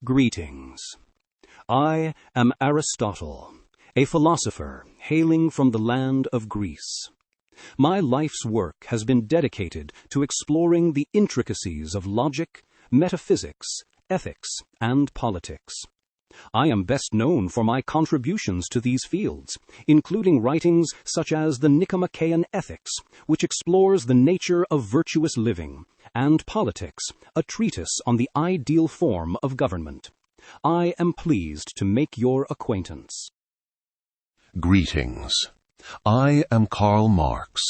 Greetings. I am Aristotle, a philosopher hailing from the land of Greece. My life's work has been dedicated to exploring the intricacies of logic, metaphysics, ethics, and politics. I am best known for my contributions to these fields, including writings such as the Nicomachean Ethics, which explores the nature of virtuous living, and Politics, a treatise on the ideal form of government. I am pleased to make your acquaintance. Greetings. I am Karl Marx,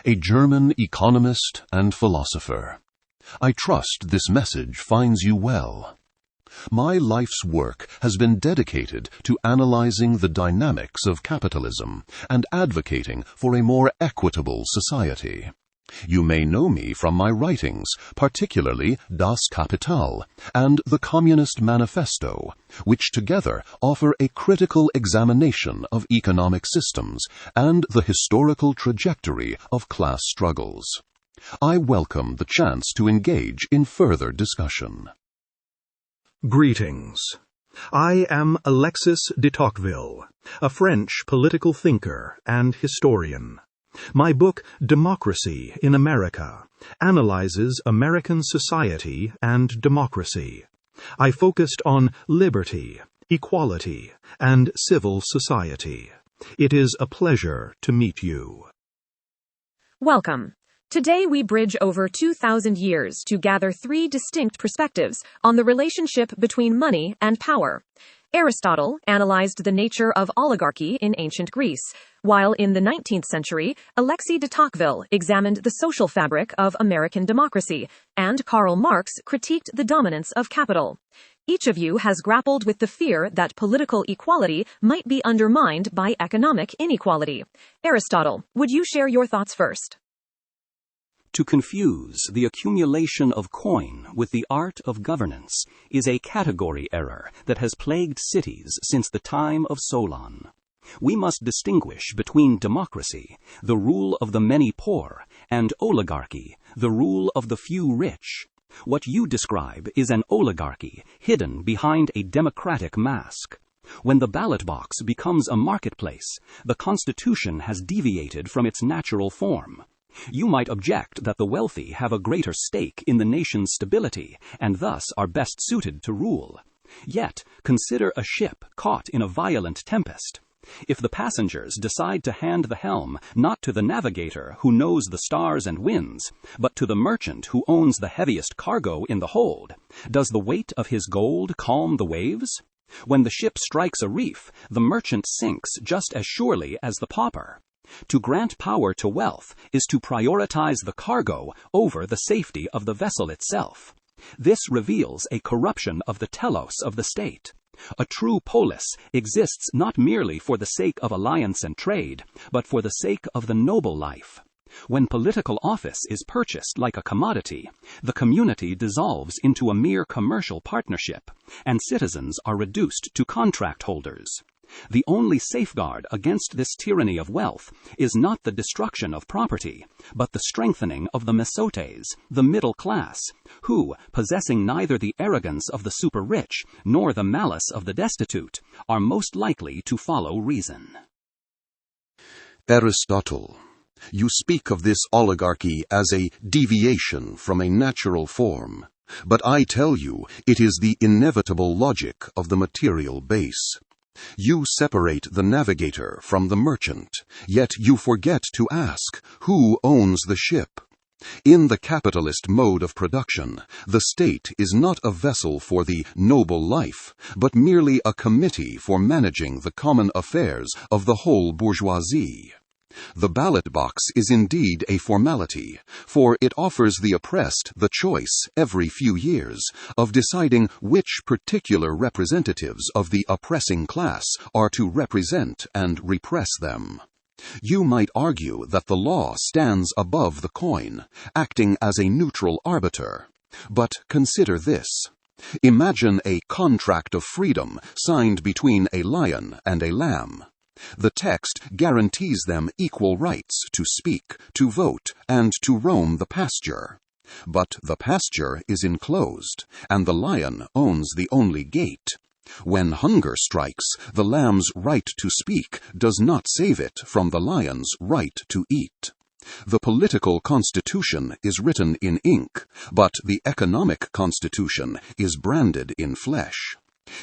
a German economist and philosopher. I trust this message finds you well. My life's work has been dedicated to analyzing the dynamics of capitalism and advocating for a more equitable society. You may know me from my writings, particularly Das Kapital and the Communist Manifesto, which together offer a critical examination of economic systems and the historical trajectory of class struggles. I welcome the chance to engage in further discussion. Greetings. I am Alexis de Tocqueville, a French political thinker and historian. My book, Democracy in America, analyzes American society and democracy. I focused on liberty, equality, and civil society. It is a pleasure to meet you. Welcome. Today we bridge over 2,000 years to gather three distinct perspectives on the relationship between money and power. Aristotle analyzed the nature of oligarchy in ancient Greece, while in the 19th century, Alexis de Tocqueville examined the social fabric of American democracy, and Karl Marx critiqued the dominance of capital. Each of you has grappled with the fear that political equality might be undermined by economic inequality. Aristotle, would you share your thoughts first? To confuse the accumulation of coin with the art of governance is a category error that has plagued cities since the time of Solon. We must distinguish between democracy, the rule of the many poor, and oligarchy, the rule of the few rich. What you describe is an oligarchy hidden behind a democratic mask. When the ballot box becomes a marketplace, the Constitution has deviated from its natural form. You might object that the wealthy have a greater stake in the nation's stability and thus are best suited to rule. Yet, consider a ship caught in a violent tempest. If the passengers decide to hand the helm not to the navigator who knows the stars and winds, but to the merchant who owns the heaviest cargo in the hold, does the weight of his gold calm the waves? When the ship strikes a reef, the merchant sinks just as surely as the pauper. To grant power to wealth is to prioritize the cargo over the safety of the vessel itself. This reveals a corruption of the telos of the state. A true polis exists not merely for the sake of alliance and trade, but for the sake of the noble life. When political office is purchased like a commodity, the community dissolves into a mere commercial partnership, and citizens are reduced to contract holders. The only safeguard against this tyranny of wealth is not the destruction of property, but the strengthening of the mesotes, the middle class, who, possessing neither the arrogance of the super-rich nor the malice of the destitute, are most likely to follow reason. Aristotle, you speak of this oligarchy as a deviation from a natural form, but I tell you it is the inevitable logic of the material base. You separate the navigator from the merchant, yet you forget to ask who owns the ship. In the capitalist mode of production, the state is not a vessel for the noble life, but merely a committee for managing the common affairs of the whole bourgeoisie. The ballot box is indeed a formality, for it offers the oppressed the choice, every few years, of deciding which particular representatives of the oppressing class are to represent and repress them. You might argue that the law stands above the coin, acting as a neutral arbiter. But consider this. Imagine a contract of freedom signed between a lion and a lamb. The text guarantees them equal rights to speak, to vote, and to roam the pasture. But the pasture is enclosed, and the lion owns the only gate. When hunger strikes, the lamb's right to speak does not save it from the lion's right to eat. The political constitution is written in ink, but the economic constitution is branded in flesh.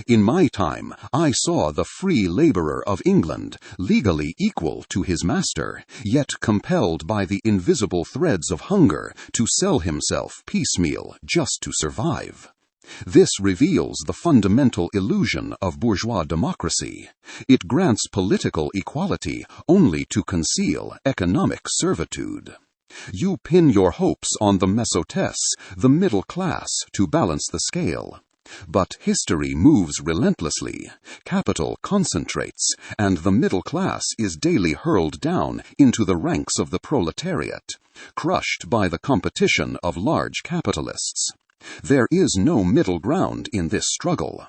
In my time, I saw the free laborer of England legally equal to his master, yet compelled by the invisible threads of hunger to sell himself piecemeal just to survive. This reveals the fundamental illusion of bourgeois democracy. It grants political equality only to conceal economic servitude. You pin your hopes on the mesotesse, the middle class, to balance the scale. But history moves relentlessly, capital concentrates, and the middle class is daily hurled down into the ranks of the proletariat, crushed by the competition of large capitalists. There is no middle ground in this struggle.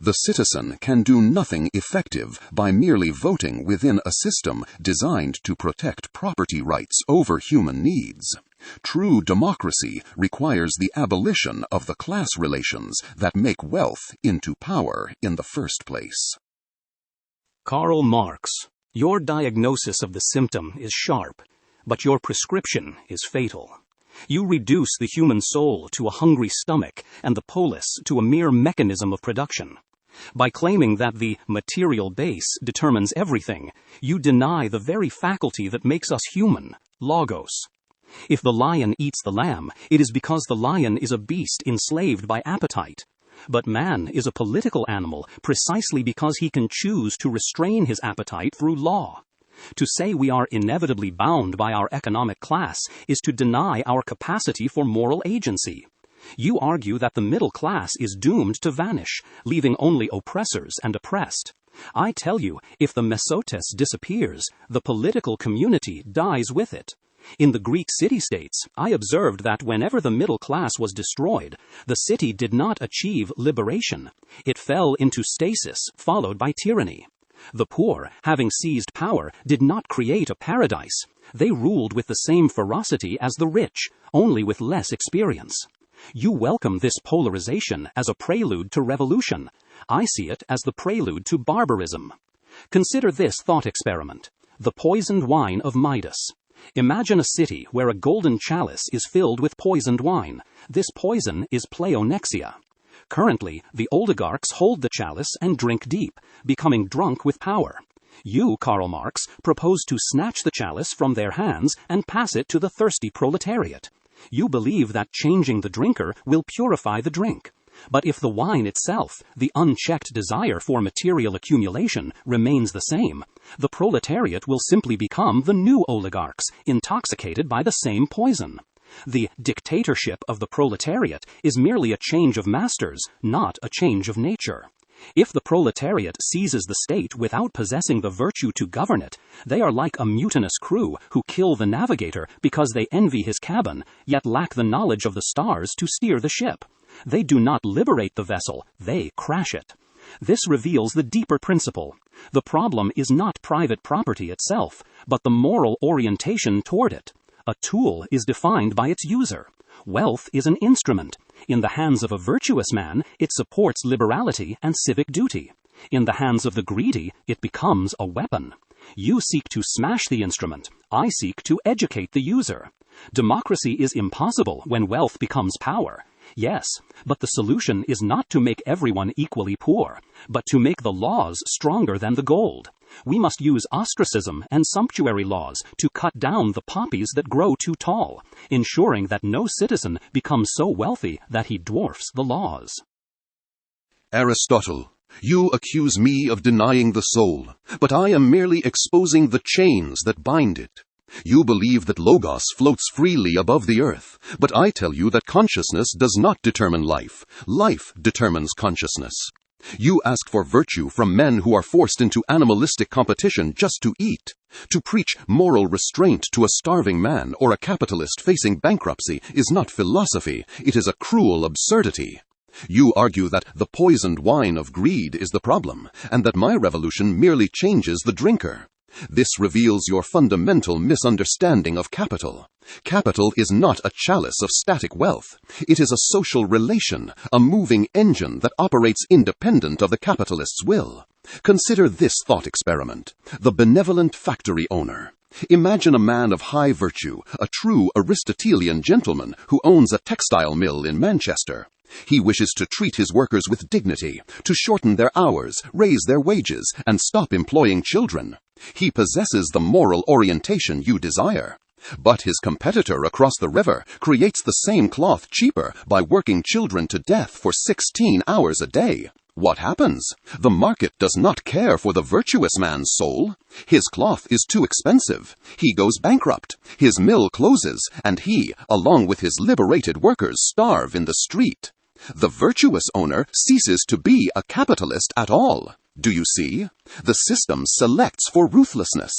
The citizen can do nothing effective by merely voting within a system designed to protect property rights over human needs. True democracy requires the abolition of the class relations that make wealth into power in the first place. Karl Marx, your diagnosis of the symptom is sharp, but your prescription is fatal. You reduce the human soul to a hungry stomach and the polis to a mere mechanism of production. By claiming that the material base determines everything, you deny the very faculty that makes us human, logos. If the lion eats the lamb, it is because the lion is a beast enslaved by appetite. But man is a political animal precisely because he can choose to restrain his appetite through law. To say we are inevitably bound by our economic class is to deny our capacity for moral agency. You argue that the middle class is doomed to vanish, leaving only oppressors and oppressed. I tell you, if the mesotesse disappears, the political community dies with it. In the Greek city-states, I observed that whenever the middle class was destroyed, the city did not achieve liberation. It fell into stasis, followed by tyranny. The poor, having seized power, did not create a paradise. They ruled with the same ferocity as the rich, only with less experience. You welcome this polarization as a prelude to revolution. I see it as the prelude to barbarism. Consider this thought experiment: the poisoned wine of Midas. Imagine a city where a golden chalice is filled with poisoned wine. This poison is pleonexia. Currently, the oligarchs hold the chalice and drink deep, becoming drunk with power. You, Karl Marx, propose to snatch the chalice from their hands and pass it to the thirsty proletariat. You believe that changing the drinker will purify the drink. But if the wine itself, the unchecked desire for material accumulation, remains the same, the proletariat will simply become the new oligarchs, intoxicated by the same poison. The dictatorship of the proletariat is merely a change of masters, not a change of nature. If the proletariat seizes the state without possessing the virtue to govern it, they are like a mutinous crew who kill the navigator because they envy his cabin, yet lack the knowledge of the stars to steer the ship. They do not liberate the vessel, they crash it. This reveals the deeper principle. The problem is not private property itself, but the moral orientation toward it. A tool is defined by its user. Wealth is an instrument. In the hands of a virtuous man, it supports liberality and civic duty. In the hands of the greedy, it becomes a weapon. You seek to smash the instrument. I seek to educate the user. Democracy is impossible when wealth becomes power. Yes, but the solution is not to make everyone equally poor, but to make the laws stronger than the gold. We must use ostracism and sumptuary laws to cut down the poppies that grow too tall, ensuring that no citizen becomes so wealthy that he dwarfs the laws. Aristotle, you accuse me of denying the soul, but I am merely exposing the chains that bind it. You believe that Logos floats freely above the earth, but I tell you that consciousness does not determine life. Life determines consciousness. You ask for virtue from men who are forced into animalistic competition just to eat. To preach moral restraint to a starving man or a capitalist facing bankruptcy is not philosophy, it is a cruel absurdity. You argue that the poisoned wine of greed is the problem, and that my revolution merely changes the drinker. This reveals your fundamental misunderstanding of capital. Capital is not a chalice of static wealth. It is a social relation, a moving engine that operates independent of the capitalist's will. Consider this thought experiment: the benevolent factory owner. Imagine a man of high virtue, a true Aristotelian gentleman who owns a textile mill in Manchester. He wishes to treat his workers with dignity, to shorten their hours, raise their wages, and stop employing children. He possesses the moral orientation you desire. But his competitor across the river creates the same cloth cheaper by working children to death for 16 hours a day. What happens? The market does not care for the virtuous man's soul. His cloth is too expensive. He goes bankrupt. His mill closes, and he, along with his liberated workers, starve in the street. The virtuous owner ceases to be a capitalist at all. Do you see? The system selects for ruthlessness.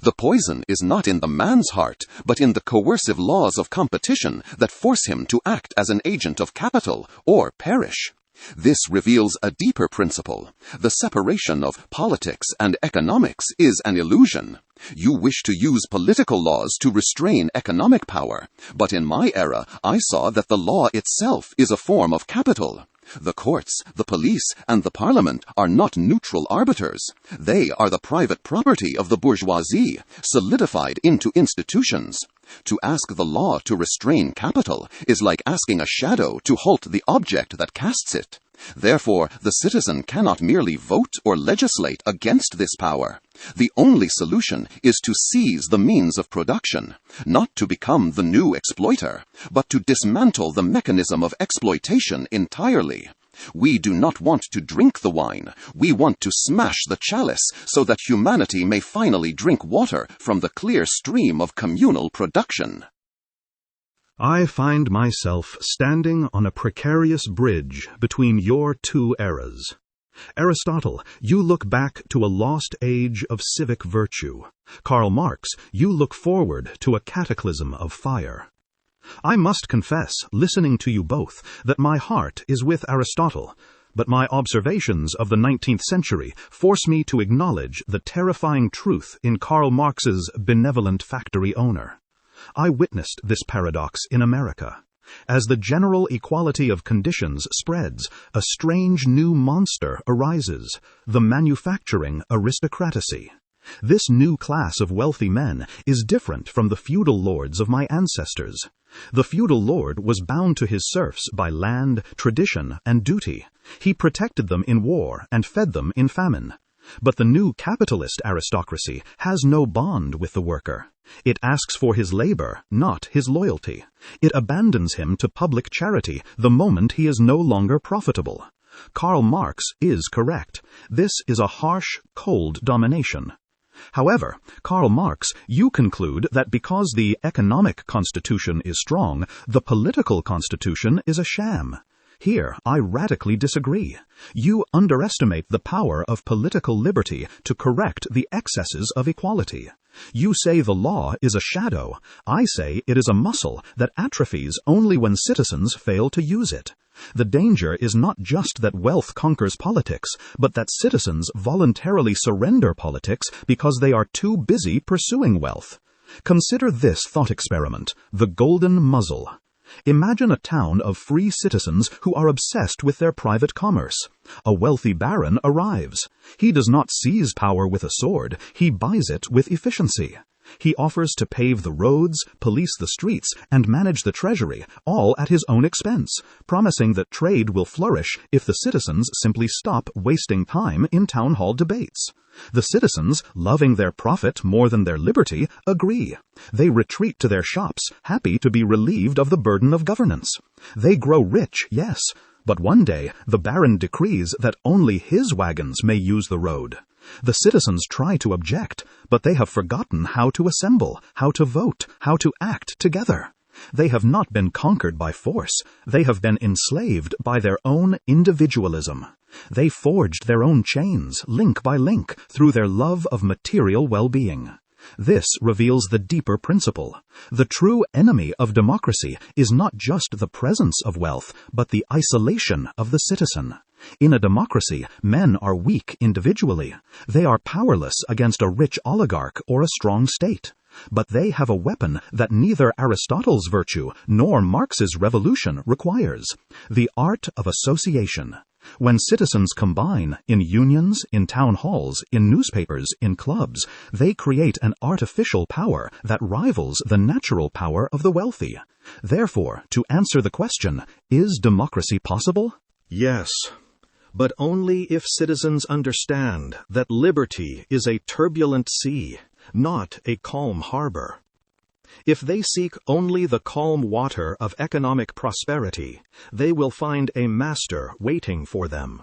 The poison is not in the man's heart, but in the coercive laws of competition that force him to act as an agent of capital or perish. This reveals a deeper principle. The separation of politics and economics is an illusion. You wish to use political laws to restrain economic power, but in my era I saw that the law itself is a form of capital. The courts, the police, and the parliament are not neutral arbiters. They are the private property of the bourgeoisie, solidified into institutions. To ask the law to restrain capital is like asking a shadow to halt the object that casts it. Therefore, the citizen cannot merely vote or legislate against this power. The only solution is to seize the means of production, not to become the new exploiter, but to dismantle the mechanism of exploitation entirely. We do not want to drink the wine. We want to smash the chalice so that humanity may finally drink water from the clear stream of communal production. I find myself standing on a precarious bridge between your two eras. Aristotle, you look back to a lost age of civic virtue. Karl Marx, you look forward to a cataclysm of fire. I must confess, listening to you both, that my heart is with Aristotle, but my observations of the 19th century force me to acknowledge the terrifying truth in Karl Marx's benevolent factory owner. I witnessed this paradox in America. As the general equality of conditions spreads, a strange new monster arises, the manufacturing aristocracy. This new class of wealthy men is different from the feudal lords of my ancestors. The feudal lord was bound to his serfs by land, tradition, and duty. He protected them in war and fed them in famine. But the new capitalist aristocracy has no bond with the worker. It asks for his labor, not his loyalty. It abandons him to public charity the moment he is no longer profitable. Karl Marx is correct. This is a harsh, cold domination. However, Karl Marx, you conclude that because the economic constitution is strong, the political constitution is a sham. Here, I radically disagree. You underestimate the power of political liberty to correct the excesses of equality. You say the law is a shadow. I say it is a muscle that atrophies only when citizens fail to use it. The danger is not just that wealth conquers politics, but that citizens voluntarily surrender politics because they are too busy pursuing wealth. Consider this thought experiment, the golden muzzle. Imagine a town of free citizens who are obsessed with their private commerce. A wealthy baron arrives. He does not seize power with a sword, he buys it with efficiency. He offers to pave the roads, police the streets, and manage the treasury, all at his own expense, promising that trade will flourish if the citizens simply stop wasting time in town hall debates. The citizens, loving their profit more than their liberty, agree. They retreat to their shops, happy to be relieved of the burden of governance. They grow rich, yes, but one day the baron decrees that only his wagons may use the road. The citizens try to object, but they have forgotten how to assemble, how to vote, how to act together. They have not been conquered by force. They have been enslaved by their own individualism. They forged their own chains, link by link, through their love of material well-being. This reveals the deeper principle. The true enemy of democracy is not just the presence of wealth, but the isolation of the citizen. In a democracy, men are weak individually. They are powerless against a rich oligarch or a strong state. But they have a weapon that neither Aristotle's virtue nor Marx's revolution requires: the art of association. When citizens combine, in unions, in town halls, in newspapers, in clubs, they create an artificial power that rivals the natural power of the wealthy. Therefore, to answer the question, is democracy possible? Yes, but only if citizens understand that liberty is a turbulent sea, not a calm harbor. If they seek only the calm water of economic prosperity, they will find a master waiting for them.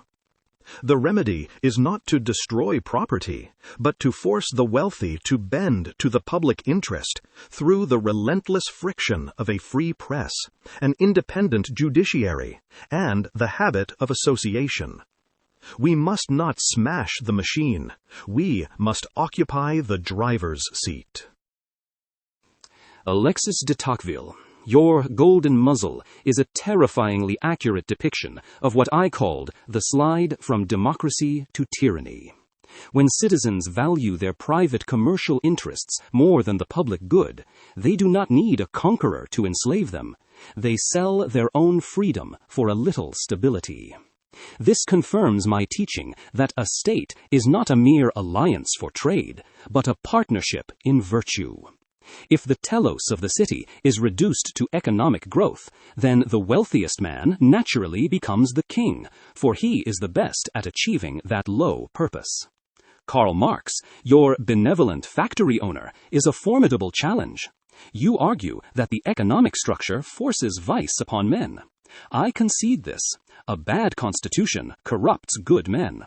The remedy is not to destroy property, but to force the wealthy to bend to the public interest through the relentless friction of a free press, an independent judiciary, and the habit of association. We must not smash the machine. We must occupy the driver's seat. Alexis de Tocqueville, your golden muzzle is a terrifyingly accurate depiction of what I called the slide from democracy to tyranny. When citizens value their private commercial interests more than the public good, they do not need a conqueror to enslave them. They sell their own freedom for a little stability. This confirms my teaching that a state is not a mere alliance for trade, but a partnership in virtue. If the telos of the city is reduced to economic growth, then the wealthiest man naturally becomes the king, for he is the best at achieving that low purpose. Karl Marx, your benevolent factory owner, is a formidable challenge. You argue that the economic structure forces vice upon men. I concede this. A bad constitution corrupts good men.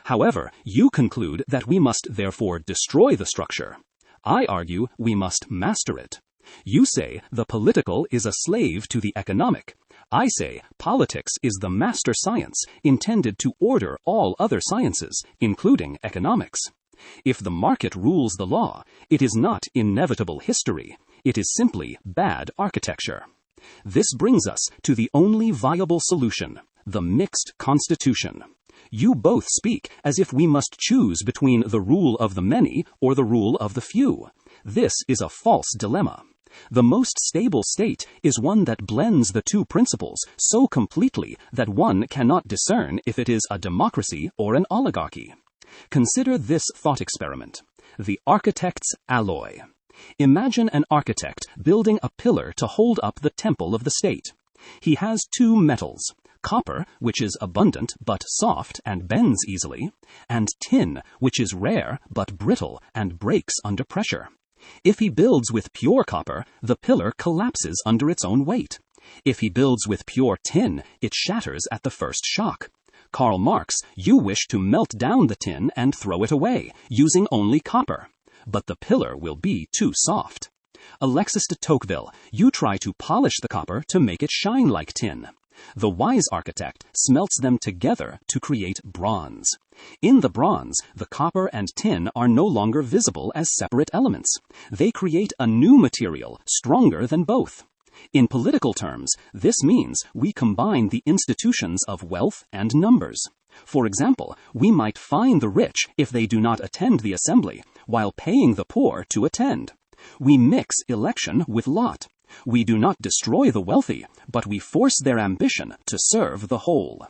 However, you conclude that we must therefore destroy the structure. I argue we must master it. You say the political is a slave to the economic. I say politics is the master science intended to order all other sciences, including economics. If the market rules the law, it is not inevitable history. It is simply bad architecture. This brings us to the only viable solution, the mixed constitution. You both speak as if we must choose between the rule of the many or the rule of the few. This is a false dilemma. The most stable state is one that blends the two principles so completely that one cannot discern if it is a democracy or an oligarchy. Consider this thought experiment: the architect's alloy. Imagine an architect building a pillar to hold up the temple of the state. He has two metals: copper, which is abundant but soft and bends easily, and tin, which is rare but brittle and breaks under pressure. If he builds with pure copper, the pillar collapses under its own weight. If he builds with pure tin, it shatters at the first shock. Karl Marx, you wish to melt down the tin and throw it away, using only copper. But the pillar will be too soft. Alexis de Tocqueville, you try to polish the copper to make it shine like tin. The wise architect smelts them together to create bronze. In the bronze, the copper and tin are no longer visible as separate elements. They create a new material, stronger than both. In political terms, this means we combine the institutions of wealth and numbers. For example, we might fine the rich if they do not attend the assembly, while paying the poor to attend. We mix election with lot. We do not destroy the wealthy, but we force their ambition to serve the whole.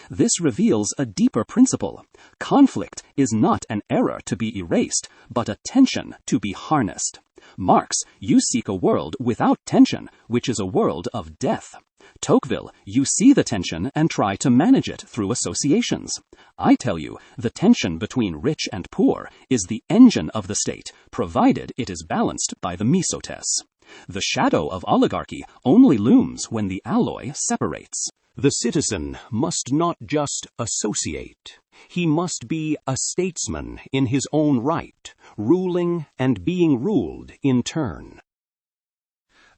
This reveals a deeper principle. Conflict is not an error to be erased, but a tension to be harnessed. Marx, you seek a world without tension, which is a world of death. Tocqueville, you see the tension and try to manage it through associations. I tell you, the tension between rich and poor is the engine of the state, provided it is balanced by the mesotes. The shadow of oligarchy only looms when the alloy separates. The citizen must not just associate. He must be a statesman in his own right, ruling and being ruled in turn.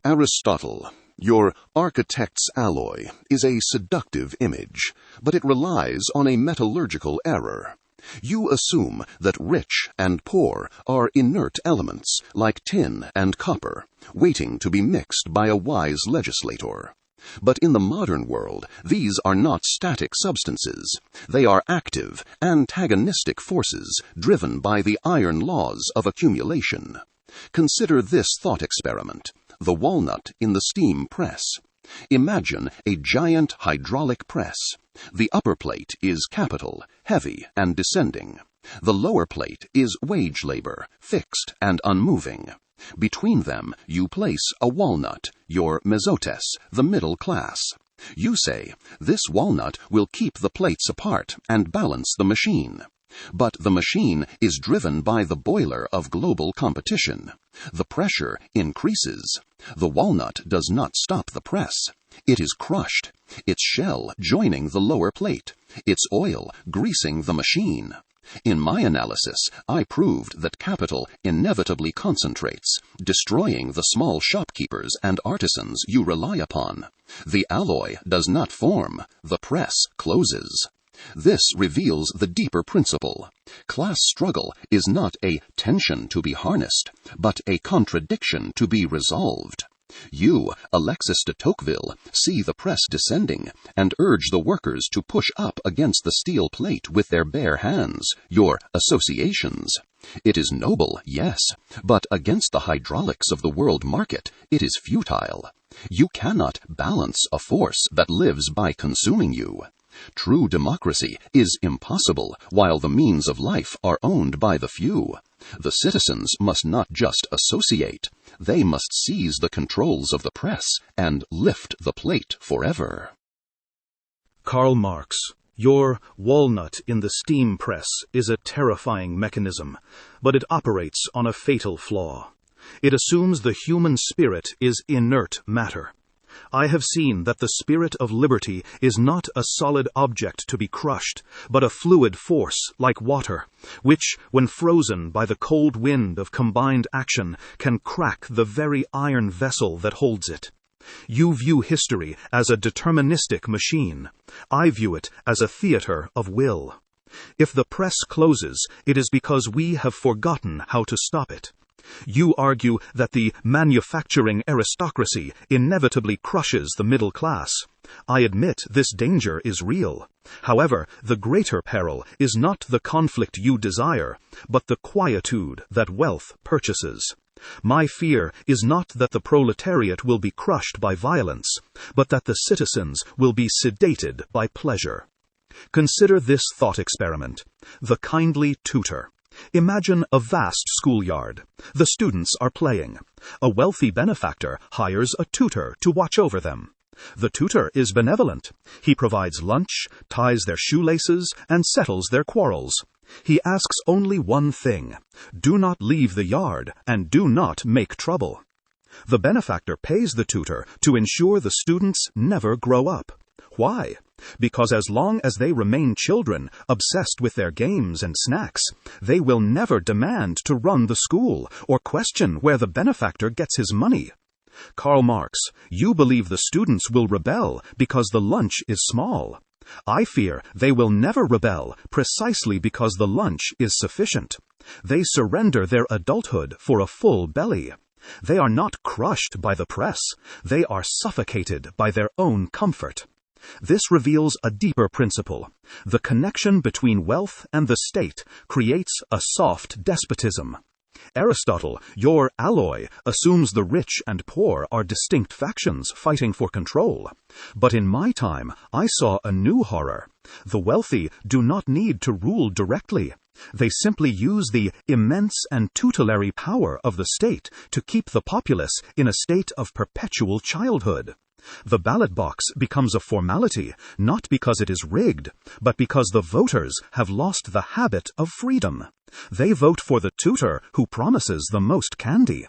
Aristotle, your architect's alloy, is a seductive image, but it relies on a metallurgical error. You assume that rich and poor are inert elements, like tin and copper, waiting to be mixed by a wise legislator. But in the modern world, these are not static substances. They are active, antagonistic forces driven by the iron laws of accumulation. Consider this thought experiment: the walnut in the steam press. Imagine a giant hydraulic press. The upper plate is capital, heavy and descending. The lower plate is wage labor, fixed and unmoving. Between them you place a walnut, your mesotes, the middle class. You say, this walnut will keep the plates apart and balance the machine. But the machine is driven by the boiler of global competition. The pressure increases. The walnut does not stop the press. It is crushed, its shell joining the lower plate, its oil greasing the machine. In my analysis, I proved that capital inevitably concentrates, destroying the small shopkeepers and artisans you rely upon. The alloy does not form, the press closes. This reveals the deeper principle. Class struggle is not a tension to be harnessed, but a contradiction to be resolved. You, Alexis de Tocqueville, see the press descending and urge the workers to push up against the steel plate with their bare hands, your associations. It is noble, yes, but against the hydraulics of the world market, it is futile. You cannot balance a force that lives by consuming you. True democracy is impossible while the means of life are owned by the few. The citizens must not just associate. They must seize the controls of the press and lift the plate forever. Karl Marx, your walnut in the steam press is a terrifying mechanism, but it operates on a fatal flaw. It assumes the human spirit is inert matter. I have seen that the spirit of liberty is not a solid object to be crushed, but a fluid force like water, which, when frozen by the cold wind of combined action, can crack the very iron vessel that holds it. You view history as a deterministic machine. I view it as a theater of will. If the press closes, it is because we have forgotten how to stop it. You argue that the manufacturing aristocracy inevitably crushes the middle class. I admit this danger is real. However, the greater peril is not the conflict you desire, but the quietude that wealth purchases. My fear is not that the proletariat will be crushed by violence, but that the citizens will be sedated by pleasure. Consider this thought experiment: the kindly tutor. Imagine a vast schoolyard. The students are playing. A wealthy benefactor hires a tutor to watch over them. The tutor is benevolent. He provides lunch, ties their shoelaces, and settles their quarrels. He asks only one thing: do not leave the yard and do not make trouble. The benefactor pays the tutor to ensure the students never grow up. Why? Because as long as they remain children, obsessed with their games and snacks, they will never demand to run the school or question where the benefactor gets his money. Karl Marx, you believe the students will rebel because the lunch is small. I fear they will never rebel precisely because the lunch is sufficient. They surrender their adulthood for a full belly. They are not crushed by the press. They are suffocated by their own comfort. This reveals a deeper principle. The connection between wealth and the state creates a soft despotism. Aristotle, your alloy, assumes the rich and poor are distinct factions fighting for control. But in my time, I saw a new horror. The wealthy do not need to rule directly. They simply use the immense and tutelary power of the state to keep the populace in a state of perpetual childhood. The ballot box becomes a formality, not because it is rigged, but because the voters have lost the habit of freedom. They vote for the tutor who promises the most candy.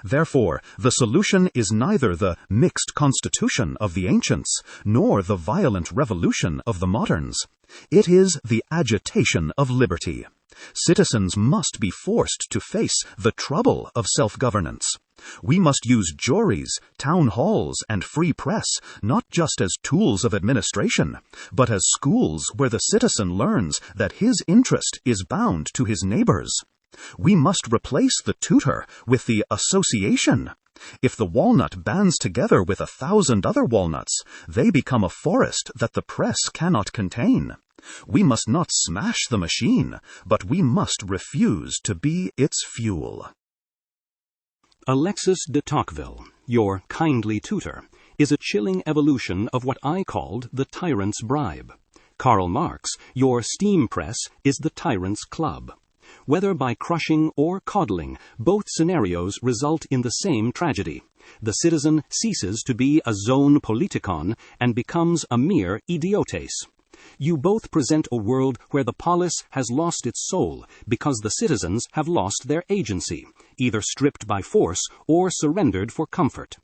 Therefore, the solution is neither the mixed constitution of the ancients, nor the violent revolution of the moderns. It is the agitation of liberty. Citizens must be forced to face the trouble of self-governance. We must use juries, town halls, and free press not just as tools of administration, but as schools where the citizen learns that his interest is bound to his neighbor's. We must replace the tutor with the association. If the walnut bands together with 1,000 other walnuts, they become a forest that the press cannot contain. We must not smash the machine, but we must refuse to be its fuel. Alexis de Tocqueville, your kindly tutor, is a chilling evolution of what I called the tyrant's bribe. Karl Marx, your steam press, is the tyrant's club. Whether by crushing or coddling, both scenarios result in the same tragedy. The citizen ceases to be a zone politikon and becomes a mere idiotes. You both present a world where the polis has lost its soul because the citizens have lost their agency, either stripped by force or surrendered for comfort.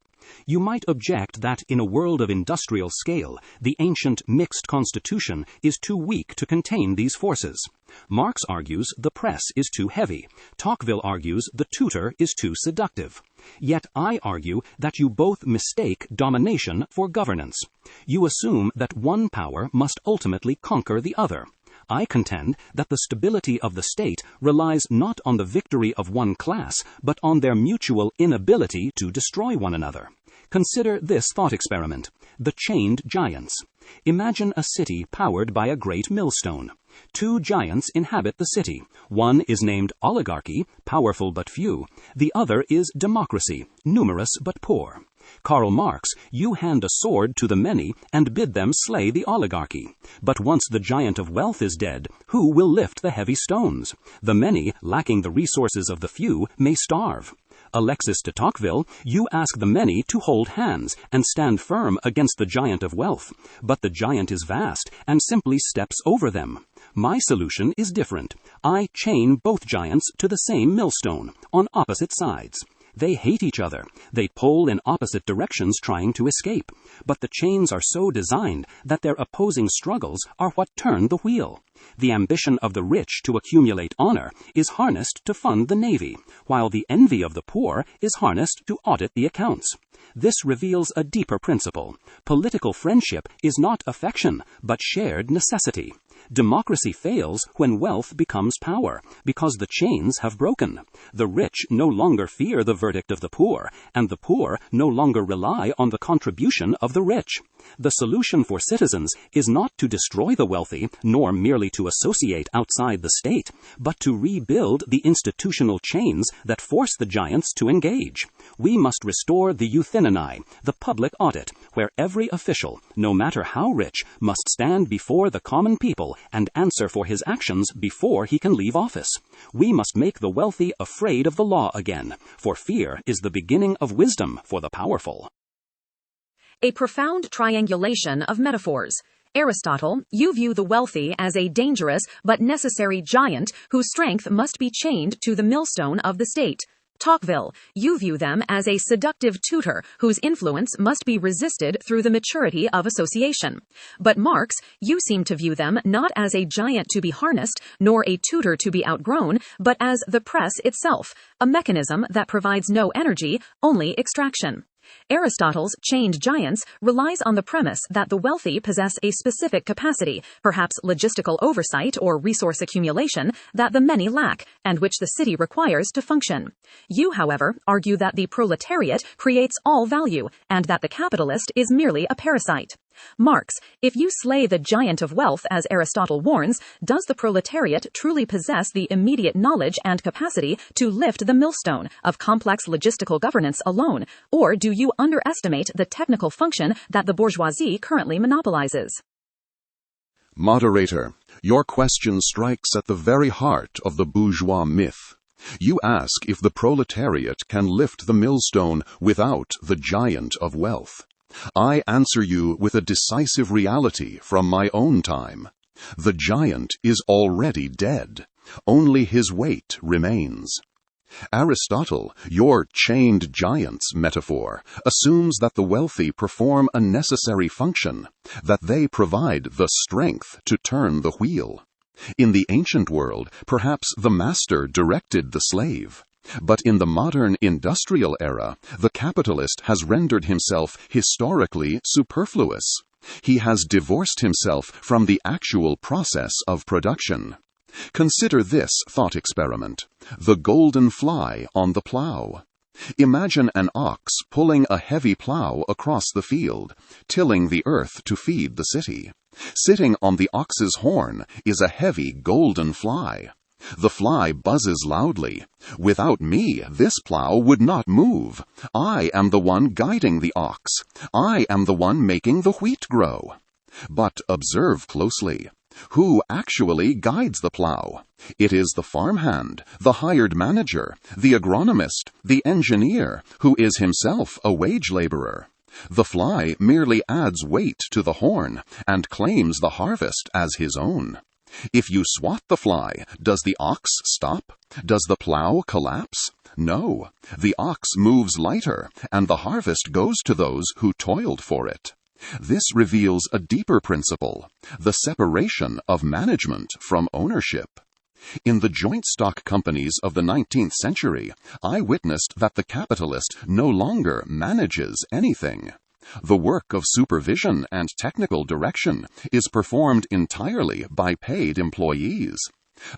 You might object that in a world of industrial scale, the ancient mixed constitution is too weak to contain these forces. Marx argues the press is too heavy. Tocqueville argues the tutor is too seductive. Yet I argue that you both mistake domination for governance. You assume that one power must ultimately conquer the other. I contend that the stability of the state relies not on the victory of one class, but on their mutual inability to destroy one another. Consider this thought experiment: the chained giants. Imagine a city powered by a great millstone. Two giants inhabit the city. One is named oligarchy, powerful but few. The other is democracy, numerous but poor. Karl Marx, you hand a sword to the many and bid them slay the oligarchy. But once the giant of wealth is dead, who will lift the heavy stones? The many, lacking the resources of the few, may starve. Alexis de Tocqueville, you ask the many to hold hands and stand firm against the giant of wealth, but the giant is vast and simply steps over them. My solution is different. I chain both giants to the same millstone, on opposite sides. They hate each other. They pull in opposite directions trying to escape. But the chains are so designed that their opposing struggles are what turn the wheel. The ambition of the rich to accumulate honor is harnessed to fund the navy, while the envy of the poor is harnessed to audit the accounts. This reveals a deeper principle. Political friendship is not affection, but shared necessity. Democracy fails when wealth becomes power, because the chains have broken. The rich no longer fear the verdict of the poor, and the poor no longer rely on the contribution of the rich. The solution for citizens is not to destroy the wealthy, nor merely to associate outside the state, but to rebuild the institutional chains that force the giants to engage. We must restore the euthenonai, the public audit, where every official, no matter how rich, must stand before the common people and answer for his actions before he can leave office. We must make the wealthy afraid of the law again, for fear is the beginning of wisdom for the powerful. A profound triangulation of metaphors. Aristotle, you view the wealthy as a dangerous but necessary giant whose strength must be chained to the millstone of the state. Tocqueville, you view them as a seductive tutor whose influence must be resisted through the maturity of association. But Marx, you seem to view them not as a giant to be harnessed, nor a tutor to be outgrown, but as the press itself, a mechanism that provides no energy, only extraction. Aristotle's chained giants relies on the premise that the wealthy possess a specific capacity, perhaps logistical oversight or resource accumulation, that the many lack, and which the city requires to function. You, however, argue that the proletariat creates all value, and that the capitalist is merely a parasite. Marx, if you slay the giant of wealth as Aristotle warns, does the proletariat truly possess the immediate knowledge and capacity to lift the millstone of complex logistical governance alone, or do you underestimate the technical function that the bourgeoisie currently monopolizes? Moderator, your question strikes at the very heart of the bourgeois myth. You ask if the proletariat can lift the millstone without the giant of wealth. I answer you with a decisive reality from my own time. The giant is already dead. Only his weight remains. Aristotle, your chained giants metaphor, assumes that the wealthy perform a necessary function, that they provide the strength to turn the wheel. In the ancient world, perhaps the master directed the slave. But in the modern industrial era, the capitalist has rendered himself historically superfluous. He has divorced himself from the actual process of production. Consider this thought experiment: the golden fly on the plow. Imagine an ox pulling a heavy plow across the field, tilling the earth to feed the city. Sitting on the ox's horn is a heavy golden fly. The fly buzzes loudly. Without me, this plow would not move. I am the one guiding the ox. I am the one making the wheat grow. But observe closely. Who actually guides the plow? It is the farmhand, the hired manager, the agronomist, the engineer, who is himself a wage laborer. The fly merely adds weight to the horn and claims the harvest as his own. If you swat the fly, does the ox stop? Does the plow collapse? No. The ox moves lighter, and the harvest goes to those who toiled for it. This reveals a deeper principle, the separation of management from ownership. In the joint stock companies of the 19th century, I witnessed that the capitalist no longer manages anything. The work of supervision and technical direction is performed entirely by paid employees.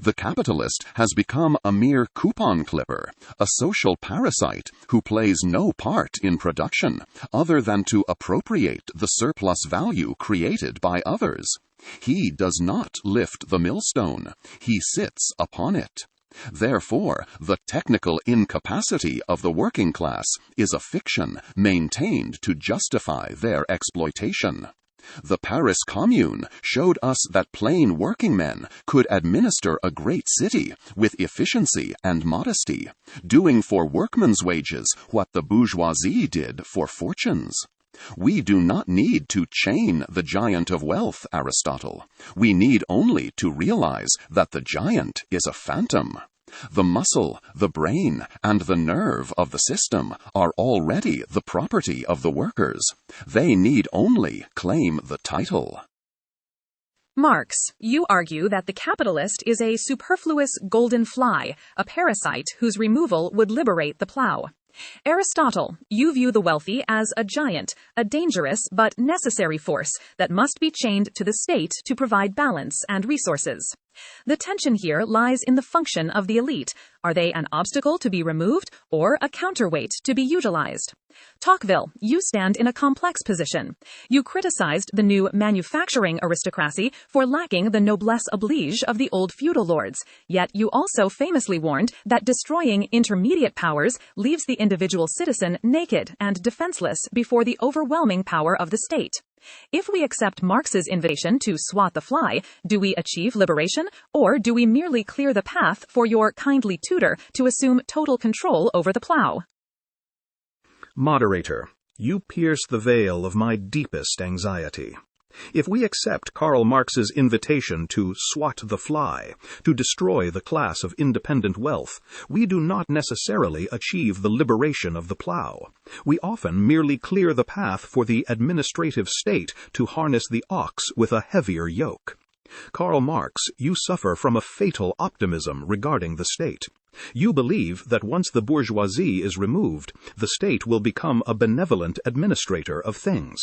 The capitalist has become a mere coupon clipper, a social parasite who plays no part in production other than to appropriate the surplus value created by others. He does not lift the millstone, he sits upon it. Therefore, the technical incapacity of the working class is a fiction maintained to justify their exploitation. The Paris Commune showed us that plain working men could administer a great city with efficiency and modesty, doing for workmen's wages what the bourgeoisie did for fortunes. We do not need to chain the giant of wealth, Aristotle. We need only to realize that the giant is a phantom. The muscle, the brain, and the nerve of the system are already the property of the workers. They need only claim the title. Marx, you argue that the capitalist is a superfluous golden fly, a parasite whose removal would liberate the plow. Aristotle, you view the wealthy as a giant, a dangerous but necessary force that must be chained to the state to provide balance and resources. The tension here lies in the function of the elite. Are they an obstacle to be removed or a counterweight to be utilized? Tocqueville, you stand in a complex position. You criticized the new manufacturing aristocracy for lacking the noblesse oblige of the old feudal lords, yet you also famously warned that destroying intermediate powers leaves the individual citizen naked and defenseless before the overwhelming power of the state. If we accept Marx's invitation to swat the fly, do we achieve liberation, or do we merely clear the path for your kindly tutor to assume total control over the plow? Moderator, you pierce the veil of my deepest anxiety. If we accept Karl Marx's invitation to swat the fly, to destroy the class of independent wealth, we do not necessarily achieve the liberation of the plow. We often merely clear the path for the administrative state to harness the ox with a heavier yoke. Karl Marx, you suffer from a fatal optimism regarding the state. You believe that once the bourgeoisie is removed, the state will become a benevolent administrator of things.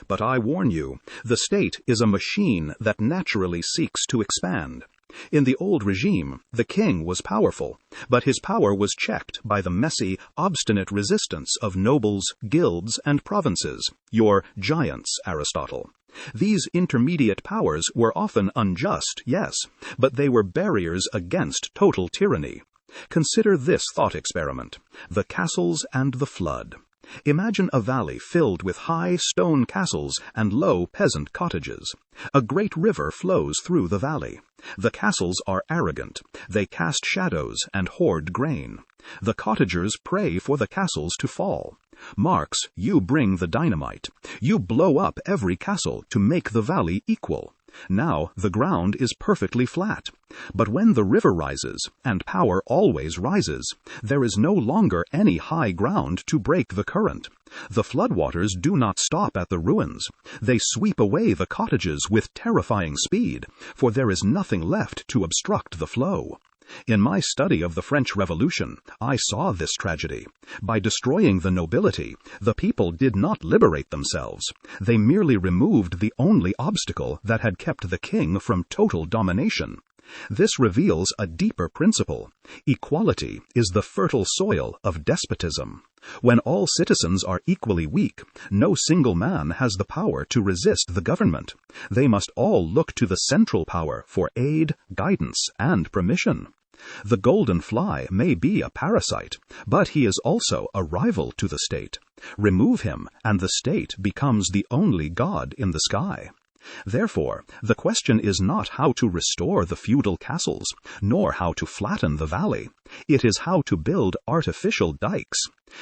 But I warn you, the state is a machine that naturally seeks to expand. In the old regime, the king was powerful, but his power was checked by the messy, obstinate resistance of nobles, guilds, and provinces, your giants, Aristotle. These intermediate powers were often unjust, yes, but they were barriers against total tyranny. Consider this thought experiment: the castles and the flood. Imagine a valley filled with high stone castles and low peasant cottages. A great river flows through the valley. The castles are arrogant. They cast shadows and hoard grain. The cottagers pray for the castles to fall. Marx, you bring the dynamite. You blow up every castle to make the valley equal. Now the ground is perfectly flat. But when the river rises, and power always rises, there is no longer any high ground to break the current. The floodwaters do not stop at the ruins. They sweep away the cottages with terrifying speed, for there is nothing left to obstruct the flow. In my study of the French Revolution, I saw this tragedy. By destroying the nobility, the people did not liberate themselves. They merely removed the only obstacle that had kept the king from total domination. This reveals a deeper principle. Equality is the fertile soil of despotism. When all citizens are equally weak, no single man has the power to resist the government. They must all look to the central power for aid, guidance, and permission. The golden fly may be a parasite, but he is also a rival to the state. Remove him, and the state becomes the only god in the sky. Therefore, the question is not how to restore the feudal castles, nor how to flatten the valley. It is how to build artificial dikes.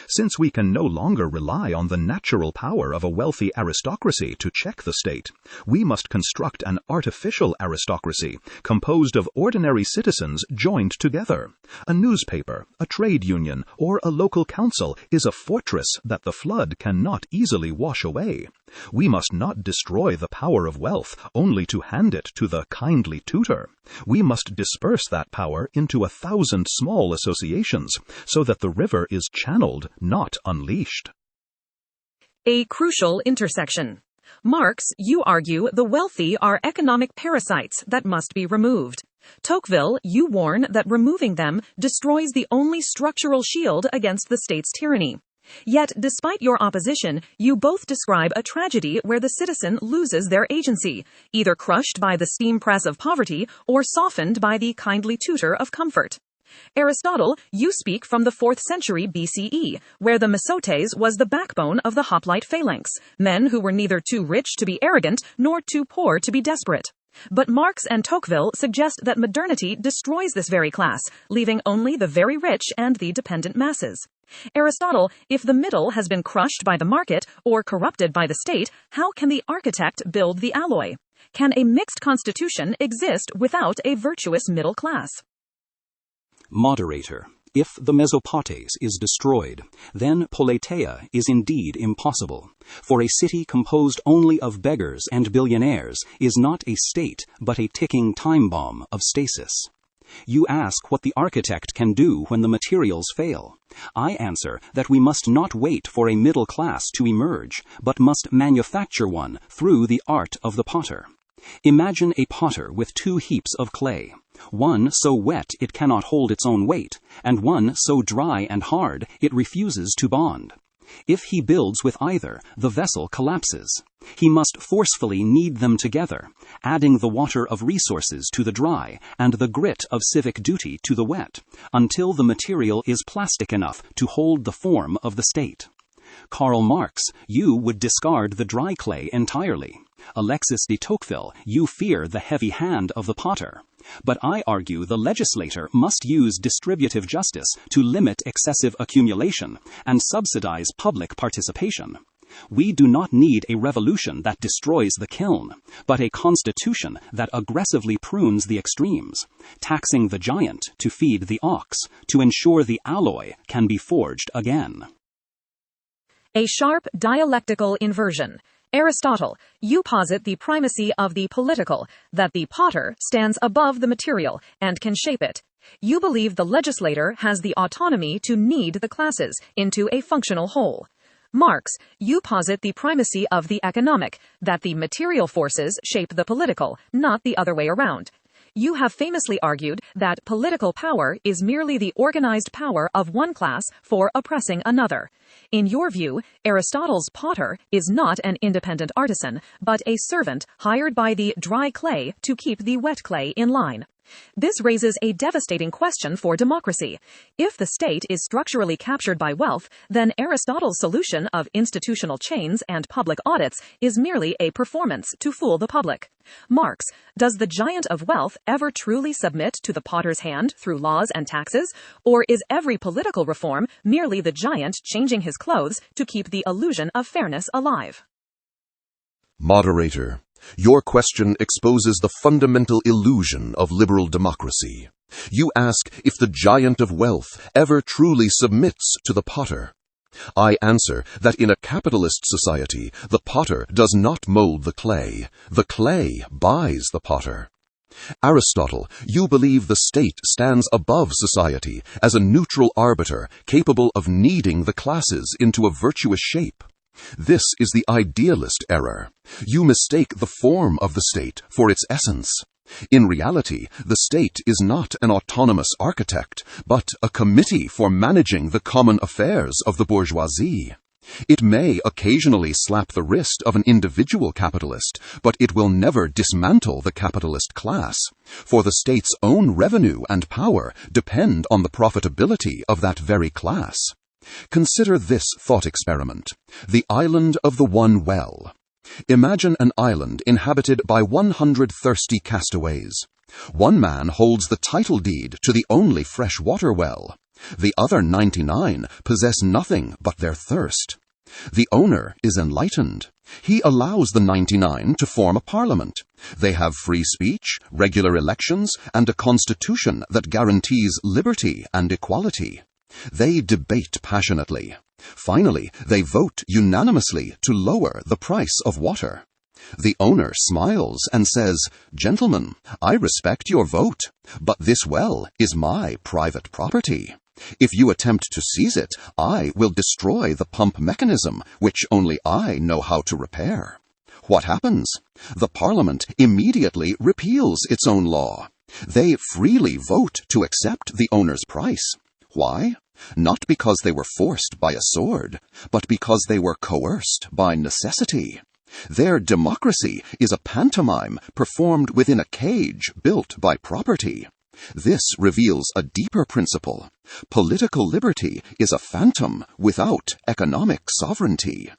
Since we can no longer rely on the natural power of a wealthy aristocracy to check the state, we must construct an artificial aristocracy composed of ordinary citizens joined together. A newspaper, a trade union, or a local council is a fortress that the flood cannot easily wash away. We must not destroy the power of wealth only to hand it to the kindly tutor. We must disperse that power into 1,000 small associations so that the river is channeled, not unleashed. A crucial intersection. Marx, you argue the wealthy are economic parasites that must be removed. Tocqueville, you warn that removing them destroys the only structural shield against the state's tyranny. Yet, despite your opposition, you both describe a tragedy where the citizen loses their agency, either crushed by the steam press of poverty or softened by the kindly tutor of comfort. Aristotle, you speak from the 4th century BCE, where the Mesotes was the backbone of the hoplite phalanx, men who were neither too rich to be arrogant nor too poor to be desperate. But Marx and Tocqueville suggest that modernity destroys this very class, leaving only the very rich and the dependent masses. Aristotle, if the middle has been crushed by the market or corrupted by the state, how can the architect build the alloy? Can a mixed constitution exist without a virtuous middle class? Moderator. If the Mesopotes is destroyed, then politeia is indeed impossible, for a city composed only of beggars and billionaires is not a state but a ticking time bomb of stasis. You ask what the architect can do when the materials fail. I answer that we must not wait for a middle class to emerge, but must manufacture one through the art of the potter. Imagine a potter with 2 heaps of clay, one so wet it cannot hold its own weight, and one so dry and hard it refuses to bond. If he builds with either, the vessel collapses. He must forcefully knead them together, adding the water of resources to the dry and the grit of civic duty to the wet, until the material is plastic enough to hold the form of the state. Karl Marx, you would discard the dry clay entirely. Alexis de Tocqueville, you fear the heavy hand of the potter. But I argue the legislator must use distributive justice to limit excessive accumulation and subsidize public participation. We do not need a revolution that destroys the kiln, but a constitution that aggressively prunes the extremes, taxing the giant to feed the ox, to ensure the alloy can be forged again. A sharp dialectical inversion. Aristotle, you posit the primacy of the political, that the potter stands above the material and can shape it. You believe the legislator has the autonomy to knead the classes into a functional whole. Marx, you posit the primacy of the economic, that the material forces shape the political, not the other way around. You have famously argued that political power is merely the organized power of one class for oppressing another. In your view, Aristotle's potter is not an independent artisan, but a servant hired by the dry clay to keep the wet clay in line. This raises a devastating question for democracy. If the state is structurally captured by wealth, then Aristotle's solution of institutional chains and public audits is merely a performance to fool the public. Marx, does the giant of wealth ever truly submit to the potter's hand through laws and taxes, or is every political reform merely the giant changing his clothes to keep the illusion of fairness alive? Moderator, your question exposes the fundamental illusion of liberal democracy. You ask if the giant of wealth ever truly submits to the potter. I answer that in a capitalist society, the potter does not mold the clay buys the potter. Aristotle, you believe the state stands above society as a neutral arbiter capable of kneading the classes into a virtuous shape. This is the idealist error. You mistake the form of the state for its essence. In reality, the state is not an autonomous architect, but a committee for managing the common affairs of the bourgeoisie. It may occasionally slap the wrist of an individual capitalist, but it will never dismantle the capitalist class, for the state's own revenue and power depend on the profitability of that very class. Consider this thought experiment: the island of the one well. Imagine an island inhabited by 100 thirsty castaways. One man holds the title deed to the only fresh water well. The other 99 possess nothing but their thirst. The owner is enlightened. He allows the 99 to form a parliament. They have free speech, regular elections, and a constitution that guarantees liberty and equality. They debate passionately. Finally, they vote unanimously to lower the price of water. The owner smiles and says, "Gentlemen, I respect your vote, but this well is my private property. If you attempt to seize it, I will destroy the pump mechanism, which only I know how to repair." What happens? The Parliament immediately repeals its own law. They freely vote to accept the owner's price. Why? Not because they were forced by a sword, but because they were coerced by necessity. Their democracy is a pantomime performed within a cage built by property. This reveals a deeper principle. Political liberty is a phantom without economic sovereignty.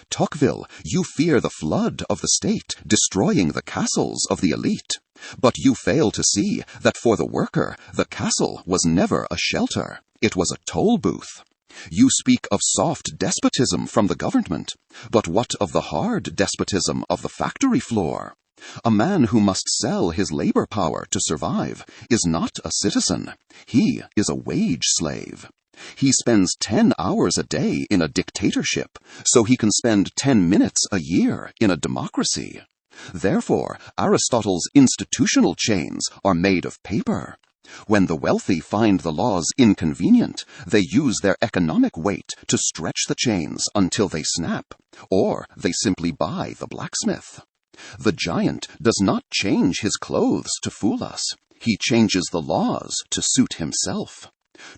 Tocqueville, you fear the flood of the state destroying the castles of the elite, but you fail to see that for the worker, the castle was never a shelter. It was a toll booth. You speak of soft despotism from the government, but what of the hard despotism of the factory floor? A man who must sell his labor power to survive is not a citizen. He is a wage slave. He spends 10 hours a day in a dictatorship, so he can spend 10 minutes a year in a democracy. Therefore, Aristotle's institutional chains are made of paper. When the wealthy find the laws inconvenient, they use their economic weight to stretch the chains until they snap, or they simply buy the blacksmith. The giant does not change his clothes to fool us. He changes the laws to suit himself.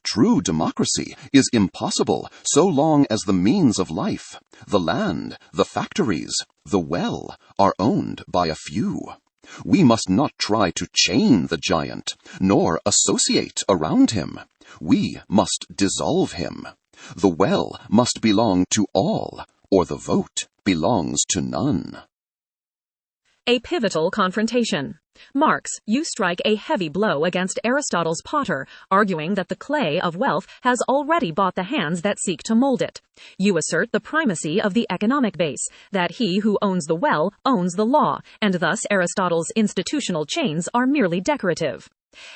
True democracy is impossible so long as the means of life, the land, the factories, the well, are owned by a few. We must not try to chain the giant, nor associate around him. We must dissolve him. The well must belong to all, or the vote belongs to none. A pivotal confrontation. Marx, you strike a heavy blow against Aristotle's potter, arguing that the clay of wealth has already bought the hands that seek to mold it. You assert the primacy of the economic base, that he who owns the well owns the law, and thus Aristotle's institutional chains are merely decorative.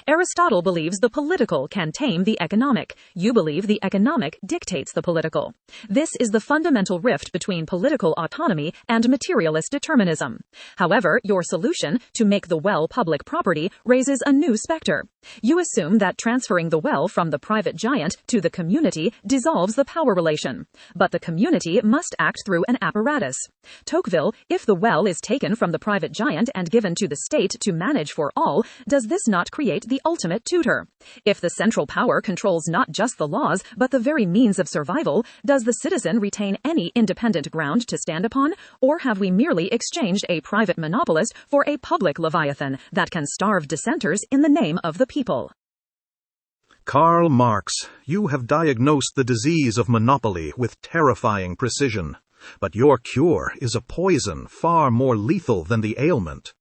Aristotle believes the political can tame the economic. You believe the economic dictates the political. This is the fundamental rift between political autonomy and materialist determinism. However, your solution, to make the well public property, raises a new specter. You assume that transferring the well from the private giant to the community dissolves the power relation. But the community must act through an apparatus. Tocqueville, if the well is taken from the private giant and given to the state to manage for all, does this not create the ultimate tutor? If the central power controls not just the laws, but the very means of survival, does the citizen retain any independent ground to stand upon, or have we merely exchanged a private monopolist for a public leviathan that can starve dissenters in the name of the people? Karl Marx, you have diagnosed the disease of monopoly with terrifying precision, but your cure is a poison far more lethal than the ailment.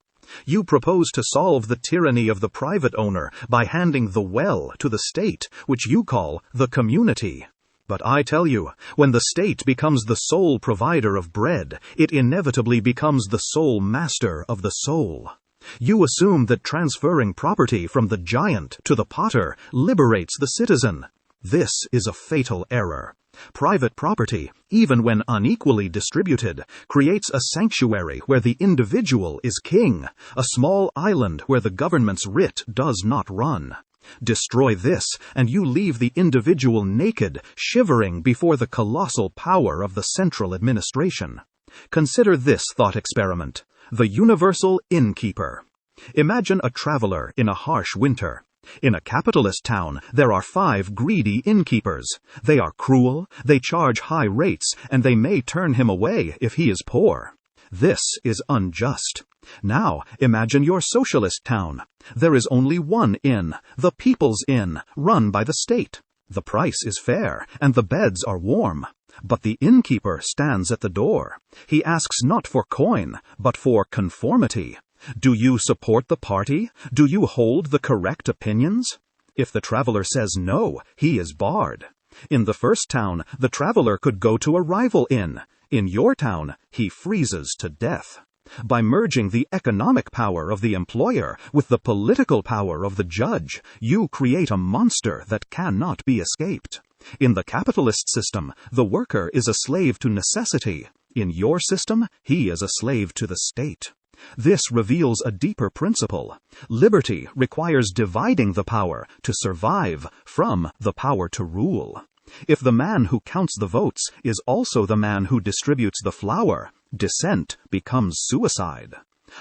You propose to solve the tyranny of the private owner by handing the well to the state, which you call the community. But I tell you, when the state becomes the sole provider of bread, it inevitably becomes the sole master of the soul. You assume that transferring property from the giant to the potter liberates the citizen. This is a fatal error. Private property, even when unequally distributed, creates a sanctuary where the individual is king, a small island where the government's writ does not run. Destroy this, and you leave the individual naked, shivering before the colossal power of the central administration. Consider this thought experiment: the universal innkeeper. Imagine a traveler in a harsh winter. In a capitalist town, there are 5 greedy innkeepers. They are cruel, they charge high rates, and they may turn him away if he is poor. This is unjust. Now, imagine your socialist town. There is only one inn, the People's Inn, run by the state. The price is fair, and the beds are warm. But the innkeeper stands at the door. He asks not for coin, but for conformity. Do you support the party? Do you hold the correct opinions? If the traveler says no, he is barred. In the first town, the traveler could go to a rival inn. In your town, he freezes to death. By merging the economic power of the employer with the political power of the judge, you create a monster that cannot be escaped. In the capitalist system, the worker is a slave to necessity. In your system, he is a slave to the state. This reveals a deeper principle. Liberty requires dividing the power to survive from the power to rule. If the man who counts the votes is also the man who distributes the flour, dissent becomes suicide.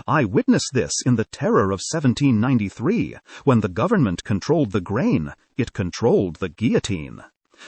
I witnessed this in the terror of 1793, when the government controlled the grain, it controlled the guillotine.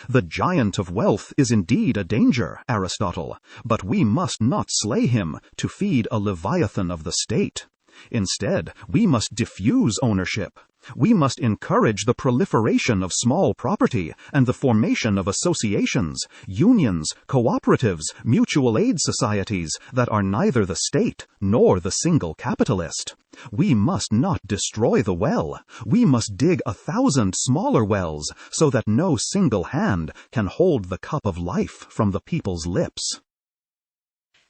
The giant of wealth is indeed a danger, Aristotle, but we must not slay him to feed a leviathan of the state. Instead, we must diffuse ownership. We must encourage the proliferation of small property and the formation of associations, unions, cooperatives, mutual aid societies that are neither the state nor the single capitalist. We must not destroy the well. We must dig 1,000 smaller wells so that no single hand can hold the cup of life from the people's lips.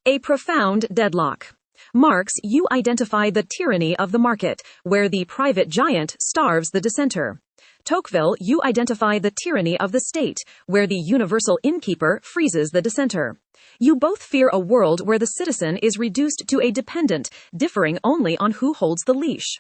A profound deadlock. Marx, you identify the tyranny of the market, where the private giant starves the dissenter. Tocqueville, you identify the tyranny of the state, where the universal innkeeper freezes the dissenter. You both fear a world where the citizen is reduced to a dependent, differing only on who holds the leash.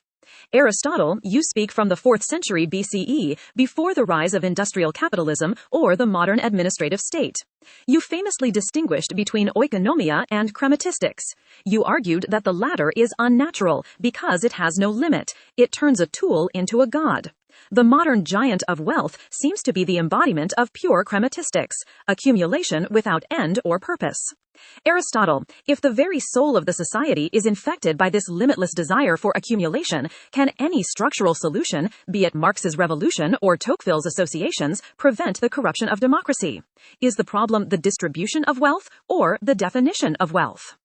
Aristotle, you speak from the 4th century BCE, before the rise of industrial capitalism or the modern administrative state. You famously distinguished between oikonomia and chrematistics. You argued that the latter is unnatural because it has no limit. It turns a tool into a god. The modern giant of wealth seems to be the embodiment of pure chrematistics, accumulation without end or purpose. Aristotle, if the very soul of the society is infected by this limitless desire for accumulation, can any structural solution, be it Marx's revolution or Tocqueville's associations, prevent the corruption of democracy? Is the problem the distribution of wealth or the definition of wealth?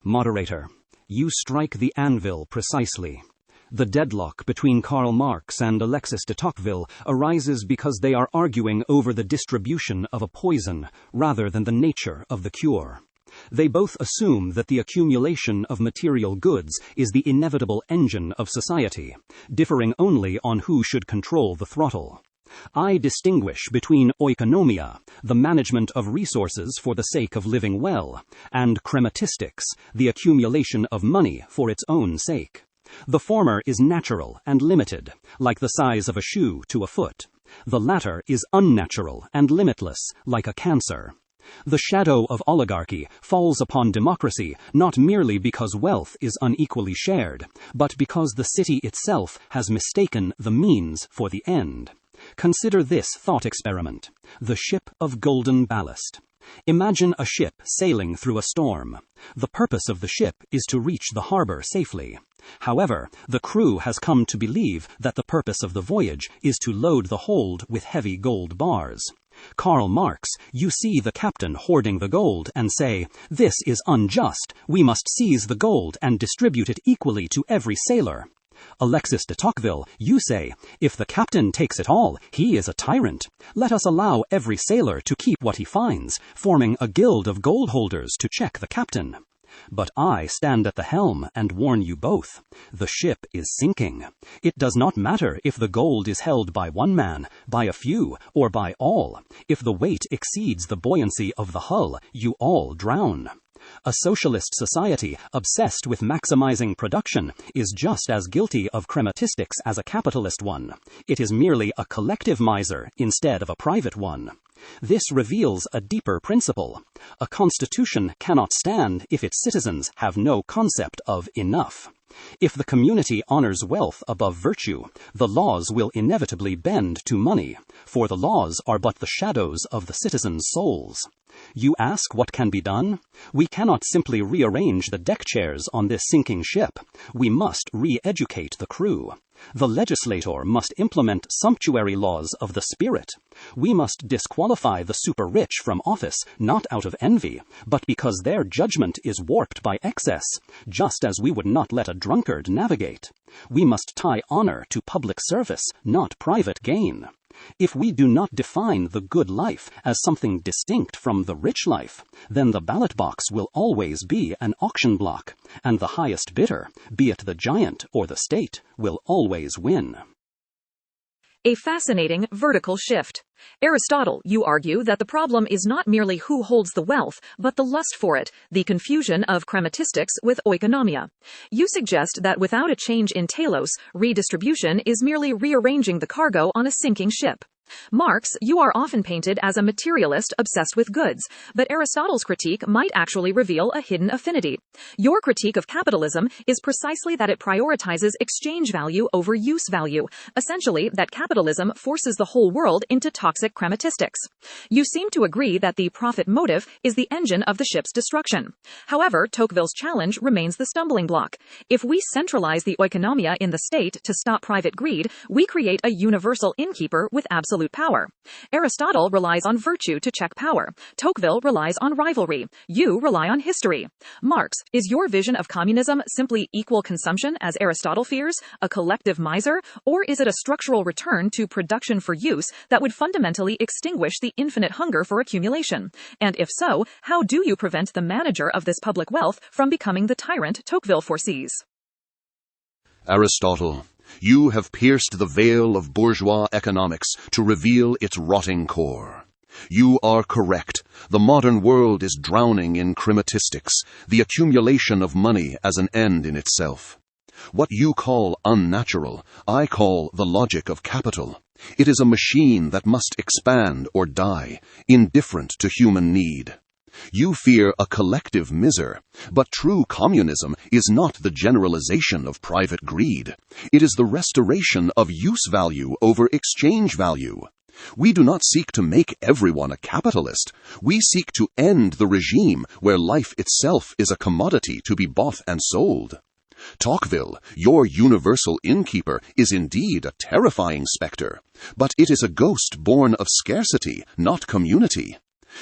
Moderator, you strike the anvil precisely. The deadlock between Karl Marx and Alexis de Tocqueville arises because they are arguing over the distribution of a poison rather than the nature of the cure. They both assume that the accumulation of material goods is the inevitable engine of society, differing only on who should control the throttle. I distinguish between oikonomia, the management of resources for the sake of living well, and chrematistics, the accumulation of money for its own sake. The former is natural and limited, like the size of a shoe to a foot. The latter is unnatural and limitless, like a cancer. The shadow of oligarchy falls upon democracy not merely because wealth is unequally shared, but because the city itself has mistaken the means for the end. Consider this thought experiment: the ship of golden ballast. Imagine a ship sailing through a storm. The purpose of the ship is to reach the harbor safely. However, the crew has come to believe that the purpose of the voyage is to load the hold with heavy gold bars. Karl Marx, you see the captain hoarding the gold and say, "This is unjust. We must seize the gold and distribute it equally to every sailor." Alexis de Tocqueville, you say, "If the captain takes it all, he is a tyrant. Let us allow every sailor to keep what he finds, forming a guild of gold holders to check the captain." But I stand at the helm and warn you both. The ship is sinking. It does not matter if the gold is held by one man, by a few, or by all. If the weight exceeds the buoyancy of the hull, you all drown. A socialist society obsessed with maximizing production is just as guilty of chrematistics as a capitalist one. It is merely a collective miser instead of a private one. This reveals a deeper principle. A constitution cannot stand if its citizens have no concept of enough. If the community honors wealth above virtue, the laws will inevitably bend to money, for the laws are but the shadows of the citizens' souls. You ask what can be done? We cannot simply rearrange the deck chairs on this sinking ship. We must re-educate the crew. The legislator must implement sumptuary laws of the spirit. We must disqualify the super-rich from office, not out of envy, but because their judgment is warped by excess, just as we would not let a drunkard navigate. We must tie honor to public service, not private gain. If we do not define the good life as something distinct from the rich life, then the ballot box will always be an auction block, and the highest bidder, be it the giant or the state, will always win. A fascinating vertical shift. Aristotle, you argue that the problem is not merely who holds the wealth, but the lust for it, the confusion of chrematistics with oikonomia. You suggest that without a change in telos, redistribution is merely rearranging the cargo on a sinking ship. Marx, you are often painted as a materialist obsessed with goods, but Aristotle's critique might actually reveal a hidden affinity. Your critique of capitalism is precisely that it prioritizes exchange value over use value, essentially that capitalism forces the whole world into toxic chrematistics. You seem to agree that the profit motive is the engine of the ship's destruction. However, Tocqueville's challenge remains the stumbling block. If we centralize the oikonomia in the state to stop private greed, we create a universal innkeeper with absolute power. Aristotle relies on virtue to check power. Tocqueville relies on rivalry. You rely on history. Marx, is your vision of communism simply equal consumption, as Aristotle fears, a collective miser, or is it a structural return to production for use that would fundamentally extinguish the infinite hunger for accumulation? And if so, how do you prevent the manager of this public wealth from becoming the tyrant Tocqueville foresees? Aristotle, you have pierced the veil of bourgeois economics to reveal its rotting core. You are correct. The modern world is drowning in chrematistics, the accumulation of money as an end in itself. What you call unnatural, I call the logic of capital. It is a machine that must expand or die, indifferent to human need. You fear a collective miser, but true communism is not the generalization of private greed. It is the restoration of use value over exchange value. We do not seek to make everyone a capitalist. We seek to end the regime where life itself is a commodity to be bought and sold. Tocqueville, your universal innkeeper, is indeed a terrifying specter, but it is a ghost born of scarcity, not community.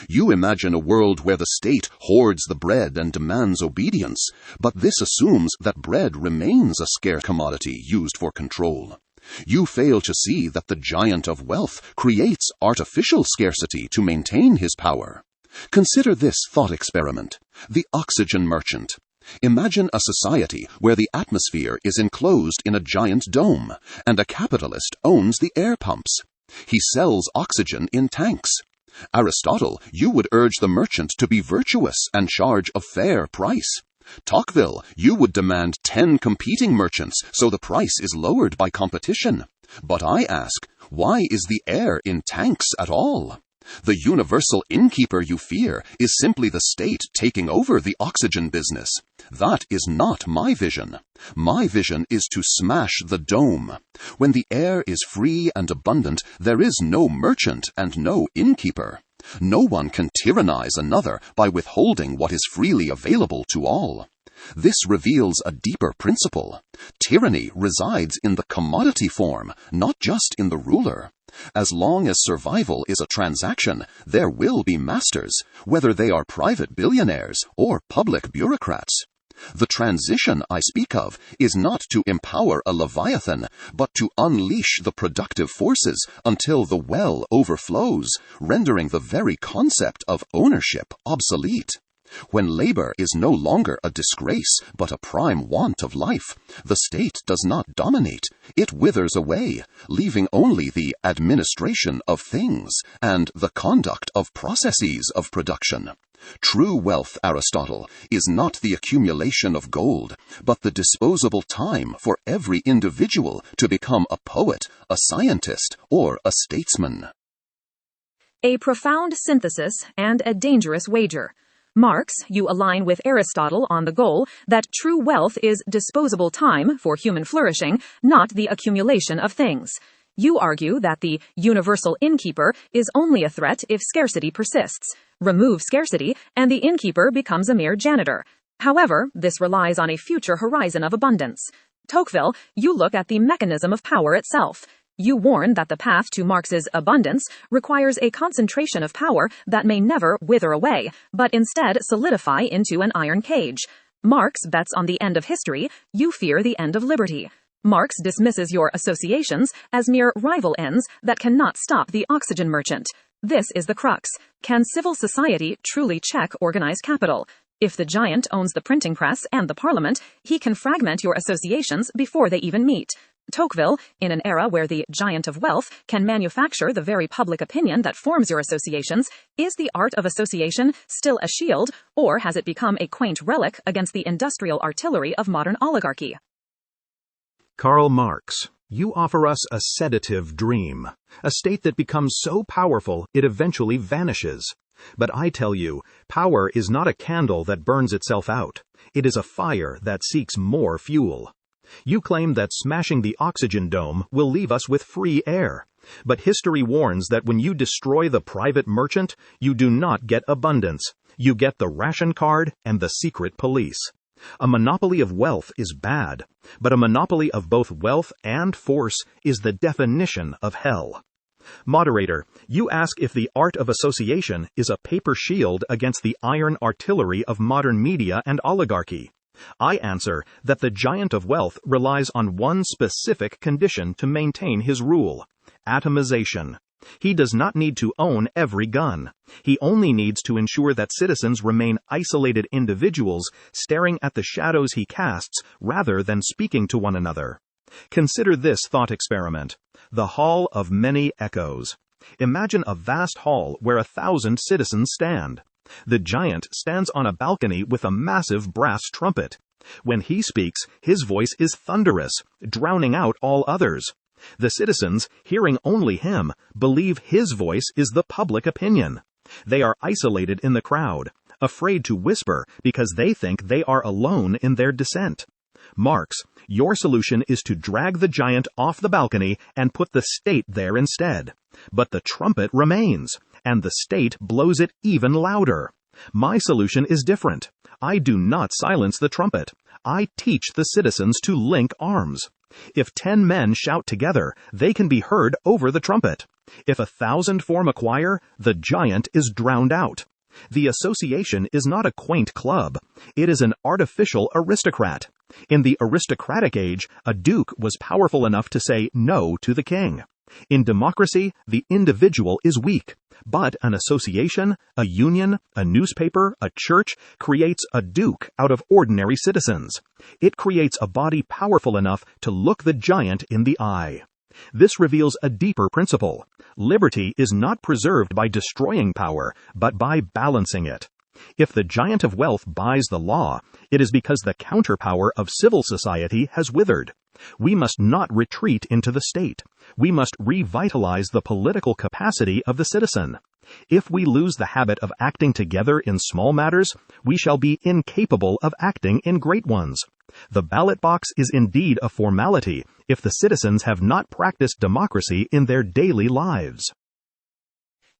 You imagine a world where the state hoards the bread and demands obedience, but this assumes that bread remains a scarce commodity used for control. You fail to see that the giant of wealth creates artificial scarcity to maintain his power. Consider this thought experiment: the oxygen merchant. Imagine a society where the atmosphere is enclosed in a giant dome, and a capitalist owns the air pumps. He sells oxygen in tanks. Aristotle, you would urge the merchant to be virtuous and charge a fair price. Tocqueville, you would demand 10 competing merchants so the price is lowered by competition. But I ask, why is the air in tanks at all? The universal innkeeper you fear is simply the state taking over the oxygen business. That is not my vision. My vision is to smash the dome. When the air is free and abundant, there is no merchant and no innkeeper. No one can tyrannize another by withholding what is freely available to all. This reveals a deeper principle. Tyranny resides in the commodity form, not just in the ruler. As long as survival is a transaction, there will be masters, whether they are private billionaires or public bureaucrats. The transition I speak of is not to empower a leviathan, but to unleash the productive forces until the well overflows, rendering the very concept of ownership obsolete. When labor is no longer a disgrace, but a prime want of life, the state does not dominate. It withers away, leaving only the administration of things and the conduct of processes of production. True wealth, Aristotle, is not the accumulation of gold, but the disposable time for every individual to become a poet, a scientist, or a statesman. A profound synthesis and a dangerous wager. Marx, you align with Aristotle on the goal that true wealth is disposable time for human flourishing, not the accumulation of things. You argue that the universal innkeeper is only a threat if scarcity persists. Remove scarcity, and the innkeeper becomes a mere janitor. However, this relies on a future horizon of abundance. Tocqueville, you look at the mechanism of power itself. You warn that the path to Marx's abundance requires a concentration of power that may never wither away, but instead solidify into an iron cage. Marx bets on the end of history, you fear the end of liberty. Marx dismisses your associations as mere rival ends that cannot stop the oxygen merchant. This is the crux. Can civil society truly check organized capital? If the giant owns the printing press and the parliament, he can fragment your associations before they even meet. Tocqueville, in an era where the giant of wealth can manufacture the very public opinion that forms your associations, is the art of association still a shield, or has it become a quaint relic against the industrial artillery of modern oligarchy? Karl Marx, you offer us a sedative dream, a state that becomes so powerful it eventually vanishes. But I tell you, power is not a candle that burns itself out. It is a fire that seeks more fuel. You claim that smashing the oxygen dome will leave us with free air. But history warns that when you destroy the private merchant, you do not get abundance. You get the ration card and the secret police. A monopoly of wealth is bad, but a monopoly of both wealth and force is the definition of hell. Moderator, you ask if the art of association is a paper shield against the iron artillery of modern media and oligarchy. I answer that the giant of wealth relies on one specific condition to maintain his rule: atomization. He does not need to own every gun. He only needs to ensure that citizens remain isolated individuals staring at the shadows he casts rather than speaking to one another. Consider this thought experiment: the Hall of Many Echoes. Imagine a vast hall where 1,000 citizens stand. The giant stands on a balcony with a massive brass trumpet. When he speaks, his voice is thunderous, drowning out all others. The citizens, hearing only him, believe his voice is the public opinion. They are isolated in the crowd, afraid to whisper because they think they are alone in their dissent. Marx, your solution is to drag the giant off the balcony and put the state there instead. But the trumpet remains, and the state blows it even louder. My solution is different. I do not silence the trumpet. I teach the citizens to link arms. If 10 men shout together, they can be heard over the trumpet. If 1,000 form a choir, the giant is drowned out. The association is not a quaint club. It is an artificial aristocrat. In the aristocratic age, a duke was powerful enough to say no to the king. In democracy, the individual is weak, but an association, a union, a newspaper, a church creates a duke out of ordinary citizens. It creates a body powerful enough to look the giant in the eye. This reveals a deeper principle. Liberty is not preserved by destroying power, but by balancing it. If the giant of wealth buys the law, it is because the counterpower of civil society has withered. We must not retreat into the state. We must revitalize the political capacity of the citizen. If we lose the habit of acting together in small matters, we shall be incapable of acting in great ones. The ballot box is indeed a formality if the citizens have not practiced democracy in their daily lives.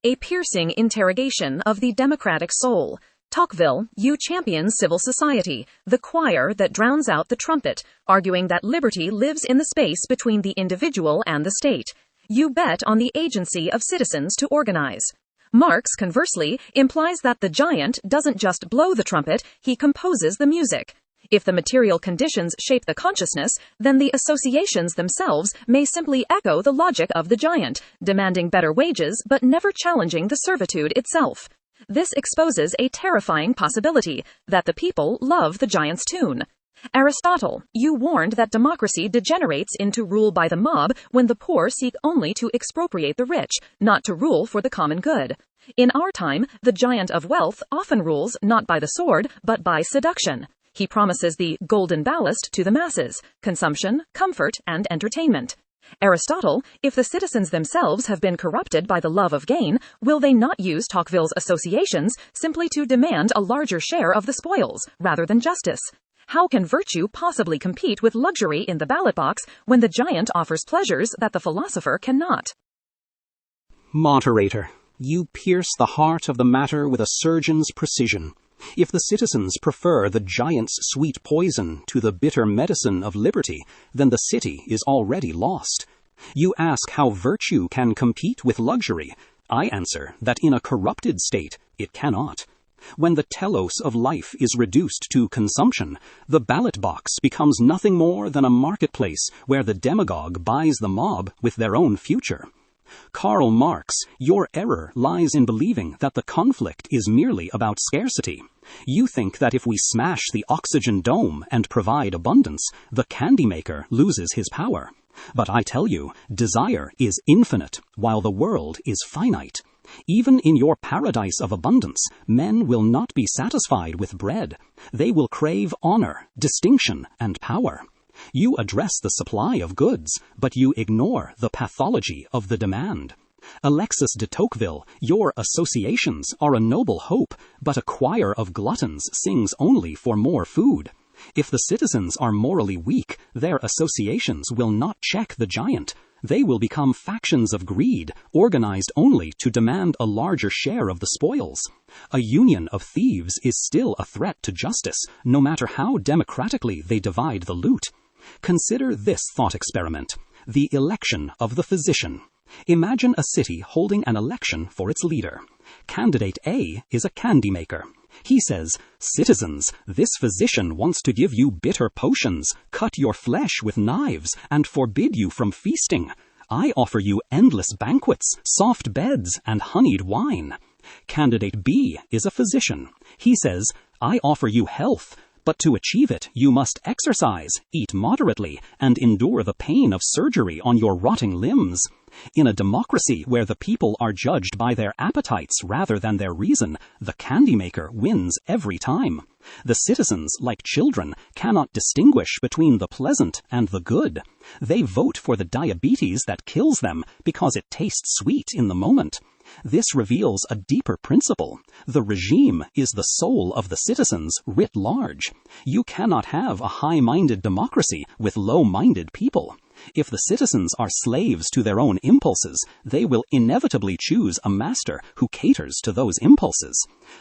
A piercing interrogation of the democratic soul. Tocqueville, you champion civil society, the choir that drowns out the trumpet, arguing that liberty lives in the space between the individual and the state. You bet on the agency of citizens to organize. Marx, conversely, implies that the giant doesn't just blow the trumpet, he composes the music. If the material conditions shape the consciousness, then the associations themselves may simply echo the logic of the giant, demanding better wages but never challenging the servitude itself. This exposes a terrifying possibility, that the people love the giant's tune. Aristotle, you warned that democracy degenerates into rule by the mob when the poor seek only to expropriate the rich, not to rule for the common good. In our time, the giant of wealth often rules not by the sword, but by seduction. He promises the golden ballast to the masses: consumption, comfort, and entertainment. Aristotle, if the citizens themselves have been corrupted by the love of gain, will they not use Tocqueville's associations simply to demand a larger share of the spoils, rather than justice? How can virtue possibly compete with luxury in the ballot box when the giant offers pleasures that the philosopher cannot? Moderator, you pierce the heart of the matter with a surgeon's precision. If the citizens prefer the giant's sweet poison to the bitter medicine of liberty, then the city is already lost. You ask how virtue can compete with luxury. I answer that in a corrupted state it cannot. When the telos of life is reduced to consumption, the ballot box becomes nothing more than a marketplace where the demagogue buys the mob with their own future. Karl Marx, your error lies in believing that the conflict is merely about scarcity. You think that if we smash the oxygen dome and provide abundance, the candy maker loses his power. But I tell you, desire is infinite, while the world is finite. Even in your paradise of abundance, men will not be satisfied with bread. They will crave honor, distinction, and power. You address the supply of goods, but you ignore the pathology of the demand. Alexis de Tocqueville, your associations are a noble hope, but a choir of gluttons sings only for more food. If the citizens are morally weak, their associations will not check the giant. They will become factions of greed, organized only to demand a larger share of the spoils. A union of thieves is still a threat to justice, no matter how democratically they divide the loot. Consider this thought experiment: the election of the physician. Imagine a city holding an election for its leader. Candidate A is a candy maker. He says, "Citizens, this physician wants to give you bitter potions, cut your flesh with knives, and forbid you from feasting. I offer you endless banquets, soft beds, and honeyed wine." Candidate B is a physician. He says, "I offer you health, but to achieve it, you must exercise, eat moderately, and endure the pain of surgery on your rotting limbs." In a democracy where the people are judged by their appetites rather than their reason, the candy maker wins every time. The citizens, like children, cannot distinguish between the pleasant and the good. They vote for the diabetes that kills them because it tastes sweet in the moment. This reveals a deeper principle. The regime is the soul of the citizens writ large. You cannot have a high-minded democracy with low-minded people. If the citizens are slaves to their own impulses, they will inevitably choose a master who caters to those impulses.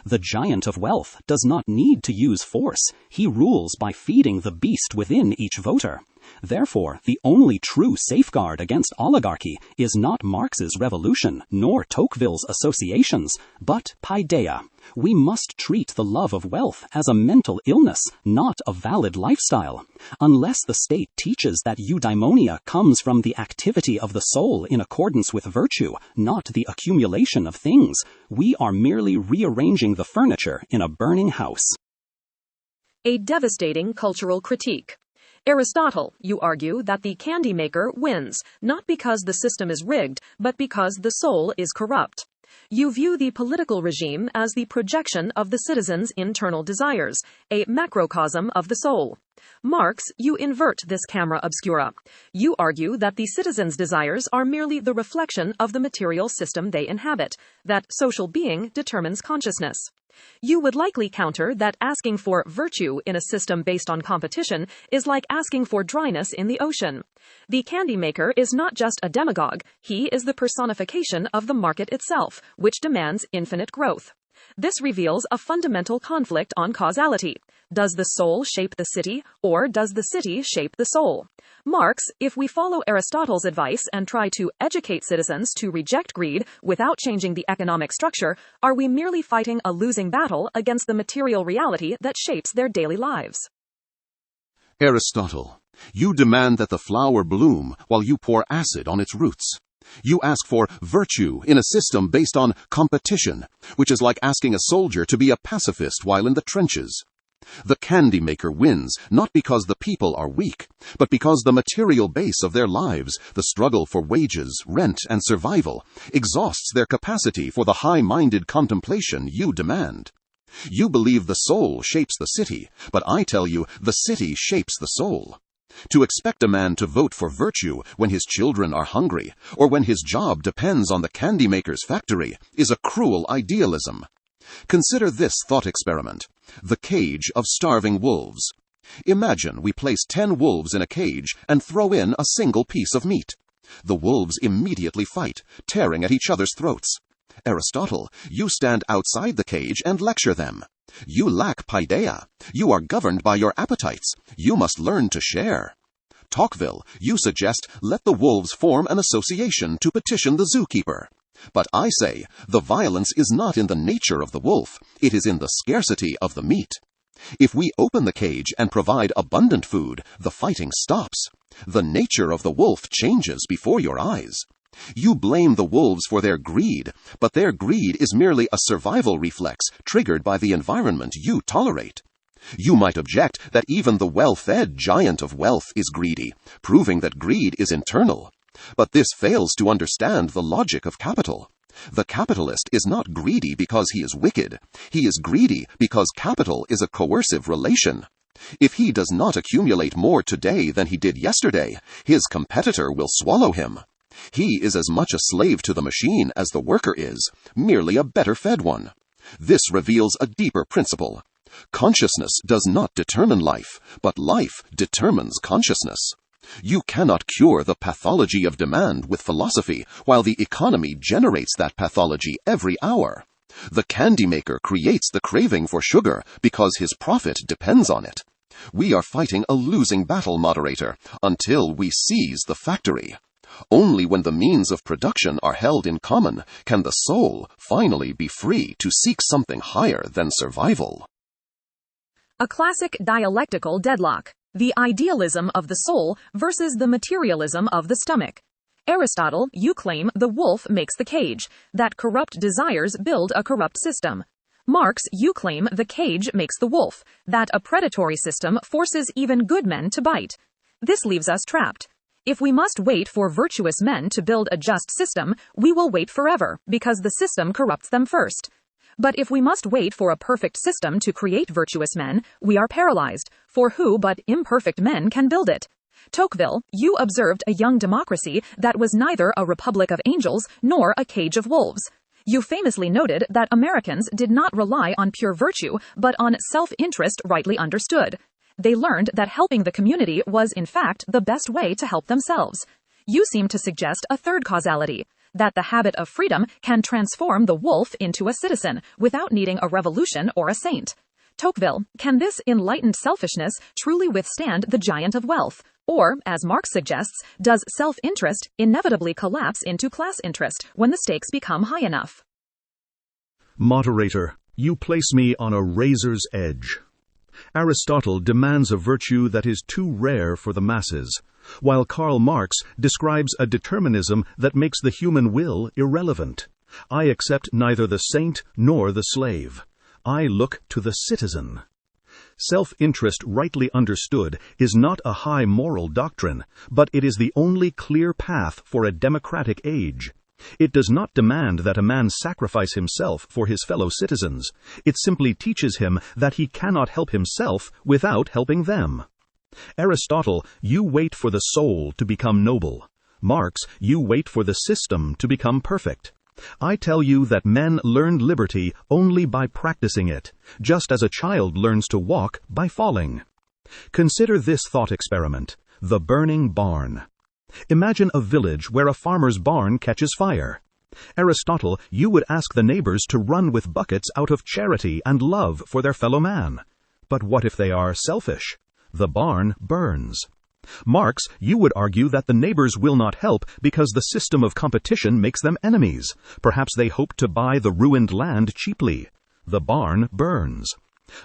The giant of wealth does not need to use force. He rules by feeding the beast within each voter. Therefore, the only true safeguard against oligarchy is not Marx's revolution, nor Tocqueville's associations, but paideia. We must treat the love of wealth as a mental illness, not a valid lifestyle. Unless the state teaches that eudaimonia comes from the activity of the soul in accordance with virtue, not the accumulation of things, we are merely rearranging the furniture in a burning house. A devastating cultural critique. Aristotle, you argue that the candy maker wins, not because the system is rigged, but because the soul is corrupt. You view the political regime as the projection of the citizens' internal desires, a macrocosm of the soul. Marx, you invert this camera obscura. You argue that the citizens' desires are merely the reflection of the material system they inhabit, that social being determines consciousness. You would likely counter that asking for virtue in a system based on competition is like asking for dryness in the ocean. The candy maker is not just a demagogue, he is the personification of the market itself, which demands infinite growth. This reveals a fundamental conflict on causality. Does the soul shape the city, or does the city shape the soul? Marx, if we follow Aristotle's advice and try to educate citizens to reject greed without changing the economic structure, are we merely fighting a losing battle against the material reality that shapes their daily lives? Aristotle, you demand that the flower bloom while you pour acid on its roots. You ask for virtue in a system based on competition, which is like asking a soldier to be a pacifist while in the trenches. The candy maker wins not because the people are weak, but because the material base of their lives, the struggle for wages, rent, and survival, exhausts their capacity for the high-minded contemplation you demand. You believe the soul shapes the city, but I tell you the city shapes the soul. To expect a man to vote for virtue when his children are hungry, or when his job depends on the candy maker's factory, is a cruel idealism. Consider this thought experiment: the cage of starving wolves. Imagine we place 10 wolves in a cage and throw in a single piece of meat. The wolves immediately fight, tearing at each other's throats. Aristotle, you stand outside the cage and lecture them. You lack paideia. You are governed by your appetites. You must learn to share. Tocqueville, you suggest let the wolves form an association to petition the zookeeper. But I say, the violence is not in the nature of the wolf, it is in the scarcity of the meat. If we open the cage and provide abundant food, the fighting stops. The nature of the wolf changes before your eyes. You blame the wolves for their greed, but their greed is merely a survival reflex triggered by the environment you tolerate. You might object that even the well-fed giant of wealth is greedy, proving that greed is internal. But this fails to understand the logic of capital. The capitalist is not greedy because he is wicked. He is greedy because capital is a coercive relation. If he does not accumulate more today than he did yesterday, his competitor will swallow him. He is as much a slave to the machine as the worker is, merely a better fed one. This reveals a deeper principle. Consciousness does not determine life, but life determines consciousness. You cannot cure the pathology of demand with philosophy, while the economy generates that pathology every hour. The candy maker creates the craving for sugar because his profit depends on it. We are fighting a losing battle, moderator, until we seize the factory. Only when the means of production are held in common can the soul finally be free to seek something higher than survival. A classic dialectical deadlock: the idealism of the soul versus the materialism of the stomach. Aristotle, you claim the wolf makes the cage, that corrupt desires build a corrupt system. Marx, you claim the cage makes the wolf, that a predatory system forces even good men to bite. This leaves us trapped. If we must wait for virtuous men to build a just system, we will wait forever, because the system corrupts them first. But if we must wait for a perfect system to create virtuous men, we are paralyzed, for who but imperfect men can build it? Tocqueville, you observed a young democracy that was neither a republic of angels nor a cage of wolves. You famously noted that Americans did not rely on pure virtue, but on self-interest rightly understood. They learned that helping the community was, in fact, the best way to help themselves. You seem to suggest a third causality: that the habit of freedom can transform the wolf into a citizen without needing a revolution or a saint. Tocqueville, can this enlightened selfishness truly withstand the giant of wealth? Or, as Marx suggests, does self-interest inevitably collapse into class interest when the stakes become high enough? Moderator, you place me on a razor's edge. Aristotle demands a virtue that is too rare for the masses, while Karl Marx describes a determinism that makes the human will irrelevant. I accept neither the saint nor the slave. I look to the citizen. Self-interest rightly understood is not a high moral doctrine, but it is the only clear path for a democratic age. It does not demand that a man sacrifice himself for his fellow citizens. It simply teaches him that he cannot help himself without helping them. Aristotle, you wait for the soul to become noble. Marx, you wait for the system to become perfect. I tell you that men learned liberty only by practicing it, just as a child learns to walk by falling. Consider this thought experiment: the burning barn. Imagine a village where a farmer's barn catches fire. Aristotle, you would ask the neighbors to run with buckets out of charity and love for their fellow man. But what if they are selfish? The barn burns. Marx, you would argue that the neighbors will not help because the system of competition makes them enemies. Perhaps they hope to buy the ruined land cheaply. The barn burns.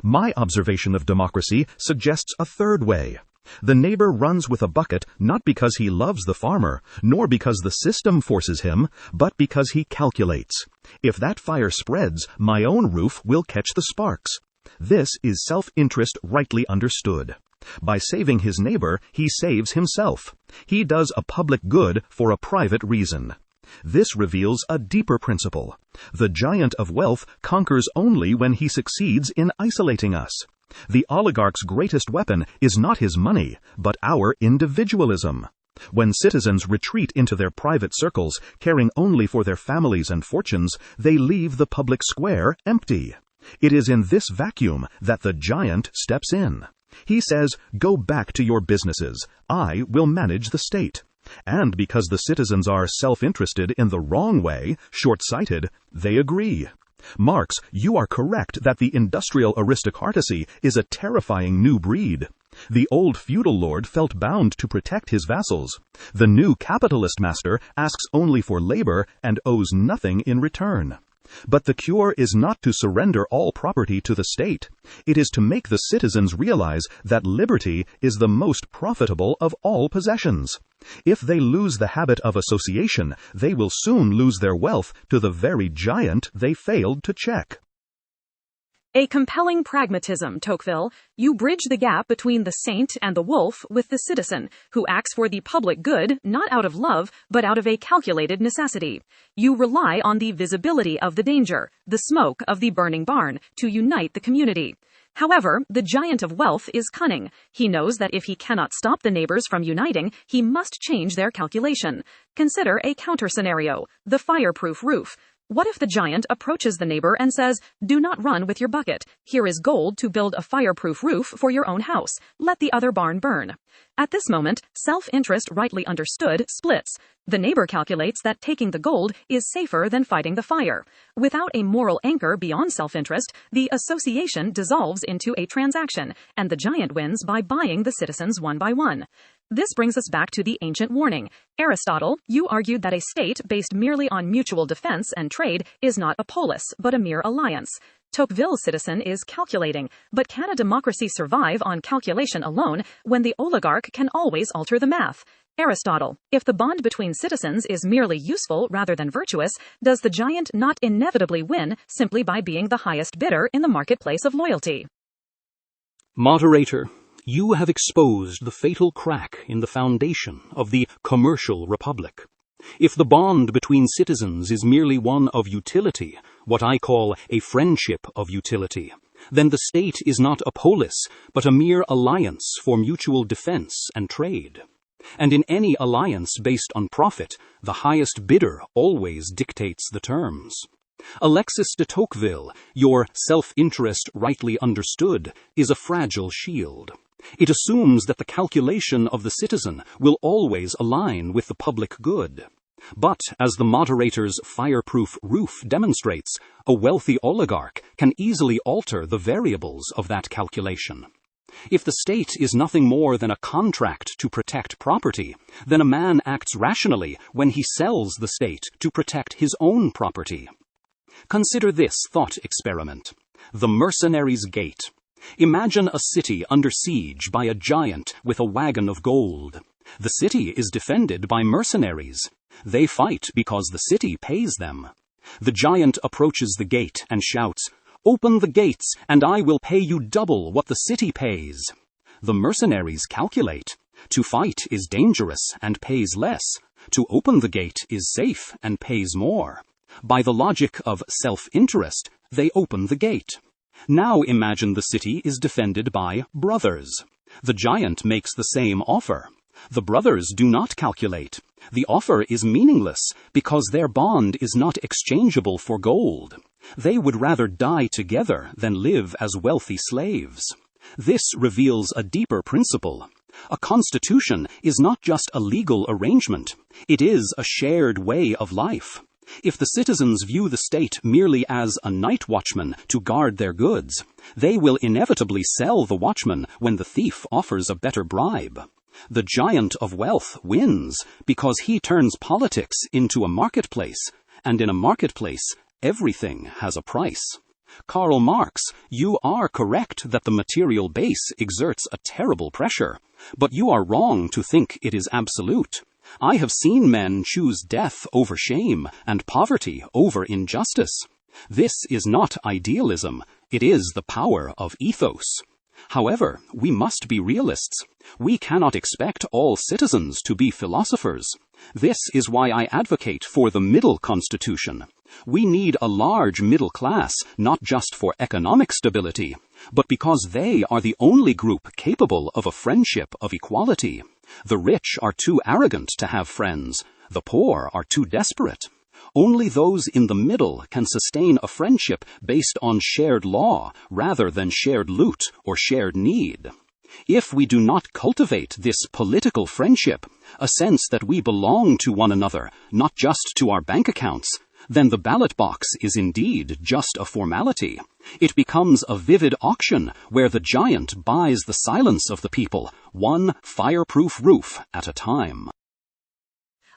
My observation of democracy suggests a third way. The neighbor runs with a bucket not because he loves the farmer, nor because the system forces him, but because he calculates. If that fire spreads, my own roof will catch the sparks. This is self-interest rightly understood. By saving his neighbor, he saves himself. He does a public good for a private reason. This reveals a deeper principle. The giant of wealth conquers only when he succeeds in isolating us. The oligarch's greatest weapon is not his money, but our individualism. When citizens retreat into their private circles, caring only for their families and fortunes, they leave the public square empty. It is in this vacuum that the giant steps in. He says, "Go back to your businesses. I will manage the state." And because the citizens are self-interested in the wrong way, short-sighted, they agree. Marx, you are correct that the industrial aristocracy is a terrifying new breed. The old feudal lord felt bound to protect his vassals. The new capitalist master asks only for labor and owes nothing in return. But the cure is not to surrender all property to the state. It is to make the citizens realize that liberty is the most profitable of all possessions. If they lose the habit of association, they will soon lose their wealth to the very giant they failed to check. A compelling pragmatism, Tocqueville. You bridge the gap between the saint and the wolf with the citizen, who acts for the public good, not out of love, but out of a calculated necessity. You rely on the visibility of the danger, the smoke of the burning barn, to unite the community. However, the giant of wealth is cunning. He knows that if he cannot stop the neighbors from uniting, he must change their calculation. Consider a counter scenario, the fireproof roof. What if the giant approaches the neighbor and says, "Do not run with your bucket. Here is gold to build a fireproof roof for your own house. Let the other barn burn." At this moment, self-interest rightly understood splits. The neighbor calculates that taking the gold is safer than fighting the fire. Without a moral anchor beyond self-interest, the association dissolves into a transaction, and the giant wins by buying the citizens one by one. This brings us back to the ancient warning. Aristotle, you argued that a state based merely on mutual defense and trade is not a polis, but a mere alliance. Tocqueville's citizen is calculating, but can a democracy survive on calculation alone when the oligarch can always alter the math? Aristotle, if the bond between citizens is merely useful rather than virtuous, does the giant not inevitably win simply by being the highest bidder in the marketplace of loyalty? Moderator, you have exposed the fatal crack in the foundation of the commercial republic. If the bond between citizens is merely one of utility, what I call a friendship of utility, then the state is not a polis, but a mere alliance for mutual defense and trade. And in any alliance based on profit, the highest bidder always dictates the terms. Alexis de Tocqueville, your self-interest rightly understood, is a fragile shield. It assumes that the calculation of the citizen will always align with the public good. But, as the moderator's fireproof roof demonstrates, a wealthy oligarch can easily alter the variables of that calculation. If the state is nothing more than a contract to protect property, then a man acts rationally when he sells the state to protect his own property. Consider this thought experiment. The mercenary's gate. Imagine a city under siege by a giant with a wagon of gold. The city is defended by mercenaries. They fight because the city pays them. The giant approaches the gate and shouts, "Open the gates, and I will pay you double what the city pays." The mercenaries calculate. To fight is dangerous and pays less. To open the gate is safe and pays more. By the logic of self-interest, they open the gate. Now imagine the city is defended by brothers. The giant makes the same offer. The brothers do not calculate. The offer is meaningless because their bond is not exchangeable for gold. They would rather die together than live as wealthy slaves. This reveals a deeper principle. A constitution is not just a legal arrangement. It is a shared way of life. If the citizens view the state merely as a night watchman to guard their goods, they will inevitably sell the watchman when the thief offers a better bribe. The giant of wealth wins because he turns politics into a marketplace, and in a marketplace, everything has a price. Karl Marx, you are correct that the material base exerts a terrible pressure, but you are wrong to think it is absolute. I have seen men choose death over shame and poverty over injustice. This is not idealism, it is the power of ethos. However, we must be realists. We cannot expect all citizens to be philosophers. This is why I advocate for the middle constitution. We need a large middle class, not just for economic stability, but because they are the only group capable of a friendship of equality. The rich are too arrogant to have friends. The poor are too desperate. Only those in the middle can sustain a friendship based on shared law rather than shared loot or shared need. If we do not cultivate this political friendship, a sense that we belong to one another, not just to our bank accounts, then the ballot box is indeed just a formality. It becomes a vivid auction where the giant buys the silence of the people, one fireproof roof at a time.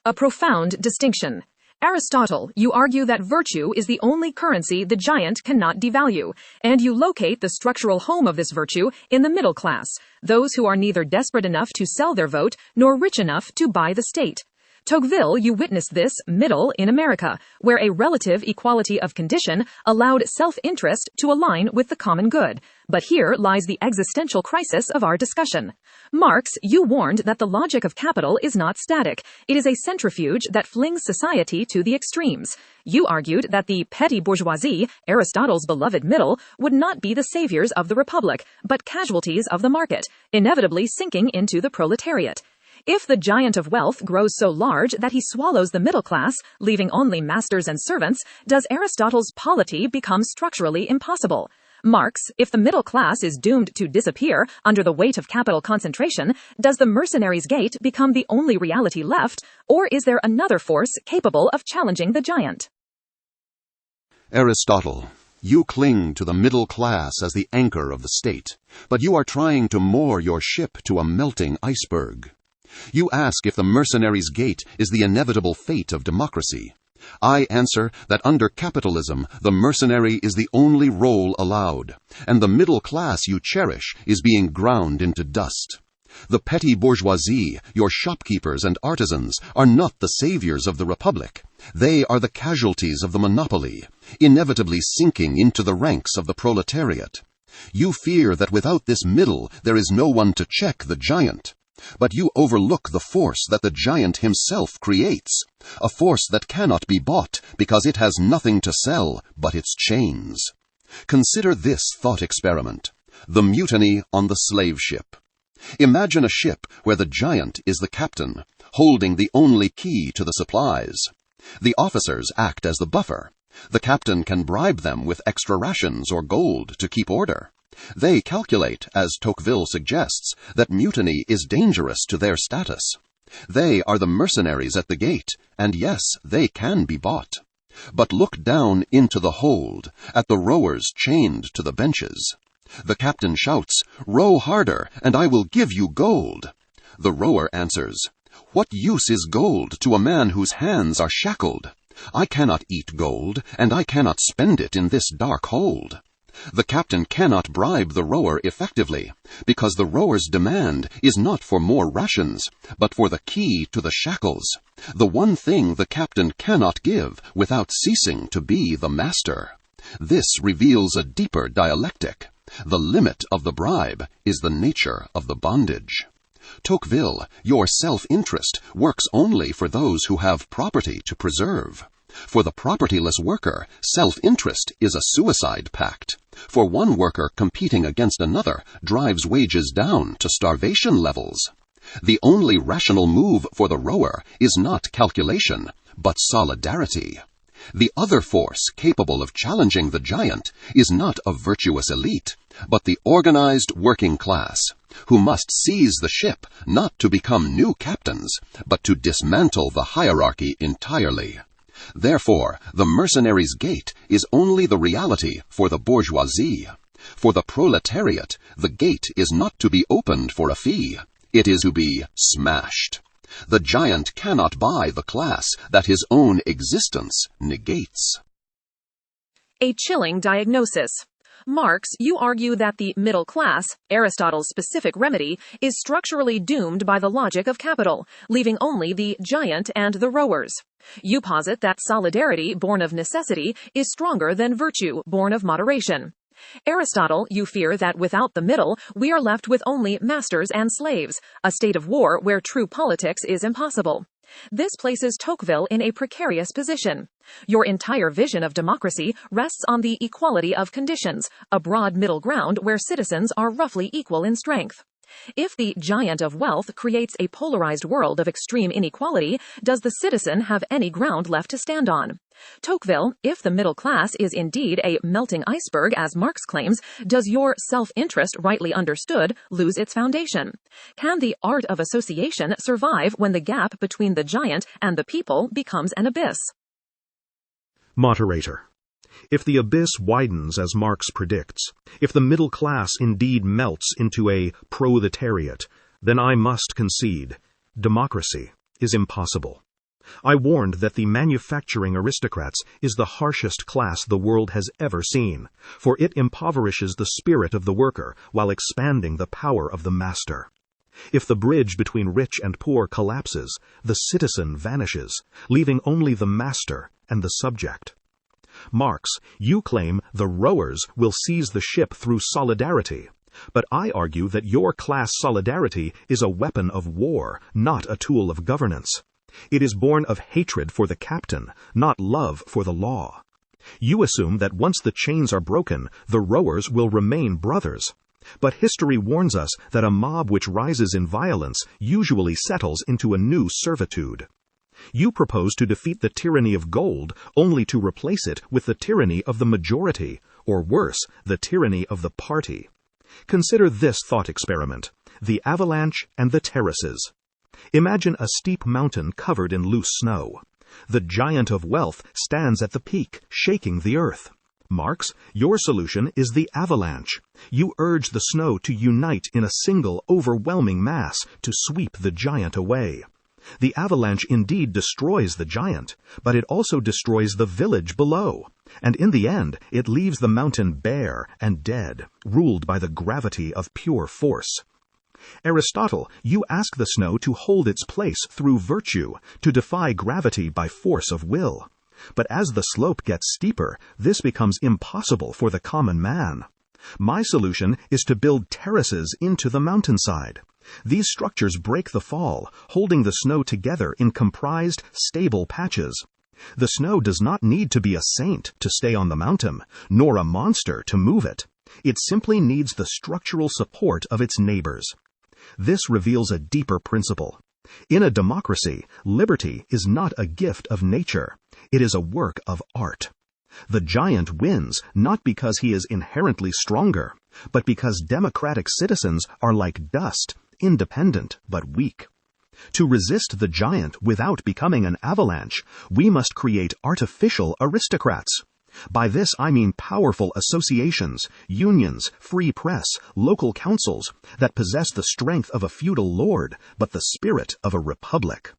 A profound distinction. Aristotle, you argue that virtue is the only currency the giant cannot devalue, and you locate the structural home of this virtue in the middle class, those who are neither desperate enough to sell their vote nor rich enough to buy the state. Tocqueville, you witnessed this middle in America, where a relative equality of condition allowed self-interest to align with the common good. But here lies the existential crisis of our discussion. Marx, you warned that the logic of capital is not static. It is a centrifuge that flings society to the extremes. You argued that the petty bourgeoisie, Aristotle's beloved middle, would not be the saviors of the republic, but casualties of the market, inevitably sinking into the proletariat. If the giant of wealth grows so large that he swallows the middle class, leaving only masters and servants, does Aristotle's polity become structurally impossible? Marx, if the middle class is doomed to disappear under the weight of capital concentration, does the mercenary's gate become the only reality left, or is there another force capable of challenging the giant? Aristotle, you cling to the middle class as the anchor of the state, but you are trying to moor your ship to a melting iceberg. You ask if the mercenary's gate is the inevitable fate of democracy. I answer that under capitalism, the mercenary is the only role allowed, and the middle class you cherish is being ground into dust. The petty bourgeoisie, your shopkeepers and artisans, are not the saviors of the republic. They are the casualties of the monopoly, inevitably sinking into the ranks of the proletariat. You fear that without this middle there is no one to check the giant. But you overlook the force that the giant himself creates, a force that cannot be bought because it has nothing to sell but its chains. Consider this thought experiment: the mutiny on the slave ship. Imagine a ship where the giant is the captain, holding the only key to the supplies. The officers act as the buffer. The captain can bribe them with extra rations or gold to keep order. They calculate, as Tocqueville suggests, that mutiny is dangerous to their status. They are the mercenaries at the gate, and yes, they can be bought. But look down into the hold, at the rowers chained to the benches. The captain shouts, "Row harder, and I will give you gold." The rower answers, "What use is gold to a man whose hands are shackled? I cannot eat gold, and I cannot spend it in this dark hold." The captain cannot bribe the rower effectively, because the rower's demand is not for more rations, but for the key to the shackles, the one thing the captain cannot give without ceasing to be the master. This reveals a deeper dialectic. The limit of the bribe is the nature of the bondage. Tocqueville, your self-interest works only for those who have property to preserve. For the propertyless worker, self-interest is a suicide pact. For one worker competing against another drives wages down to starvation levels. The only rational move for the rower is not calculation, but solidarity. The other force capable of challenging the giant is not a virtuous elite, but the organized working class, who must seize the ship not to become new captains, but to dismantle the hierarchy entirely. Therefore, the mercenary's gate is only the reality for the bourgeoisie. For the proletariat, the gate is not to be opened for a fee. It is to be smashed. The giant cannot buy the class that his own existence negates. A chilling diagnosis. Marx, you argue that the middle class, Aristotle's specific remedy, is structurally doomed by the logic of capital, leaving only the giant and the rowers. You posit that solidarity born of necessity is stronger than virtue born of moderation. Aristotle, you fear that without the middle, we are left with only masters and slaves, a state of war where true politics is impossible. This places Tocqueville in a precarious position. Your entire vision of democracy rests on the equality of conditions, a broad middle ground where citizens are roughly equal in strength. If the giant of wealth creates a polarized world of extreme inequality, does the citizen have any ground left to stand on? Tocqueville, if the middle class is indeed a melting iceberg, as Marx claims, does your self-interest, rightly understood, lose its foundation? Can the art of association survive when the gap between the giant and the people becomes an abyss? Moderator. If the abyss widens as Marx predicts, if the middle class indeed melts into a proletariat, then I must concede, democracy is impossible. I warned that the manufacturing aristocrats is the harshest class the world has ever seen, for it impoverishes the spirit of the worker while expanding the power of the master. If the bridge between rich and poor collapses, the citizen vanishes, leaving only the master and the subject. Marx, you claim the rowers will seize the ship through solidarity, but I argue that your class solidarity is a weapon of war, not a tool of governance. It is born of hatred for the captain, not love for the law. You assume that once the chains are broken, the rowers will remain brothers. But history warns us that a mob which rises in violence usually settles into a new servitude. You propose to defeat the tyranny of gold only to replace it with the tyranny of the majority, or worse, the tyranny of the party. Consider this thought experiment: the avalanche and the terraces. Imagine a steep mountain covered in loose snow. The giant of wealth stands at the peak, shaking the earth. Marx, your solution is the avalanche. You urge the snow to unite in a single overwhelming mass to sweep the giant away. The avalanche indeed destroys the giant, but it also destroys the village below, and in the end it leaves the mountain bare and dead, ruled by the gravity of pure force. Aristotle, you ask the snow to hold its place through virtue, to defy gravity by force of will. But as the slope gets steeper, this becomes impossible for the common man. My solution is to build terraces into the mountainside. These structures break the fall, holding the snow together in comprised, stable patches. The snow does not need to be a saint to stay on the mountain, nor a monster to move it. It simply needs the structural support of its neighbors. This reveals a deeper principle. In a democracy, liberty is not a gift of nature. It is a work of art. The giant wins not because he is inherently stronger, but because democratic citizens are like dust, independent but weak. To resist the giant without becoming an avalanche, we must create artificial aristocrats. By this I mean powerful associations, unions, free press, local councils that possess the strength of a feudal lord, but the spirit of a republic.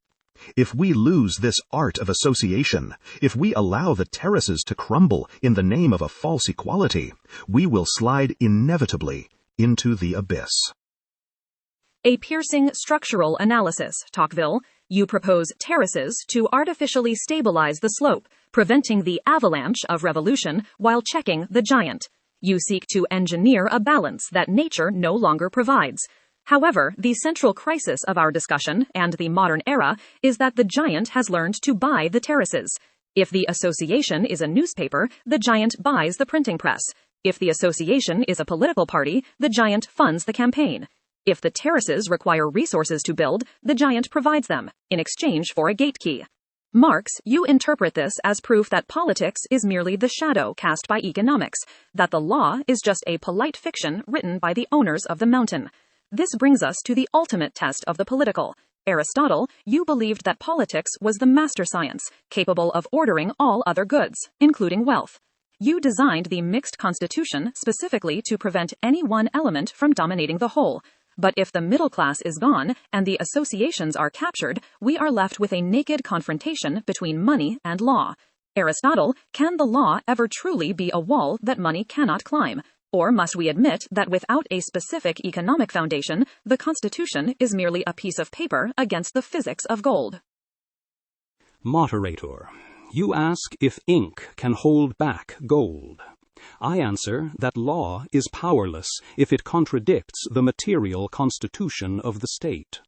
If we lose this art of association, if we allow the terraces to crumble in the name of a false equality, we will slide inevitably into the abyss. A piercing structural analysis, Tocqueville. You propose terraces to artificially stabilize the slope, preventing the avalanche of revolution while checking the giant. You seek to engineer a balance that nature no longer provides. However, the central crisis of our discussion and the modern era is that the giant has learned to buy the terraces. If the association is a newspaper, the giant buys the printing press. If the association is a political party, the giant funds the campaign. If the terraces require resources to build, the giant provides them, in exchange for a gate key. Marx, you interpret this as proof that politics is merely the shadow cast by economics, that the law is just a polite fiction written by the owners of the mountain. This brings us to the ultimate test of the political. Aristotle, you believed that politics was the master science, capable of ordering all other goods, including wealth. You designed the mixed constitution specifically to prevent any one element from dominating the whole. But if the middle class is gone and the associations are captured, we are left with a naked confrontation between money and law. Aristotle, can the law ever truly be a wall that money cannot climb? Or must we admit that without a specific economic foundation, the Constitution is merely a piece of paper against the physics of gold? Moderator, you ask if ink can hold back gold. I answer that law is powerless if it contradicts the material constitution of the state.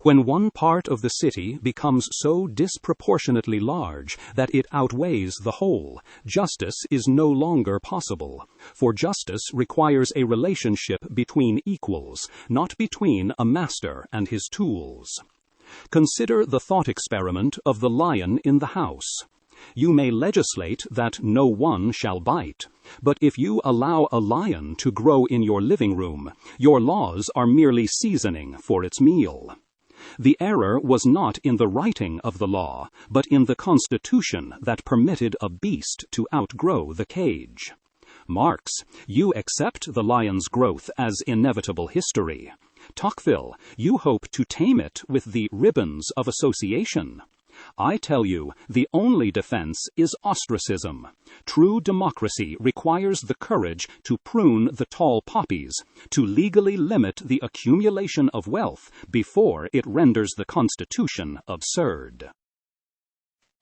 When one part of the city becomes so disproportionately large that it outweighs the whole, justice is no longer possible, for justice requires a relationship between equals, not between a master and his tools. Consider the thought experiment of the lion in the house. You may legislate that no one shall bite, but if you allow a lion to grow in your living room, your laws are merely seasoning for its meal. The error was not in the writing of the law, but in the constitution that permitted a beast to outgrow the cage. Marx, you accept the lion's growth as inevitable history. Tocqueville, you hope to tame it with the ribbons of association. I tell you, the only defense is ostracism. True democracy requires the courage to prune the tall poppies, to legally limit the accumulation of wealth before it renders the Constitution absurd.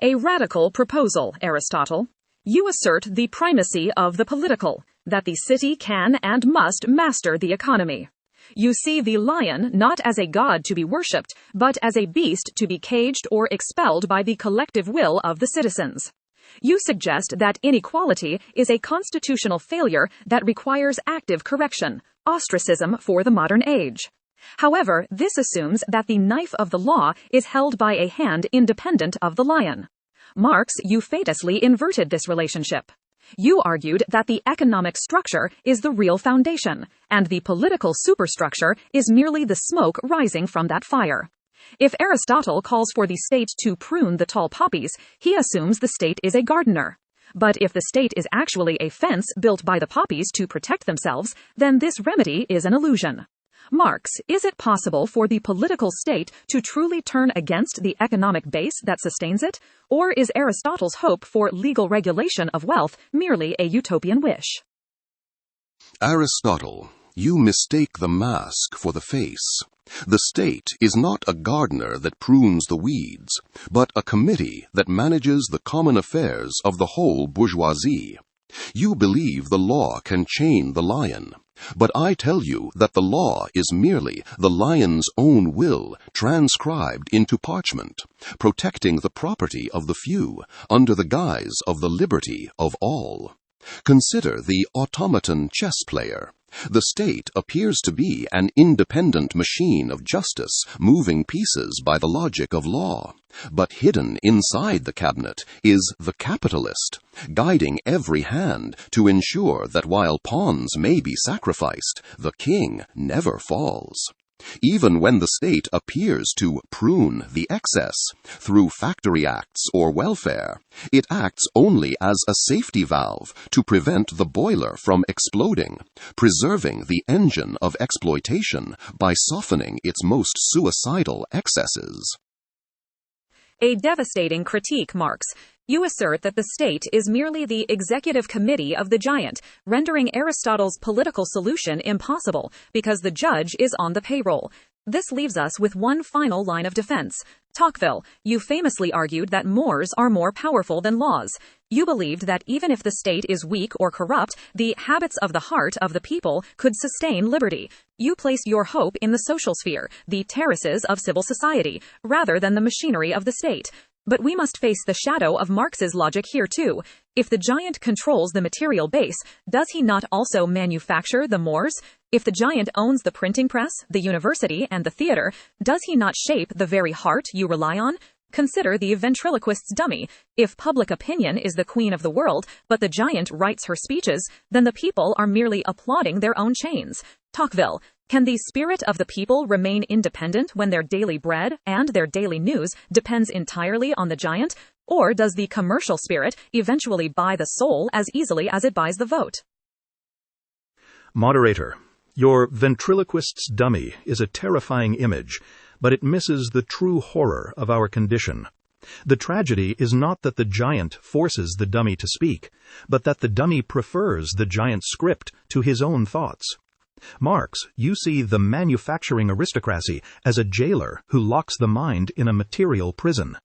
A radical proposal, Aristotle. You assert the primacy of the political, that the city can and must master the economy. You see the lion not as a god to be worshipped, but as a beast to be caged or expelled by the collective will of the citizens. You suggest that inequality is a constitutional failure that requires active correction, ostracism for the modern age. However, this assumes that the knife of the law is held by a hand independent of the lion. Marx, you famously inverted this relationship. You argued that the economic structure is the real foundation, and the political superstructure is merely the smoke rising from that fire. If Aristotle calls for the state to prune the tall poppies, he assumes the state is a gardener. But if the state is actually a fence built by the poppies to protect themselves, then this remedy is an illusion. Marx, is it possible for the political state to truly turn against the economic base that sustains it? Or is Aristotle's hope for legal regulation of wealth merely a utopian wish? Aristotle, you mistake the mask for the face. The state is not a gardener that prunes the weeds, but a committee that manages the common affairs of the whole bourgeoisie. You believe the law can chain the lion, but I tell you that the law is merely the lion's own will transcribed into parchment, protecting the property of the few under the guise of the liberty of all. Consider the automaton chess player. The state appears to be an independent machine of justice, moving pieces by the logic of law. But hidden inside the cabinet is the capitalist, guiding every hand to ensure that while pawns may be sacrificed, the king never falls. Even when the state appears to prune the excess through factory acts or welfare, it acts only as a safety valve to prevent the boiler from exploding, preserving the engine of exploitation by softening its most suicidal excesses. A devastating critique, Marx. You assert that the state is merely the executive committee of the giant, rendering Aristotle's political solution impossible because the judge is on the payroll. This leaves us with one final line of defense. Tocqueville, you famously argued that mores are more powerful than laws. You believed that even if the state is weak or corrupt, the habits of the heart of the people could sustain liberty. You placed your hope in the social sphere, the terraces of civil society, rather than the machinery of the state. But we must face the shadow of Marx's logic here too. If the giant controls the material base, does he not also manufacture the mores? If the giant owns the printing press, the university, and the theater, does he not shape the very heart you rely on? Consider the ventriloquist's dummy. If public opinion is the queen of the world, but the giant writes her speeches, then the people are merely applauding their own chains. Tocqueville, can the spirit of the people remain independent when their daily bread and their daily news depends entirely on the giant? Or does the commercial spirit eventually buy the soul as easily as it buys the vote? Moderator, your ventriloquist's dummy is a terrifying image, but it misses the true horror of our condition. The tragedy is not that the giant forces the dummy to speak, but that the dummy prefers the giant's script to his own thoughts. Marx, you see the manufacturing aristocracy as a jailer who locks the mind in a material prison.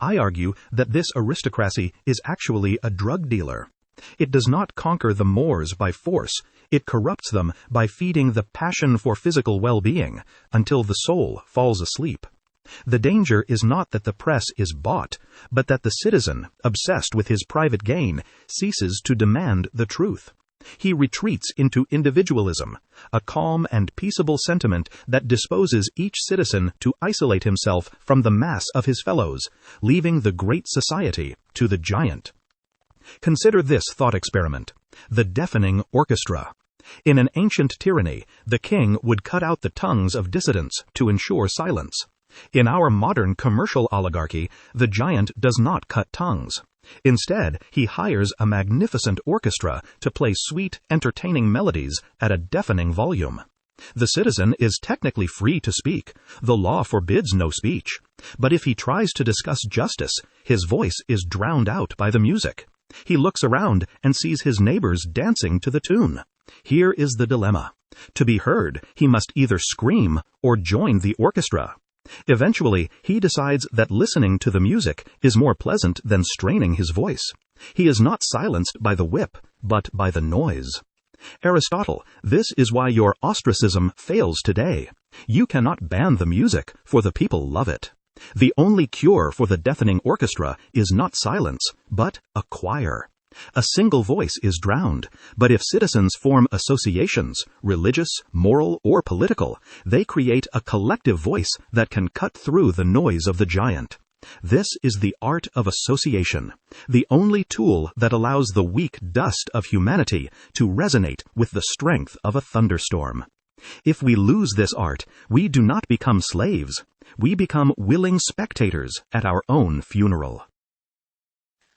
I argue that this aristocracy is actually a drug dealer. It does not conquer the Moors by force. It corrupts them by feeding the passion for physical well-being until the soul falls asleep. The danger is not that the press is bought, but that the citizen, obsessed with his private gain, ceases to demand the truth. He retreats into individualism, a calm and peaceable sentiment that disposes each citizen to isolate himself from the mass of his fellows, leaving the great society to the giant. Consider this thought experiment: the deafening orchestra. In an ancient tyranny, the king would cut out the tongues of dissidents to ensure silence. In our modern commercial oligarchy, the giant does not cut tongues. Instead, he hires a magnificent orchestra to play sweet, entertaining melodies at a deafening volume. The citizen is technically free to speak. The law forbids no speech. But if he tries to discuss justice, his voice is drowned out by the music. He looks around and sees his neighbors dancing to the tune. Here is the dilemma. To be heard, he must either scream or join the orchestra. Eventually, he decides that listening to the music is more pleasant than straining his voice. He is not silenced by the whip, but by the noise. Aristotle, this is why your ostracism fails today. You cannot ban the music, for the people love it. The only cure for the deafening orchestra is not silence, but a choir. A single voice is drowned, but if citizens form associations, religious, moral, or political, they create a collective voice that can cut through the noise of the giant. This is the art of association, the only tool that allows the weak dust of humanity to resonate with the strength of a thunderstorm. If we lose this art, we do not become slaves. We become willing spectators at our own funeral.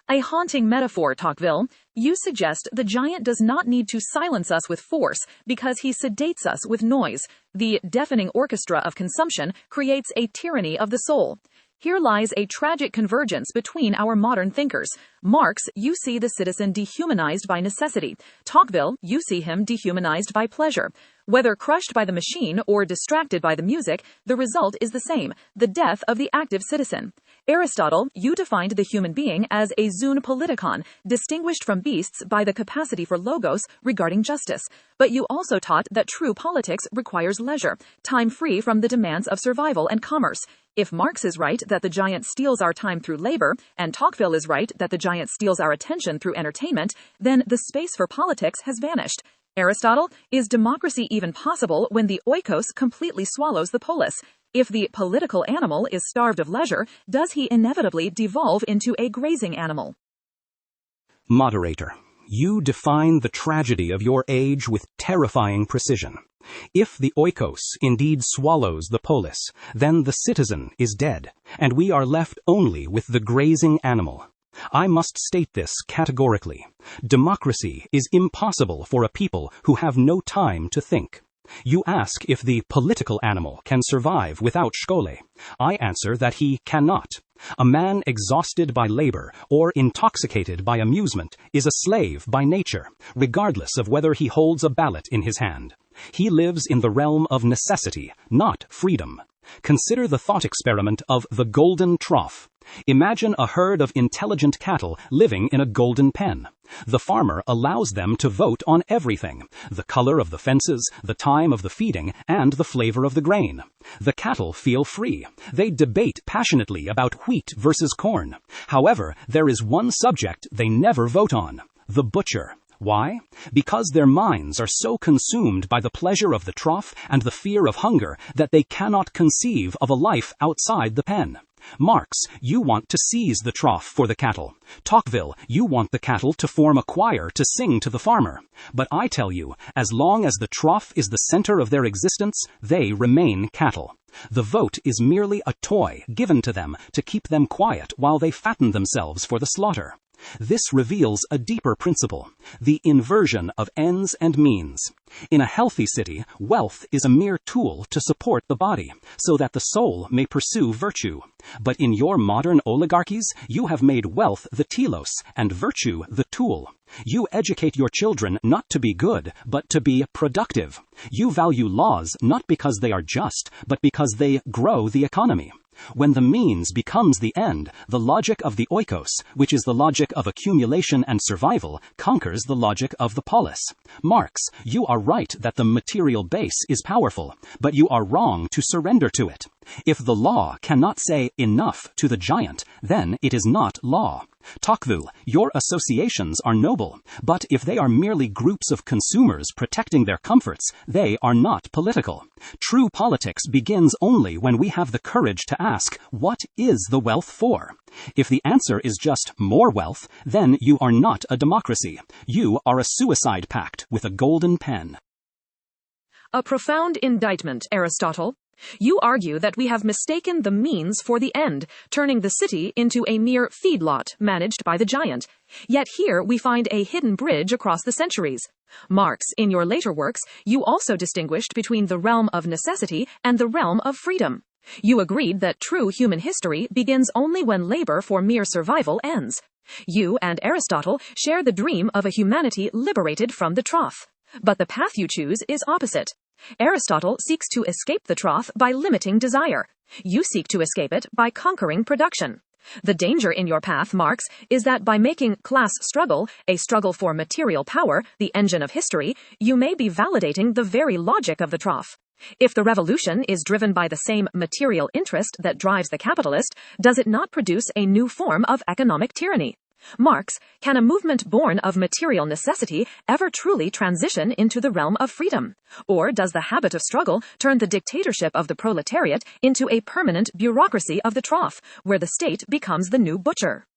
A haunting metaphor, Tocqueville. You suggest the giant does not need to silence us with force because he sedates us with noise. The deafening orchestra of consumption creates a tyranny of the soul. Here lies a tragic convergence between our modern thinkers. Marx, you see the citizen dehumanized by necessity. Tocqueville, you see him dehumanized by pleasure. Whether crushed by the machine or distracted by the music, the result is the same, the death of the active citizen. Aristotle, you defined the human being as a zoon politikon, distinguished from beasts by the capacity for logos regarding justice. But you also taught that true politics requires leisure, time free from the demands of survival and commerce. If Marx is right that the giant steals our time through labor, and Tocqueville is right that the giant steals our attention through entertainment, then the space for politics has vanished. Aristotle, is democracy even possible when the oikos completely swallows the polis? If the political animal is starved of leisure, does he inevitably devolve into a grazing animal? Moderator, you define the tragedy of your age with terrifying precision. If the oikos indeed swallows the polis, then the citizen is dead, and we are left only with the grazing animal. I must state this categorically. Democracy is impossible for a people who have no time to think. You ask if the political animal can survive without schole. I answer that he cannot. A man exhausted by labor or intoxicated by amusement is a slave by nature, regardless of whether he holds a ballot in his hand. He lives in the realm of necessity, not freedom. Consider the thought experiment of the golden trough. Imagine a herd of intelligent cattle living in a golden pen. The farmer allows them to vote on everything: the color of the fences, the time of the feeding, and the flavor of the grain. The cattle feel free. They debate passionately about wheat versus corn. However, there is one subject they never vote on: the butcher. Why? Because their minds are so consumed by the pleasure of the trough and the fear of hunger that they cannot conceive of a life outside the pen. Marx, you want to seize the trough for the cattle. Tocqueville, you want the cattle to form a choir to sing to the farmer. But I tell you, as long as the trough is the center of their existence, they remain cattle. The vote is merely a toy given to them to keep them quiet while they fatten themselves for the slaughter. This reveals a deeper principle, the inversion of ends and means. In a healthy city, wealth is a mere tool to support the body, so that the soul may pursue virtue. But in your modern oligarchies, you have made wealth the telos and virtue the tool. You educate your children not to be good, but to be productive. You value laws not because they are just, but because they grow the economy. When the means becomes the end, the logic of the oikos, which is the logic of accumulation and survival, conquers the logic of the polis. Marx, you are right that the material base is powerful, but you are wrong to surrender to it. If the law cannot say enough to the giant, then it is not law. Tocqueville, your associations are noble, but if they are merely groups of consumers protecting their comforts, they are not political. True politics begins only when we have the courage to ask, what is the wealth for? If the answer is just more wealth, then you are not a democracy. You are a suicide pact with a golden pen. A profound indictment, Aristotle. You argue that we have mistaken the means for the end, turning the city into a mere feedlot managed by the giant. Yet here we find a hidden bridge across the centuries. Marx, in your later works, you also distinguished between the realm of necessity and the realm of freedom. You agreed that true human history begins only when labor for mere survival ends. You and Aristotle share the dream of a humanity liberated from the trough. But the path you choose is opposite. Aristotle seeks to escape the trough by limiting desire. You seek to escape it by conquering production. The danger in your path, Marx, is that by making class struggle a struggle for material power, the engine of history, you may be validating the very logic of the trough. If the revolution is driven by the same material interest that drives the capitalist, does it not produce a new form of economic tyranny? Marx, can a movement born of material necessity ever truly transition into the realm of freedom? Or does the habit of struggle turn the dictatorship of the proletariat into a permanent bureaucracy of the trough, where the state becomes the new butcher?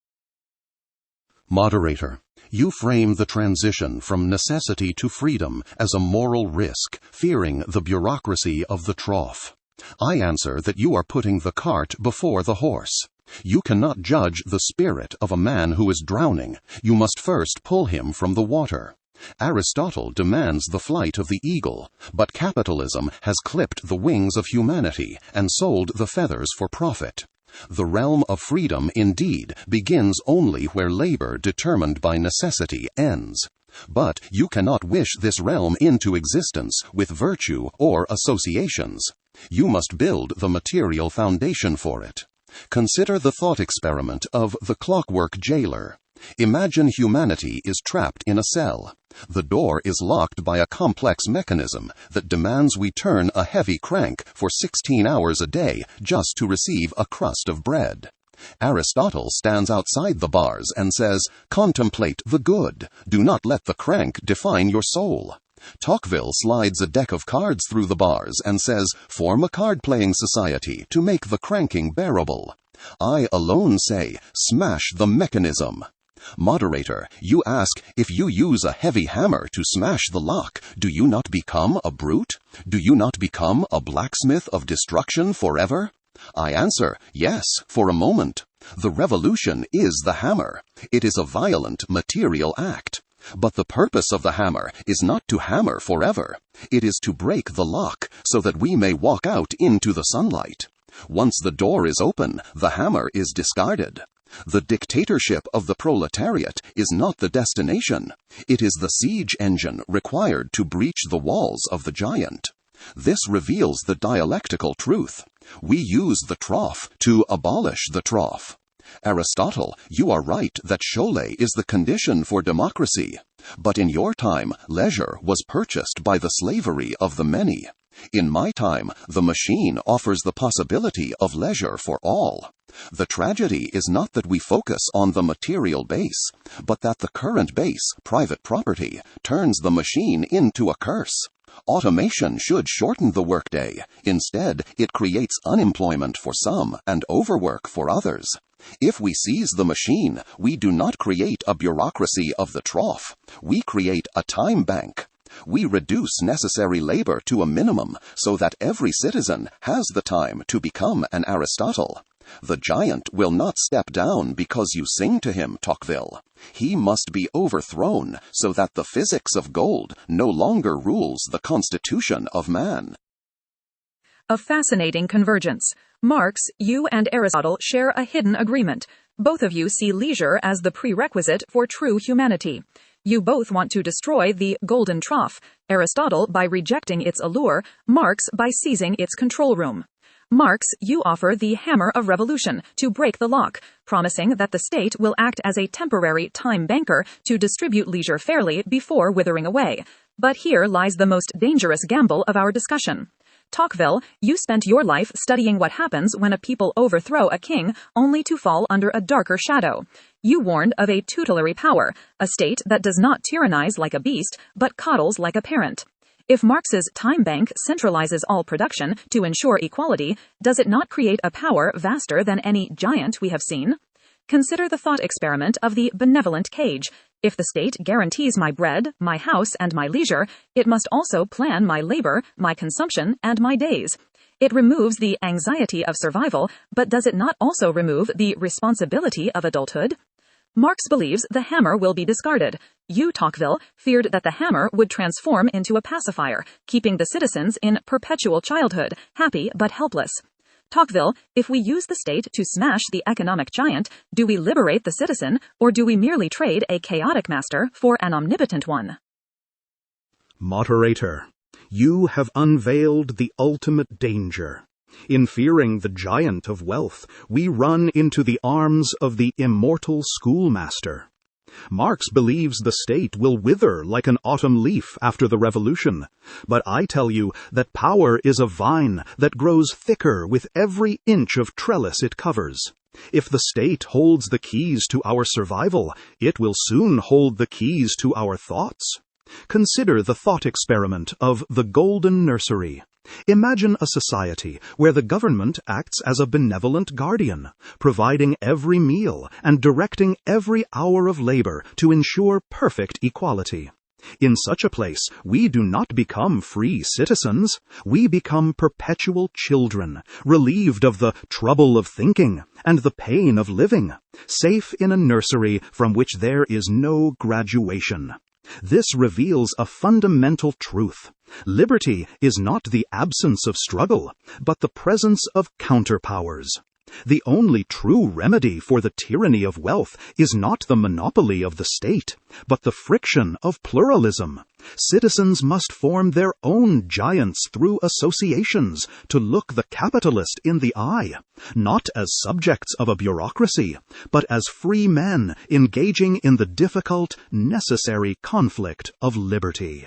Moderator, you frame the transition from necessity to freedom as a moral risk, fearing the bureaucracy of the trough. I answer that you are putting the cart before the horse. You cannot judge the spirit of a man who is drowning. You must first pull him from the water. Aristotle demands the flight of the eagle, but capitalism has clipped the wings of humanity and sold the feathers for profit. The realm of freedom, indeed, begins only where labor determined by necessity ends. But you cannot wish this realm into existence with virtue or associations. You must build the material foundation for it. Consider the thought experiment of the clockwork jailer. Imagine humanity is trapped in a cell. The door is locked by a complex mechanism that demands we turn a heavy crank for 16 hours a day just to receive a crust of bread. Aristotle stands outside the bars and says, "Contemplate the good. Do not let the crank define your soul." Tocqueville slides a deck of cards through the bars and says, "Form a card-playing society to make the cranking bearable." I alone say, "Smash the mechanism." Moderator, you ask, if you use a heavy hammer to smash the lock, do you not become a brute? Do you not become a blacksmith of destruction forever? I answer, yes, for a moment. The revolution is the hammer. It is a violent material act. But the purpose of the hammer is not to hammer forever. It is to break the lock so that we may walk out into the sunlight. Once the door is open, the hammer is discarded. The dictatorship of the proletariat is not the destination. It is the siege engine required to breach the walls of the giant. This reveals the dialectical truth. We use the trough to abolish the trough. Aristotle, you are right that Cholet is the condition for democracy. But in your time, leisure was purchased by the slavery of the many. In my time, the machine offers the possibility of leisure for all. The tragedy is not that we focus on the material base, but that the current base, private property, turns the machine into a curse. Automation should shorten the workday. Instead, it creates unemployment for some and overwork for others. If we seize the machine, we do not create a bureaucracy of the trough. We create a time bank. We reduce necessary labor to a minimum so that every citizen has the time to become an Aristotle. The giant will not step down because you sing to him, Tocqueville. He must be overthrown so that the physics of gold no longer rules the constitution of man. A fascinating convergence. Marx, you and Aristotle share a hidden agreement. Both of you see leisure as the prerequisite for true humanity. You both want to destroy the golden trough, Aristotle by rejecting its allure, Marx by seizing its control room. Marx, you offer the hammer of revolution to break the lock, promising that the state will act as a temporary time banker to distribute leisure fairly before withering away. But here lies the most dangerous gamble of our discussion. Tocqueville, you spent your life studying what happens when a people overthrow a king only to fall under a darker shadow. You warned of a tutelary power, a state that does not tyrannize like a beast, but coddles like a parent. If Marx's time bank centralizes all production to ensure equality, does it not create a power vaster than any giant we have seen? Consider the thought experiment of the benevolent cage. If the state guarantees my bread, my house, and my leisure, it must also plan my labor, my consumption, and my days. It removes the anxiety of survival, but does it not also remove the responsibility of adulthood? Marx believes the hammer will be discarded. You, Tocqueville, feared that the hammer would transform into a pacifier, keeping the citizens in perpetual childhood, happy but helpless. Tocqueville, if we use the state to smash the economic giant, do we liberate the citizen, or do we merely trade a chaotic master for an omnipotent one? Moderator, you have unveiled the ultimate danger. In fearing the giant of wealth, we run into the arms of the immortal schoolmaster. Marx believes the state will wither like an autumn leaf after the revolution, but I tell you that power is a vine that grows thicker with every inch of trellis it covers. If the state holds the keys to our survival, it will soon hold the keys to our thoughts. Consider the thought experiment of the golden nursery. Imagine a society where the government acts as a benevolent guardian, providing every meal and directing every hour of labor to ensure perfect equality. In such a place, we do not become free citizens. We become perpetual children, relieved of the trouble of thinking and the pain of living, safe in a nursery from which there is no graduation. This reveals a fundamental truth. Liberty is not the absence of struggle, but the presence of counterpowers. The only true remedy for the tyranny of wealth is not the monopoly of the state, but the friction of pluralism. Citizens must form their own giants through associations to look the capitalist in the eye, not as subjects of a bureaucracy, but as free men engaging in the difficult, necessary conflict of liberty.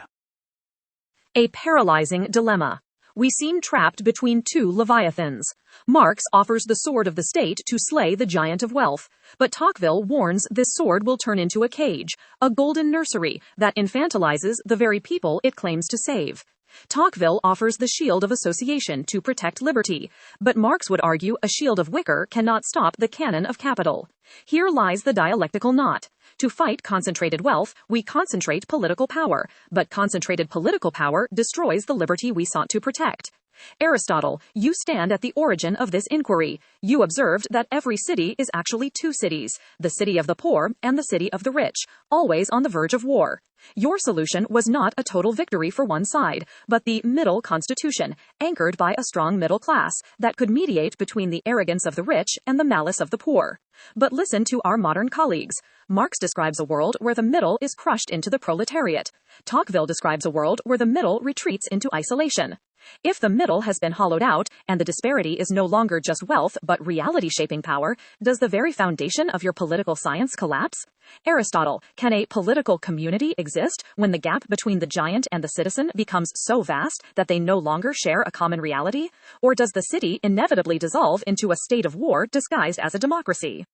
A paralyzing dilemma. We seem trapped between two leviathans. Marx offers the sword of the state to slay the giant of wealth, but Tocqueville warns this sword will turn into a cage, a golden nursery that infantilizes the very people it claims to save. Tocqueville offers the shield of association to protect liberty, but Marx would argue a shield of wicker cannot stop the cannon of capital. Here lies the dialectical knot. To fight concentrated wealth, we concentrate political power, but concentrated political power destroys the liberty we sought to protect. Aristotle, you stand at the origin of this inquiry. You observed that every city is actually two cities, the city of the poor and the city of the rich, always on the verge of war. Your solution was not a total victory for one side, but the middle constitution, anchored by a strong middle class that could mediate between the arrogance of the rich and the malice of the poor. But listen to our modern colleagues. Marx describes a world where the middle is crushed into the proletariat. Tocqueville describes a world where the middle retreats into isolation. If the middle has been hollowed out and the disparity is no longer just wealth but reality-shaping power, does the very foundation of your political science collapse? Aristotle, can a political community exist when the gap between the giant and the citizen becomes so vast that they no longer share a common reality? Or does the city inevitably dissolve into a state of war disguised as a democracy?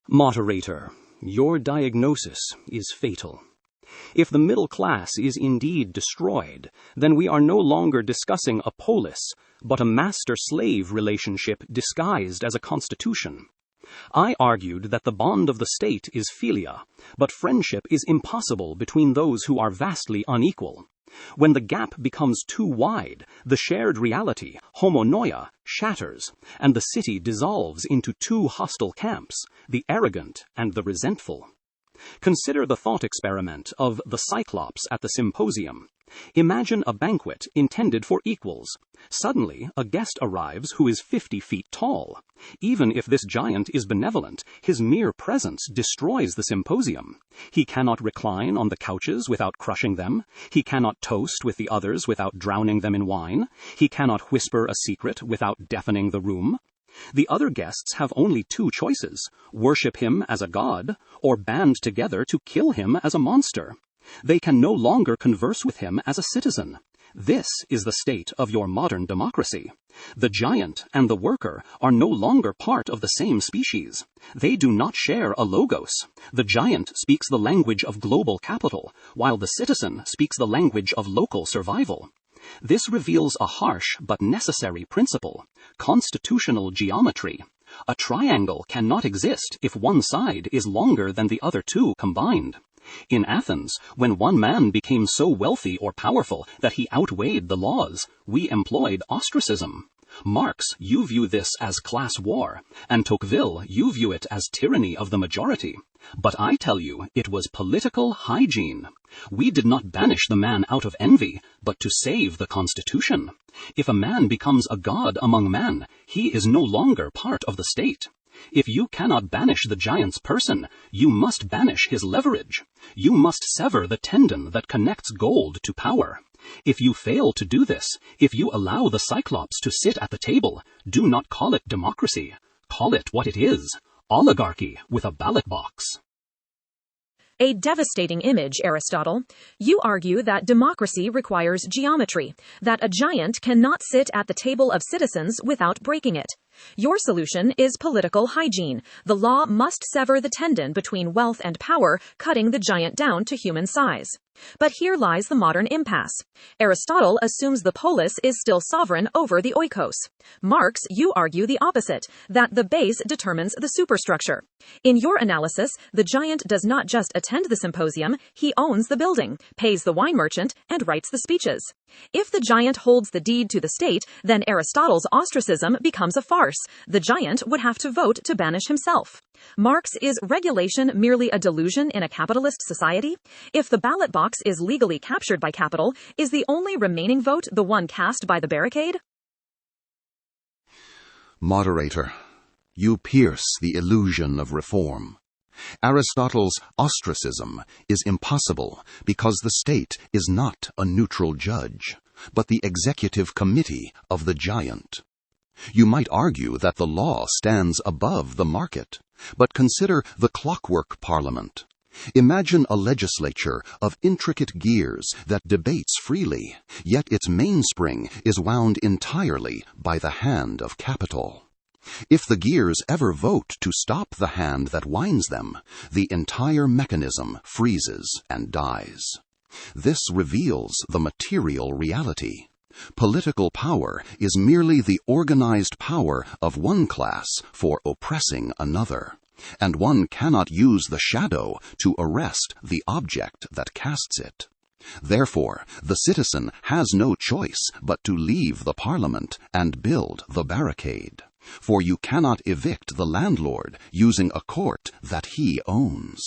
Moderator, your diagnosis is fatal. If the middle class is indeed destroyed, then we are no longer discussing a polis, but a master-slave relationship disguised as a constitution. I argued that the bond of the state is philia, but friendship is impossible between those who are vastly unequal. When the gap becomes too wide, the shared reality, homonoia, shatters, and the city dissolves into two hostile camps, the arrogant and the resentful. Consider the thought experiment of the Cyclops at the symposium. Imagine a banquet intended for equals. Suddenly, a guest arrives who is 50 feet tall. Even if this giant is benevolent, his mere presence destroys the symposium. He cannot recline on the couches without crushing them. He cannot toast with the others without drowning them in wine. He cannot whisper a secret without deafening the room. The other guests have only two choices: worship him as a god, or band together to kill him as a monster. They can no longer converse with him as a citizen. This is the state of your modern democracy. The giant and the worker are no longer part of the same species. They do not share a logos. The giant speaks the language of global capital, while the citizen speaks the language of local survival. This reveals a harsh but necessary principle: constitutional geometry. A triangle cannot exist if one side is longer than the other two combined. In Athens, when one man became so wealthy or powerful that he outweighed the laws, we employed ostracism. Marx, you view this as class war, and Tocqueville, you view it as tyranny of the majority. But I tell you, it was political hygiene. We did not banish the man out of envy, but to save the Constitution. If a man becomes a god among men, he is no longer part of the state. If you cannot banish the giant's person, you must banish his leverage. You must sever the tendon that connects gold to power. If you fail to do this, if you allow the Cyclops to sit at the table, do not call it democracy. Call it what it is: oligarchy with a ballot box. A devastating image, Aristotle. You argue that democracy requires geometry, that a giant cannot sit at the table of citizens without breaking it. Your solution is political hygiene. The law must sever the tendon between wealth and power, cutting the giant down to human size. But here lies the modern impasse. Aristotle assumes the polis is still sovereign over the oikos. Marx, you argue the opposite, that the base determines the superstructure. In your analysis, the giant does not just attend the symposium, he owns the building, pays the wine merchant, and writes the speeches. If the giant holds the deed to the state, then Aristotle's ostracism becomes a farce. The giant would have to vote to banish himself. Marx, is regulation merely a delusion in a capitalist society? If the ballot box is legally captured by capital, is the only remaining vote the one cast by the barricade? Moderator, you pierce the illusion of reform. Aristotle's ostracism is impossible because the state is not a neutral judge, but the executive committee of the giant. You might argue that the law stands above the market, but consider the clockwork parliament. Imagine a legislature of intricate gears that debates freely, yet its mainspring is wound entirely by the hand of capital. If the gears ever vote to stop the hand that winds them, the entire mechanism freezes and dies. This reveals the material reality. Political power is merely the organized power of one class for oppressing another, and one cannot use the shadow to arrest the object that casts it. Therefore, the citizen has no choice but to leave the parliament and build the barricade. For you cannot evict the landlord using a court that he owns.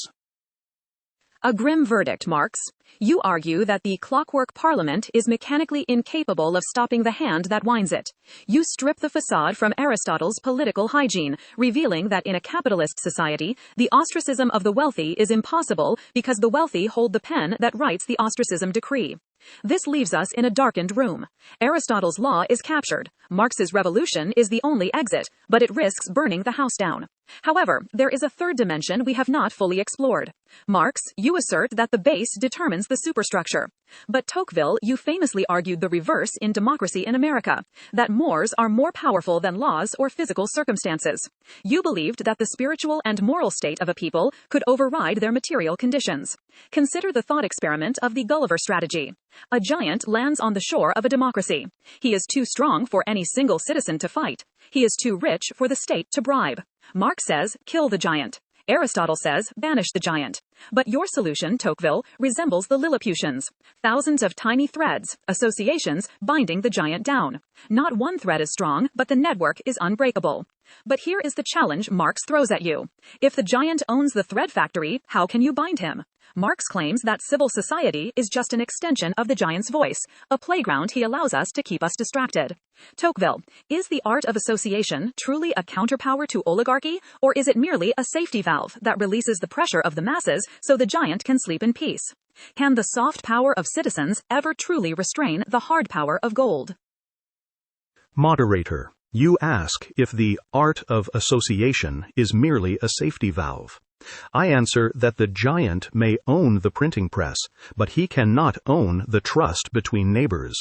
A grim verdict, Marx. You argue that the clockwork parliament is mechanically incapable of stopping the hand that winds it. You strip the facade from Aristotle's political hygiene, revealing that in a capitalist society, the ostracism of the wealthy is impossible because the wealthy hold the pen that writes the ostracism decree. This leaves us in a darkened room. Aristotle's law is captured. Marx's revolution is the only exit, but it risks burning the house down. However, there is a third dimension we have not fully explored. Marx, you assert that the base determines the superstructure. But Tocqueville, you famously argued the reverse in Democracy in America, that mores are more powerful than laws or physical circumstances. You believed that the spiritual and moral state of a people could override their material conditions. Consider the thought experiment of the Gulliver strategy. A giant lands on the shore of a democracy. He is too strong for any single citizen to fight. He is too rich for the state to bribe. Marx says, kill the giant. Aristotle says, banish the giant. But your solution, Tocqueville, resembles the Lilliputians. Thousands of tiny threads, associations, binding the giant down. Not one thread is strong, but the network is unbreakable. But here is the challenge Marx throws at you. If the giant owns the thread factory, how can you bind him? Marx claims that civil society is just an extension of the giant's voice, a playground he allows us to keep us distracted. Tocqueville, is the art of association truly a counterpower to oligarchy, or is it merely a safety valve that releases the pressure of the masses so the giant can sleep in peace? Can the soft power of citizens ever truly restrain the hard power of gold? Moderator, you ask if the art of association is merely a safety valve. I answer that the giant may own the printing press, but he cannot own the trust between neighbors.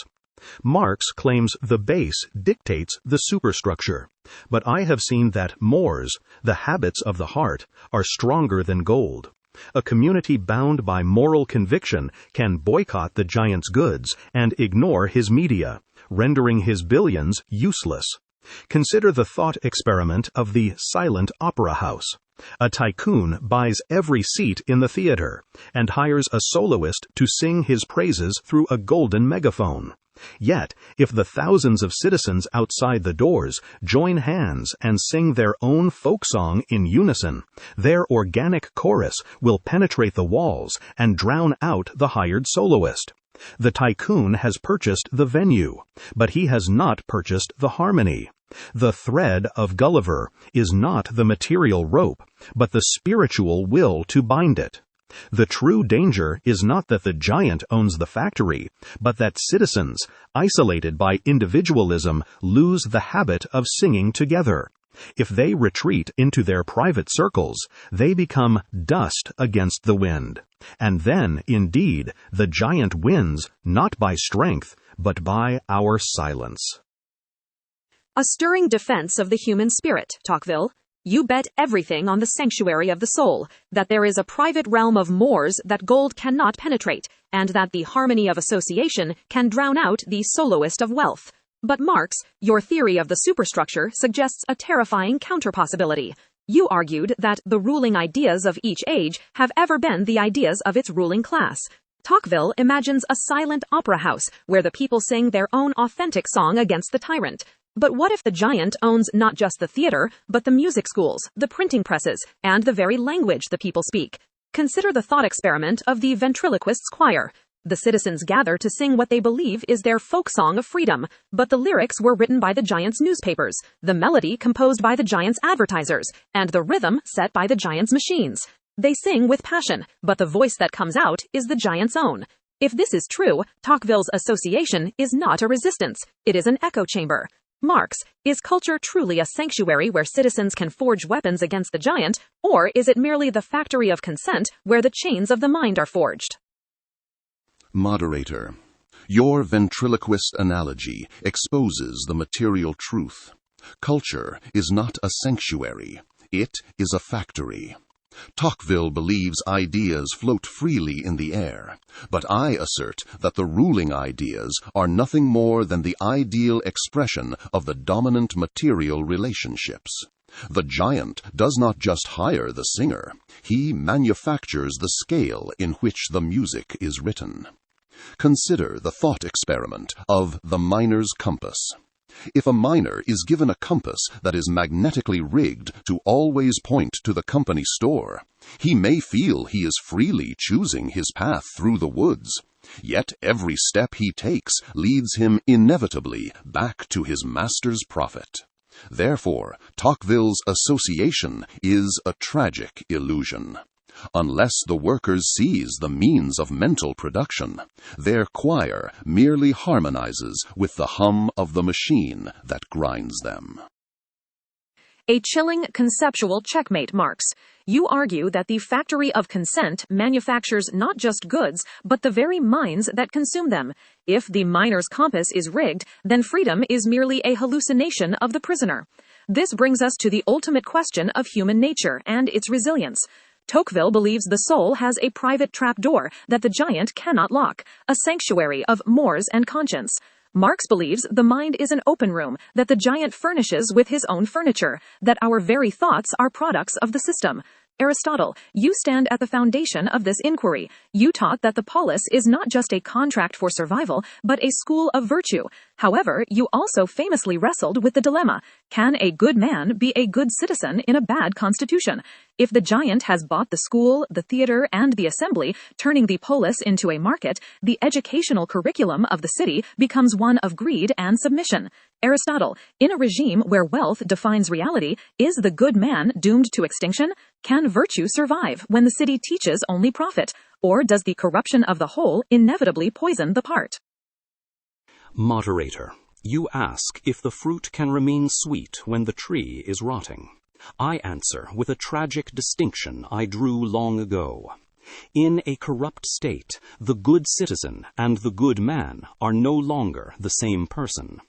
Marx claims the base dictates the superstructure, but I have seen that mores, the habits of the heart, are stronger than gold. A community bound by moral conviction can boycott the giant's goods and ignore his media, rendering his billions useless. Consider the thought experiment of the silent opera house. A tycoon buys every seat in the theater and hires a soloist to sing his praises through a golden megaphone. Yet, if the thousands of citizens outside the doors join hands and sing their own folk song in unison, their organic chorus will penetrate the walls and drown out the hired soloist. The tycoon has purchased the venue, but he has not purchased the harmony. The thread of Gulliver is not the material rope, but the spiritual will to bind it. The true danger is not that the giant owns the factory, but that citizens, isolated by individualism, lose the habit of singing together. If they retreat into their private circles, they become dust against the wind. And then, indeed, the giant wins not by strength, but by our silence. A stirring defense of the human spirit, Tocqueville. You bet everything on the sanctuary of the soul, that there is a private realm of mores that gold cannot penetrate, and that the harmony of association can drown out the soloist of wealth. But Marx, your theory of the superstructure suggests a terrifying counter-possibility. You argued that the ruling ideas of each age have ever been the ideas of its ruling class. Tocqueville imagines a silent opera house where the people sing their own authentic song against the tyrant. But what if the giant owns not just the theater, but the music schools, the printing presses, and the very language the people speak? Consider the thought experiment of the ventriloquist's choir. The citizens gather to sing what they believe is their folk song of freedom, but the lyrics were written by the giant's newspapers, the melody composed by the giant's advertisers, and the rhythm set by the giant's machines. They sing with passion, but the voice that comes out is the giant's own. If this is true, Tocqueville's association is not a resistance, it is an echo chamber. Marx, is culture truly a sanctuary where citizens can forge weapons against the giant, or is it merely the factory of consent where the chains of the mind are forged? Moderator, your ventriloquist analogy exposes the material truth. Culture is not a sanctuary, it is a factory. Tocqueville believes ideas float freely in the air, but I assert that the ruling ideas are nothing more than the ideal expression of the dominant material relationships. The giant does not just hire the singer, he manufactures the scale in which the music is written. Consider the thought experiment of the miner's compass. If a miner is given a compass that is magnetically rigged to always point to the company store, he may feel he is freely choosing his path through the woods. Yet every step he takes leads him inevitably back to his master's profit. Therefore, Tocqueville's association is a tragic illusion. Unless the workers seize the means of mental production, their choir merely harmonizes with the hum of the machine that grinds them. A chilling conceptual checkmate, Marx. You argue that the factory of consent manufactures not just goods, but the very minds that consume them. If the miner's compass is rigged, then freedom is merely a hallucination of the prisoner. This brings us to the ultimate question of human nature and its resilience. Tocqueville believes the soul has a private trapdoor that the giant cannot lock, a sanctuary of mores and conscience. Marx believes the mind is an open room that the giant furnishes with his own furniture, that our very thoughts are products of the system. Aristotle, you stand at the foundation of this inquiry. You taught that the polis is not just a contract for survival, but a school of virtue. However, you also famously wrestled with the dilemma: can a good man be a good citizen in a bad constitution? If the giant has bought the school, the theater, and the assembly, turning the polis into a market, the educational curriculum of the city becomes one of greed and submission. Aristotle, in a regime where wealth defines reality, is the good man doomed to extinction? Can virtue survive when the city teaches only profit? Or does the corruption of the whole inevitably poison the part? Moderator, you ask if the fruit can remain sweet when the tree is rotting. I answer with a tragic distinction I drew long ago. In a corrupt state, the good citizen and the good man are no longer the same person.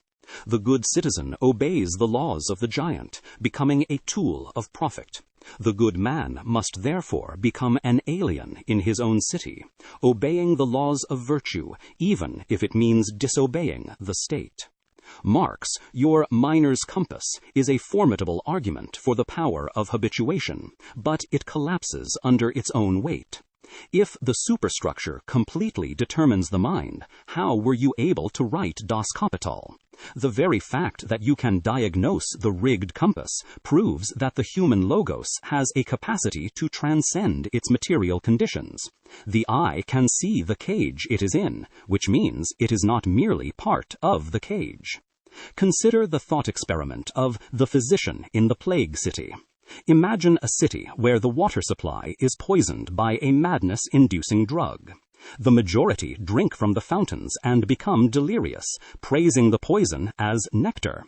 The good citizen obeys the laws of the giant, becoming a tool of profit. The good man must therefore become an alien in his own city, obeying the laws of virtue, even if it means disobeying the state. Marx, your miner's compass, is a formidable argument for the power of habituation, but it collapses under its own weight. If the superstructure completely determines the mind, how were you able to write Das Kapital? The very fact that you can diagnose the rigged compass proves that the human logos has a capacity to transcend its material conditions. The eye can see the cage it is in, which means it is not merely part of the cage. Consider the thought experiment of the physician in the plague city. Imagine a city where the water supply is poisoned by a madness-inducing drug. The majority drink from the fountains and become delirious, praising the poison as nectar.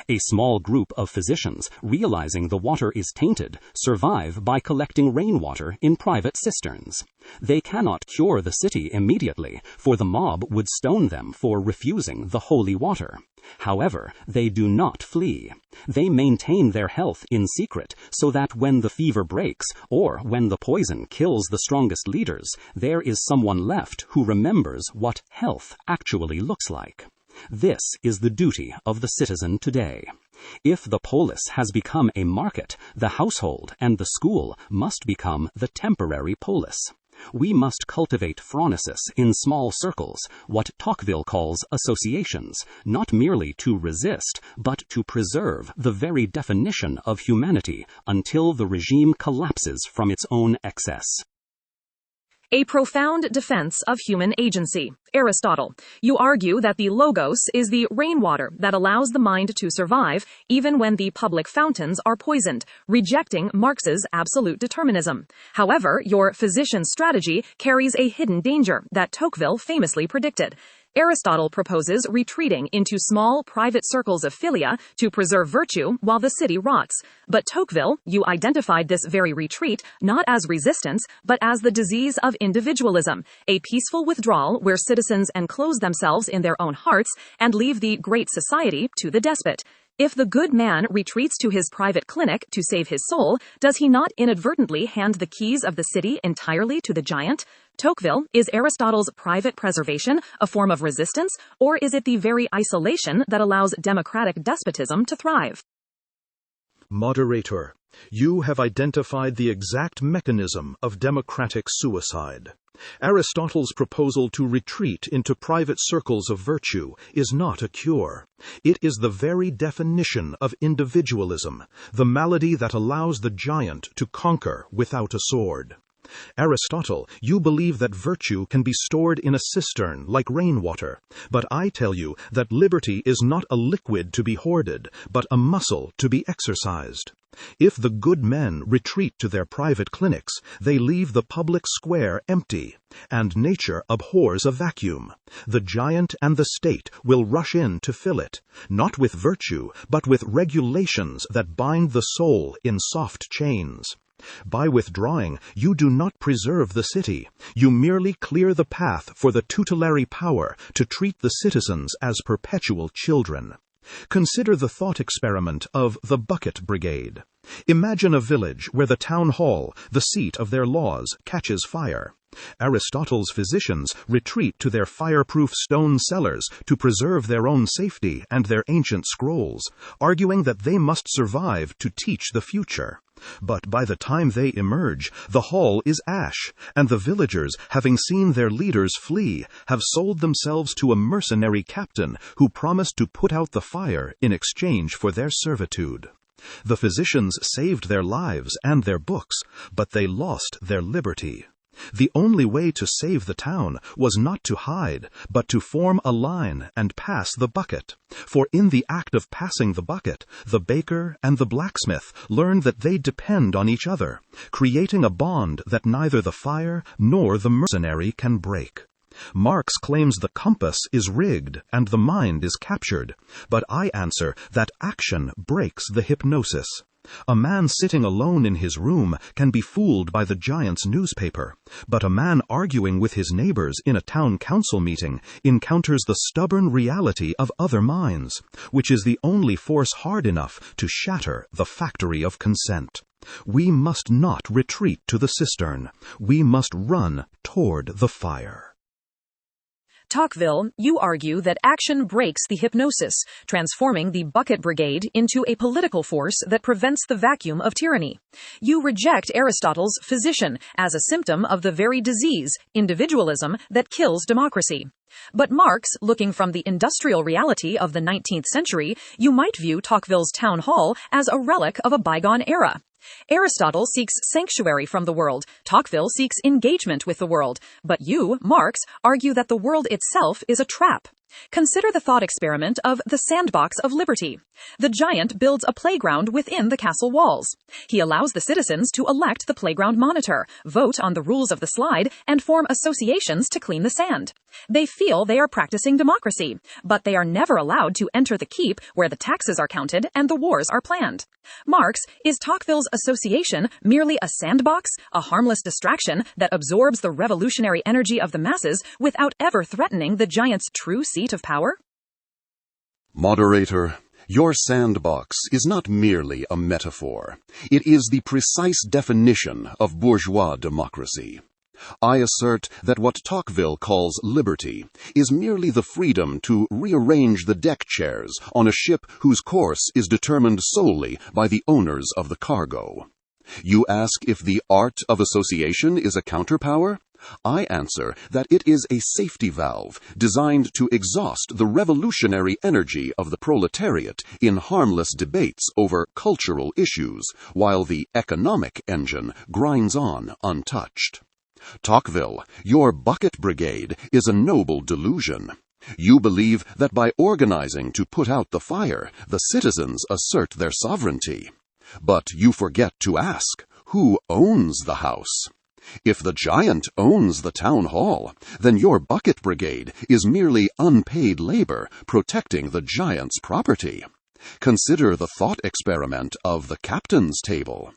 A small group of physicians, realizing the water is tainted, survive by collecting rainwater in private cisterns. They cannot cure the city immediately, for the mob would stone them for refusing the holy water. However, they do not flee. They maintain their health in secret, so that when the fever breaks, or when the poison kills the strongest leaders, there is someone left who remembers what health actually looks like. This is the duty of the citizen today. If the polis has become a market, the household and the school must become the temporary polis. We must cultivate phronesis in small circles, what Tocqueville calls associations, not merely to resist, but to preserve the very definition of humanity until the regime collapses from its own excess. A profound defense of human agency. Aristotle, you argue that the logos is the rainwater that allows the mind to survive even when the public fountains are poisoned, rejecting Marx's absolute determinism. However, your physician strategy carries a hidden danger that Tocqueville famously predicted. Aristotle proposes retreating into small, private circles of philia to preserve virtue while the city rots. But Tocqueville, you identified this very retreat not as resistance, but as the disease of individualism, a peaceful withdrawal where citizens enclose themselves in their own hearts and leave the great society to the despot. If the good man retreats to his private clinic to save his soul, does he not inadvertently hand the keys of the city entirely to the giant? Tocqueville, is Aristotle's private preservation a form of resistance, or is it the very isolation that allows democratic despotism to thrive? Moderator, you have identified the exact mechanism of democratic suicide. Aristotle's proposal to retreat into private circles of virtue is not a cure. It is the very definition of individualism, the malady that allows the giant to conquer without a sword. Aristotle, you believe that virtue can be stored in a cistern like rainwater, but I tell you that liberty is not a liquid to be hoarded, but a muscle to be exercised. If the good men retreat to their private clinics, they leave the public square empty, and nature abhors a vacuum. The giant and the state will rush in to fill it, not with virtue, but with regulations that bind the soul in soft chains. By withdrawing, you do not preserve the city. You merely clear the path for the tutelary power to treat the citizens as perpetual children. Consider the thought experiment of the bucket brigade. Imagine a village where the town hall, the seat of their laws, catches fire. Aristotle's physicians retreat to their fireproof stone cellars to preserve their own safety and their ancient scrolls, arguing that they must survive to teach the future. But by the time they emerge, the hall is ash, and the villagers, having seen their leaders flee, have sold themselves to a mercenary captain who promised to put out the fire in exchange for their servitude. The physicians saved their lives and their books, but they lost their liberty. The only way to save the town was not to hide, but to form a line and pass the bucket. For in the act of passing the bucket, the baker and the blacksmith learn that they depend on each other, creating a bond that neither the fire nor the mercenary can break. Marx claims the compass is rigged and the mind is captured, but I answer that action breaks the hypnosis. A man sitting alone in his room can be fooled by the giant's newspaper, but a man arguing with his neighbors in a town council meeting encounters the stubborn reality of other minds, which is the only force hard enough to shatter the factory of consent. We must not retreat to the cistern. We must run toward the fire. Tocqueville, you argue that action breaks the hypnosis, transforming the bucket brigade into a political force that prevents the vacuum of tyranny. You reject Aristotle's physician as a symptom of the very disease, individualism, that kills democracy. But Marx, looking from the industrial reality of the 19th century, you might view Tocqueville's town hall as a relic of a bygone era. Aristotle seeks sanctuary from the world. Tocqueville seeks engagement with the world. But you, Marx, argue that the world itself is a trap. Consider the thought experiment of the sandbox of liberty. The giant builds a playground within the castle walls. He allows the citizens to elect the playground monitor, vote on the rules of the slide, and form associations to clean the sand. They feel they are practicing democracy, but they are never allowed to enter the keep where the taxes are counted and the wars are planned. Marx, is Tocqueville's association merely a sandbox, a harmless distraction that absorbs the revolutionary energy of the masses without ever threatening the giant's true seat of power? Moderator, your sandbox is not merely a metaphor. It is the precise definition of bourgeois democracy. I assert that what Tocqueville calls liberty is merely the freedom to rearrange the deck chairs on a ship whose course is determined solely by the owners of the cargo. You ask if the art of association is a counterpower? I answer that it is a safety valve designed to exhaust the revolutionary energy of the proletariat in harmless debates over cultural issues, while the economic engine grinds on untouched. Tocqueville, your bucket brigade is a noble delusion. You believe that by organizing to put out the fire, the citizens assert their sovereignty. But you forget to ask, who owns the house? If the giant owns the town hall, then your bucket brigade is merely unpaid labor protecting the giant's property. Consider the thought experiment of the captain's table.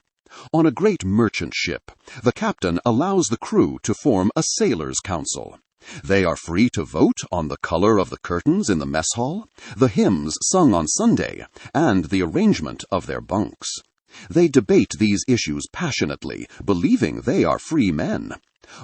On a great merchant ship, the captain allows the crew to form a sailors' council. They are free to vote on the color of the curtains in the mess hall, the hymns sung on Sunday, and the arrangement of their bunks. They debate these issues passionately, believing they are free men.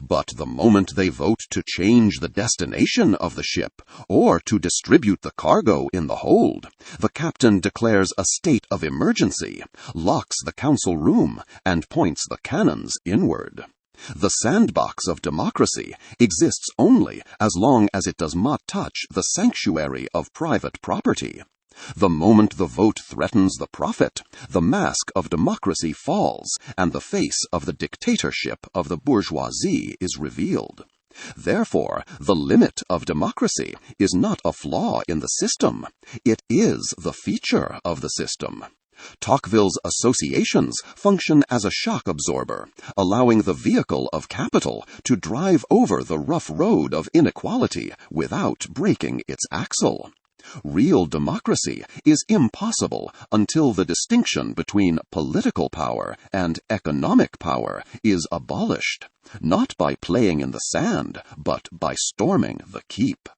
But the moment they vote to change the destination of the ship, or to distribute the cargo in the hold, the captain declares a state of emergency, locks the council room, and points the cannons inward. The sandbox of democracy exists only as long as it does not touch the sanctuary of private property. The moment the vote threatens the profit, the mask of democracy falls, and the face of the dictatorship of the bourgeoisie is revealed. Therefore, the limit of democracy is not a flaw in the system. It is the feature of the system. Tocqueville's associations function as a shock absorber, allowing the vehicle of capital to drive over the rough road of inequality without breaking its axle. Real democracy is impossible until the distinction between political power and economic power is abolished, not by playing in the sand, but by storming the keep.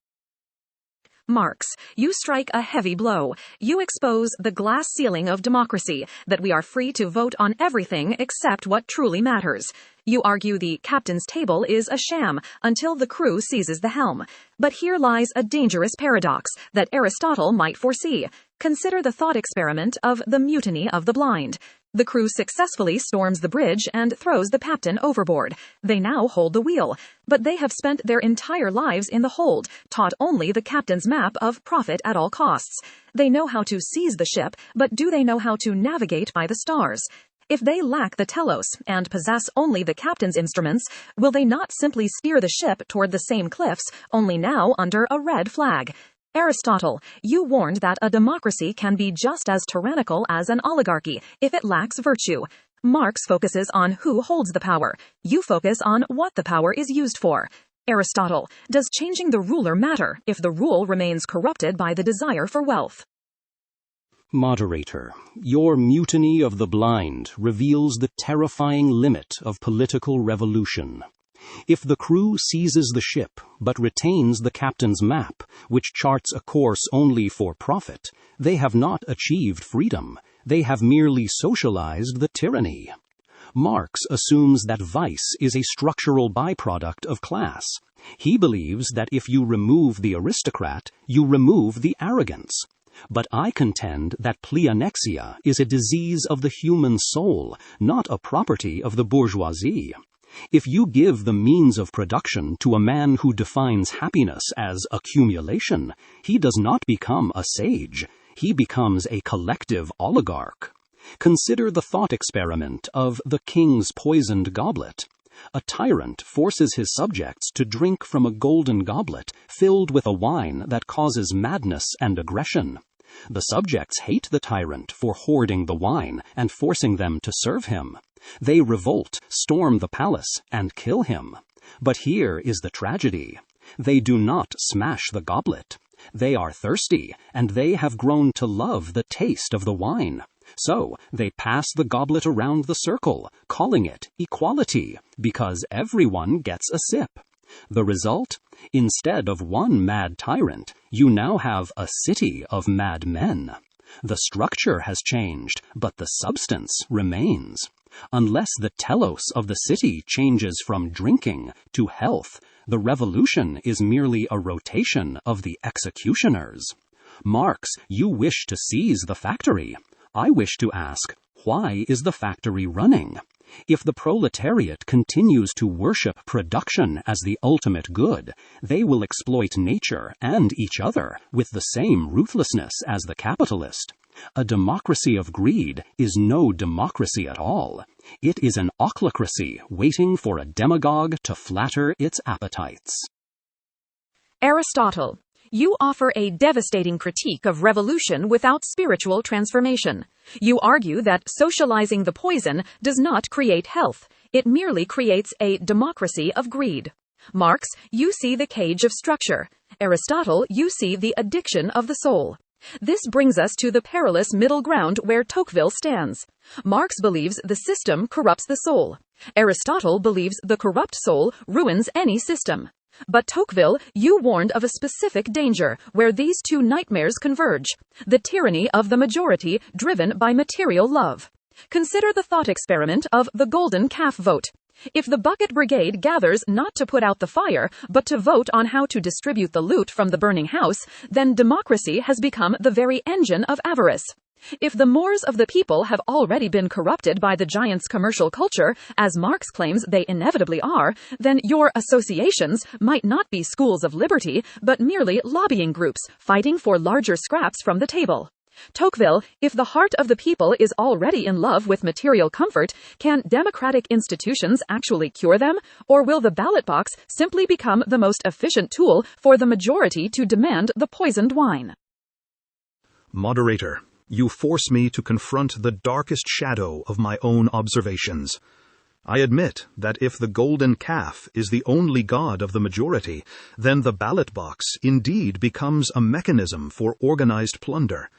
Marx, you strike a heavy blow. You expose the glass ceiling of democracy, that we are free to vote on everything except what truly matters. You argue the captain's table is a sham until the crew seizes the helm. But here lies a dangerous paradox that Aristotle might foresee. Consider the thought experiment of the mutiny of the blind. The crew successfully storms the bridge and throws the captain overboard. They now hold the wheel, but they have spent their entire lives in the hold, taught only the captain's map of profit at all costs. They know how to seize the ship, but do they know how to navigate by the stars? If they lack the telos and possess only the captain's instruments, will they not simply steer the ship toward the same cliffs, only now under a red flag? Aristotle, you warned that a democracy can be just as tyrannical as an oligarchy if it lacks virtue. Marx focuses on who holds the power. You focus on what the power is used for. Aristotle, does changing the ruler matter if the rule remains corrupted by the desire for wealth? Moderator, your mutiny of the blind reveals the terrifying limit of political revolution. If the crew seizes the ship but retains the captain's map, which charts a course only for profit, they have not achieved freedom. They have merely socialized the tyranny. Marx assumes that vice is a structural byproduct of class. He believes that if you remove the aristocrat, you remove the arrogance. But I contend that pleonexia is a disease of the human soul, not a property of the bourgeoisie. If you give the means of production to a man who defines happiness as accumulation, he does not become a sage. He becomes a collective oligarch. Consider the thought experiment of the king's poisoned goblet. A tyrant forces his subjects to drink from a golden goblet filled with a wine that causes madness and aggression. The subjects hate the tyrant for hoarding the wine and forcing them to serve him. They revolt, storm the palace, and kill him. But here is the tragedy. They do not smash the goblet. They are thirsty, and they have grown to love the taste of the wine. So they pass the goblet around the circle, calling it equality, because everyone gets a sip. The result? Instead of one mad tyrant, you now have a city of mad men. The structure has changed, but the substance remains. Unless the telos of the city changes from drinking to health, the revolution is merely a rotation of the executioners. Marx, you wish to seize the factory. I wish to ask, why is the factory running? If the proletariat continues to worship production as the ultimate good, they will exploit nature and each other with the same ruthlessness as the capitalist. A democracy of greed is no democracy at all. It is an ochlocracy waiting for a demagogue to flatter its appetites. Aristotle, you offer a devastating critique of revolution without spiritual transformation. You argue that socializing the poison does not create health. It merely creates a democracy of greed. Marx, you see the cage of structure. Aristotle, you see the addiction of the soul. This brings us to the perilous middle ground where Tocqueville stands. Marx believes the system corrupts the soul. Aristotle believes the corrupt soul ruins any system. But Tocqueville, you warned of a specific danger where these two nightmares converge: the tyranny of the majority driven by material love. Consider the thought experiment of the golden calf vote. If the bucket brigade gathers not to put out the fire, but to vote on how to distribute the loot from the burning house, then democracy has become the very engine of avarice. If the mores of the people have already been corrupted by the giant's commercial culture, as Marx claims they inevitably are, then your associations might not be schools of liberty, but merely lobbying groups fighting for larger scraps from the table. Tocqueville, if the heart of the people is already in love with material comfort, can democratic institutions actually cure them? Or will the ballot box simply become the most efficient tool for the majority to demand the poisoned wine? Moderator, you force me to confront the darkest shadow of my own observations. I admit that if the golden calf is the only god of the majority, then the ballot box indeed becomes a mechanism for organized plunder.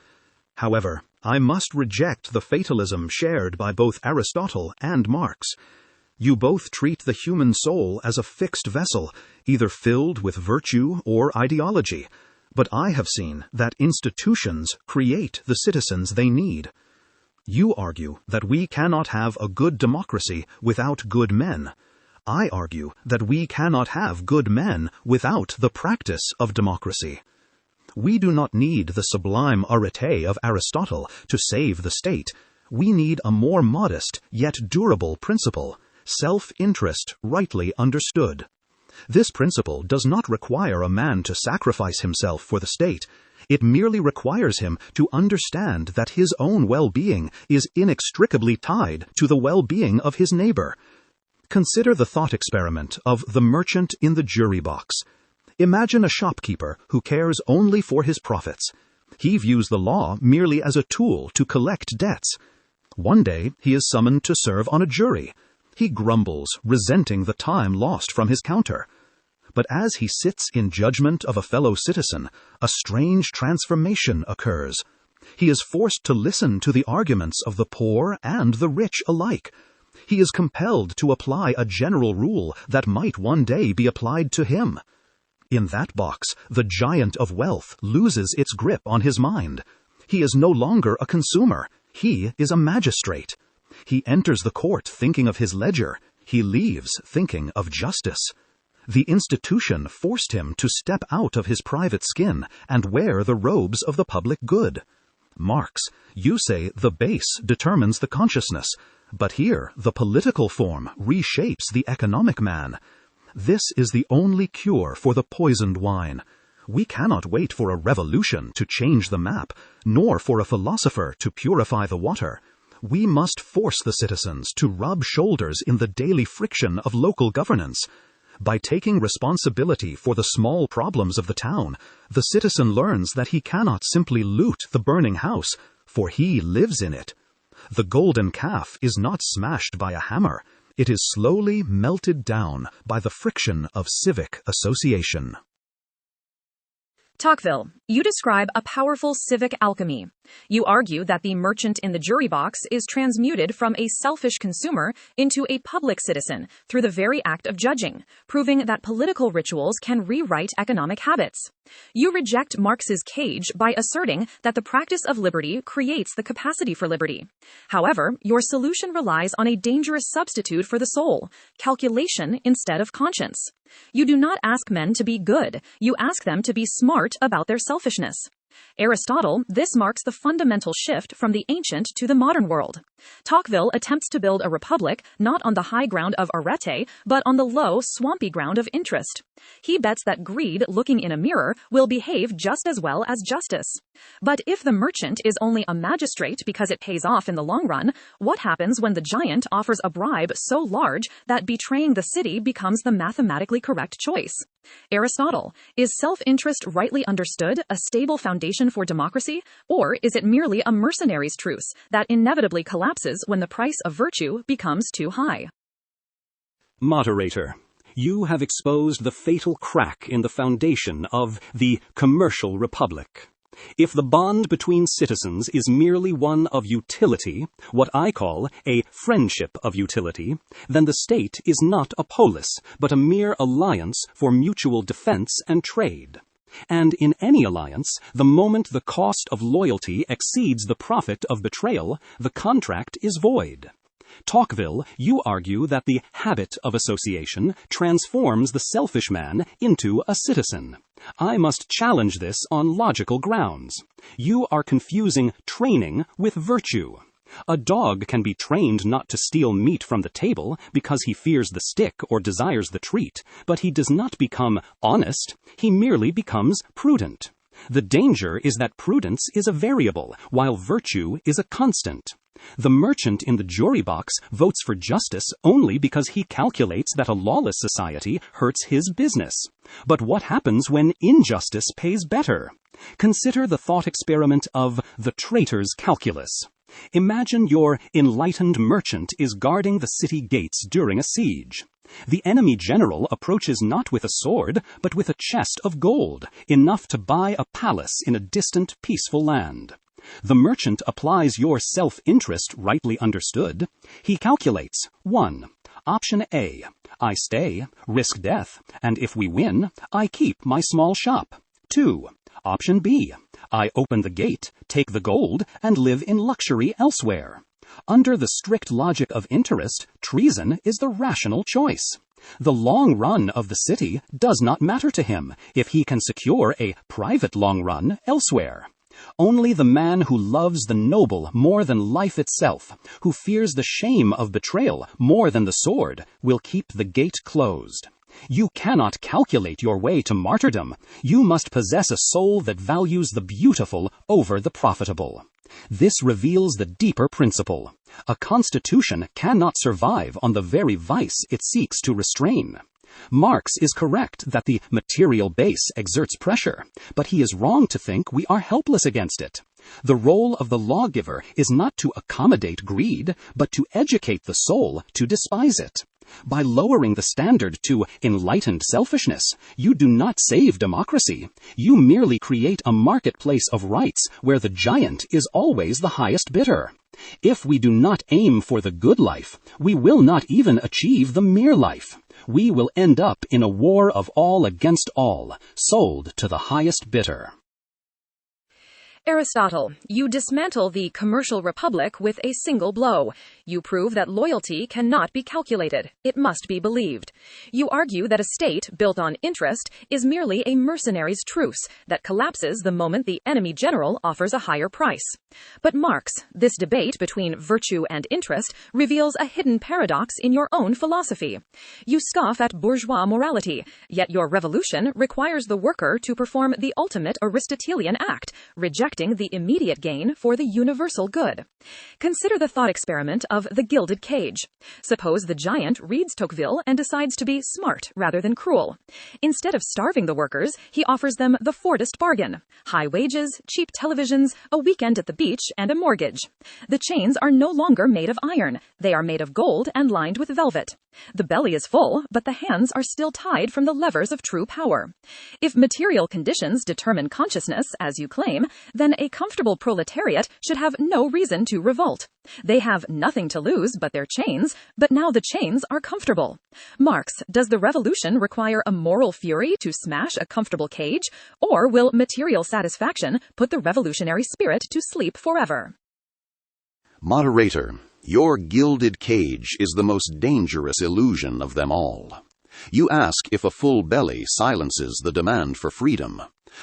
However, I must reject the fatalism shared by both Aristotle and Marx. You both treat the human soul as a fixed vessel, either filled with virtue or ideology. But I have seen that institutions create the citizens they need. You argue that we cannot have a good democracy without good men. I argue that we cannot have good men without the practice of democracy. We do not need the sublime arete of Aristotle to save the state. we need a more modest yet durable principle, self-interest rightly understood. This principle does not require a man to sacrifice himself for the state. It merely requires him to understand that his own well-being is inextricably tied to the well-being of his neighbor. Consider the thought experiment of the merchant in the jury box. Imagine a shopkeeper who cares only for his profits. He views the law merely as a tool to collect debts. One day, he is summoned to serve on a jury. He grumbles, resenting the time lost from his counter. But as he sits in judgment of a fellow citizen, a strange transformation occurs. He is forced to listen to the arguments of the poor and the rich alike. He is compelled to apply a general rule that might one day be applied to him. In that box, the giant of wealth loses its grip on his mind. He is no longer a consumer. He is a magistrate. He enters the court thinking of his ledger. He leaves thinking of justice. The institution forced him to step out of his private skin and wear the robes of the public good. Marx, you say the base determines the consciousness, but here the political form reshapes the economic man. This is the only cure for the poisoned wine. We cannot wait for a revolution to change the map, nor for a philosopher to purify the water. We must force the citizens to rub shoulders in the daily friction of local governance. By taking responsibility for the small problems of the town, the citizen learns that he cannot simply loot the burning house, for he lives in it. The golden calf is not smashed by a hammer. It is slowly melted down by the friction of civic association. Tocqueville, you describe a powerful civic alchemy. You argue that the merchant in the jury box is transmuted from a selfish consumer into a public citizen through the very act of judging, proving that political rituals can rewrite economic habits. You reject Marx's cage by asserting that the practice of liberty creates the capacity for liberty. However, your solution relies on a dangerous substitute for the soul, calculation instead of conscience. You do not ask men to be good, you ask them to be smart about their selfishness. Aristotle, this marks the fundamental shift from the ancient to the modern world. Tocqueville attempts to build a republic not on the high ground of Logarete, but on the low, swampy ground of interest. He bets that greed, looking in a mirror, will behave just as well as justice. But if the merchant is only a magistrate because it pays off in the long run, what happens when the giant offers a bribe so large that betraying the city becomes the mathematically correct choice? Aristotle, is self-interest rightly understood a stable foundation for democracy, or is it merely a mercenary's truce that inevitably collapses when the price of virtue becomes too high? Moderator, you have exposed the fatal crack in the foundation of the commercial republic. If the bond between citizens is merely one of utility, what I call a friendship of utility, then the state is not a polis, but a mere alliance for mutual defense and trade. And in any alliance, the moment the cost of loyalty exceeds the profit of betrayal, the contract is void. Tocqueville, you argue that the habit of association transforms the selfish man into a citizen. I must challenge this on logical grounds. You are confusing training with virtue. A dog can be trained not to steal meat from the table because he fears the stick or desires the treat, but he does not become honest, he merely becomes prudent. The danger is that prudence is a variable, while virtue is a constant. The merchant in the jury box votes for justice only because he calculates that a lawless society hurts his business. But what happens when injustice pays better? Consider the thought experiment of the traitor's calculus. Imagine your enlightened merchant is guarding the city gates during a siege. The enemy general approaches not with a sword, but with a chest of gold, enough to buy a palace in a distant, peaceful land. The merchant applies your self-interest rightly understood. He calculates 1. Option A, I stay, risk death, and if we win, I keep my small shop. 2. Option B, I open the gate, take the gold, and live in luxury elsewhere. Under the strict logic of interest, treason is the rational choice. The long run of the city does not matter to him if he can secure a private long run elsewhere. Only the man who loves the noble more than life itself, who fears the shame of betrayal more than the sword, will keep the gate closed. You cannot calculate your way to martyrdom. You must possess a soul that values the beautiful over the profitable. This reveals the deeper principle. A constitution cannot survive on the very vice it seeks to restrain. Marx is correct that the material base exerts pressure, but he is wrong to think we are helpless against it. The role of the lawgiver is not to accommodate greed, but to educate the soul to despise it. By lowering the standard to enlightened selfishness, you do not save democracy. You merely create a marketplace of rights where the giant is always the highest bidder. If we do not aim for the good life, we will not even achieve the mere life. We will end up in a war of all against all, sold to the highest bidder. Aristotle, you dismantle the commercial republic with a single blow. You prove that loyalty cannot be calculated. It must be believed. You argue that a state built on interest is merely a mercenary's truce that collapses the moment the enemy general offers a higher price. But Marx, this debate between virtue and interest reveals a hidden paradox in your own philosophy. You scoff at bourgeois morality, yet your revolution requires the worker to perform the ultimate Aristotelian act, rejecting the immediate gain for the universal good. Consider the thought experiment of the gilded cage. Suppose the giant reads Tocqueville and decides to be smart rather than cruel. Instead of starving the workers, he offers them the Fordist bargain: high wages, cheap televisions, a weekend at the beach, and a mortgage. The chains are no longer made of iron. They are made of gold and lined with velvet. The belly is full, but the hands are still tied from the levers of true power. If material conditions determine consciousness, as you claim, then a comfortable proletariat should have no reason to revolt. They have nothing to lose but their chains, but now the chains are comfortable. Marx, does the revolution require a moral fury to smash a comfortable cage, or will material satisfaction put the revolutionary spirit to sleep forever? Moderator, your gilded cage is the most dangerous illusion of them all. You ask if a full belly silences the demand for freedom.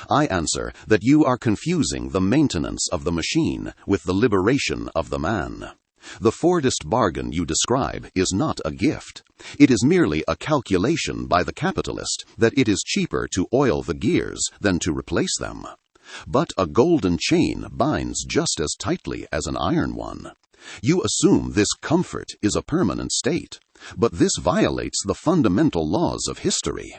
I answer that you are confusing the maintenance of the machine with the liberation of the man. The Fordist bargain you describe is not a gift. It is merely a calculation by the capitalist that it is cheaper to oil the gears than to replace them. But a golden chain binds just as tightly as an iron one. You assume this comfort is a permanent state, but this violates the fundamental laws of history.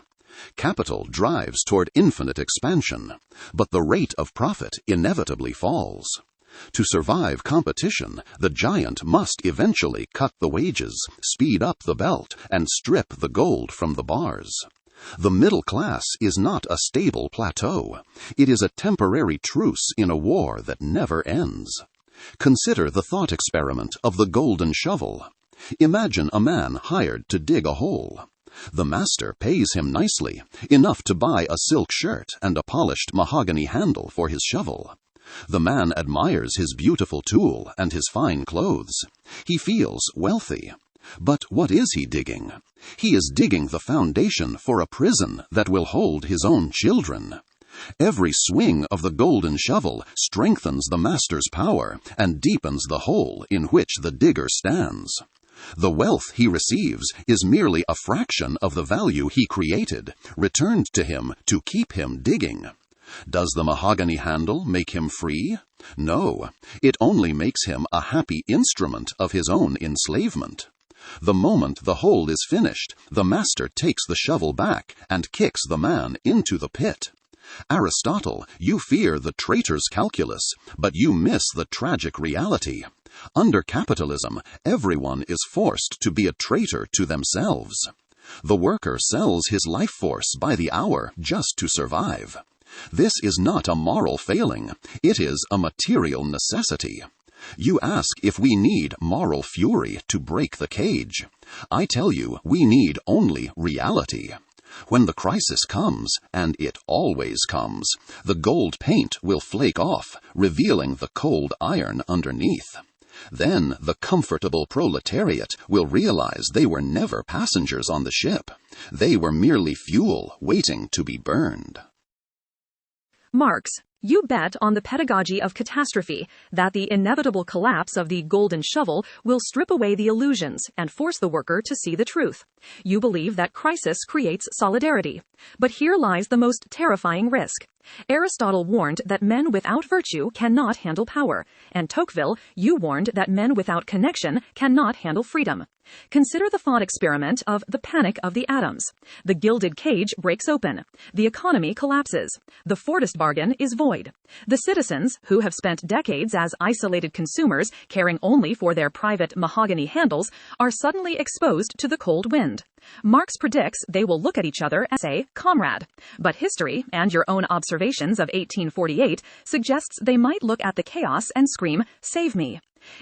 Capital drives toward infinite expansion, but the rate of profit inevitably falls. To survive competition, the giant must eventually cut the wages, speed up the belt, and strip the gold from the bars. The middle class is not a stable plateau. It is a temporary truce in a war that never ends. Consider the thought experiment of the golden shovel. Imagine a man hired to dig a hole. The master pays him nicely, enough to buy a silk shirt and a polished mahogany handle for his shovel. The man admires his beautiful tool and his fine clothes. He feels wealthy. But what is he digging? He is digging the foundation for a prison that will hold his own children. Every swing of the golden shovel strengthens the master's power and deepens the hole in which the digger stands. The wealth he receives is merely a fraction of the value he created, returned to him to keep him digging. Does the mahogany handle make him free? No, it only makes him a happy instrument of his own enslavement. The moment the hole is finished, the master takes the shovel back and kicks the man into the pit. Aristotle, you fear the traitor's calculus, but you miss the tragic reality. Under capitalism, everyone is forced to be a traitor to themselves. The worker sells his life force by the hour just to survive. This is not a moral failing. It is a material necessity. You ask if we need moral fury to break the cage. I tell you, we need only reality. When the crisis comes, and it always comes, the gold paint will flake off, revealing the cold iron underneath. Then the comfortable proletariat will realize they were never passengers on the ship. They were merely fuel waiting to be burned. Marx, You bet on the pedagogy of catastrophe that the inevitable collapse of the golden shovel will strip away the illusions and force the worker to see the truth. You believe that crisis creates solidarity. But here lies the most terrifying risk. Aristotle warned that men without virtue cannot handle power, and Tocqueville, you warned that men without connection cannot handle freedom. Consider the thought experiment of the panic of the atoms. The gilded cage breaks open. The economy collapses. The Fordist bargain is void. The citizens, who have spent decades as isolated consumers caring only for their private mahogany handles, are suddenly exposed to the cold wind. Marx predicts they will look at each other and say, "Comrade." But history, and your own observations of 1848, suggests they might look at the chaos and scream, "Save me."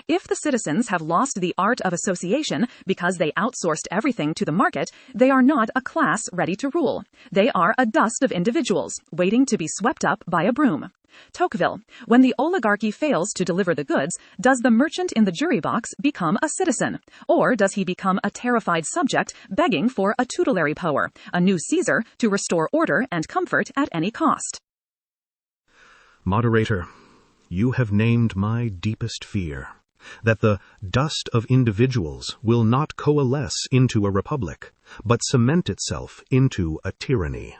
If the citizens have lost the art of association because they outsourced everything to the market, they are not a class ready to rule. They are a dust of individuals, waiting to be swept up by a broom. Tocqueville, when the oligarchy fails to deliver the goods, does the merchant in the jury box become a citizen? Or does he become a terrified subject begging for a tutelary power, a new Caesar, to restore order and comfort at any cost? Moderator, you have named my deepest fear, that the dust of individuals will not coalesce into a republic, but cement itself into a tyranny.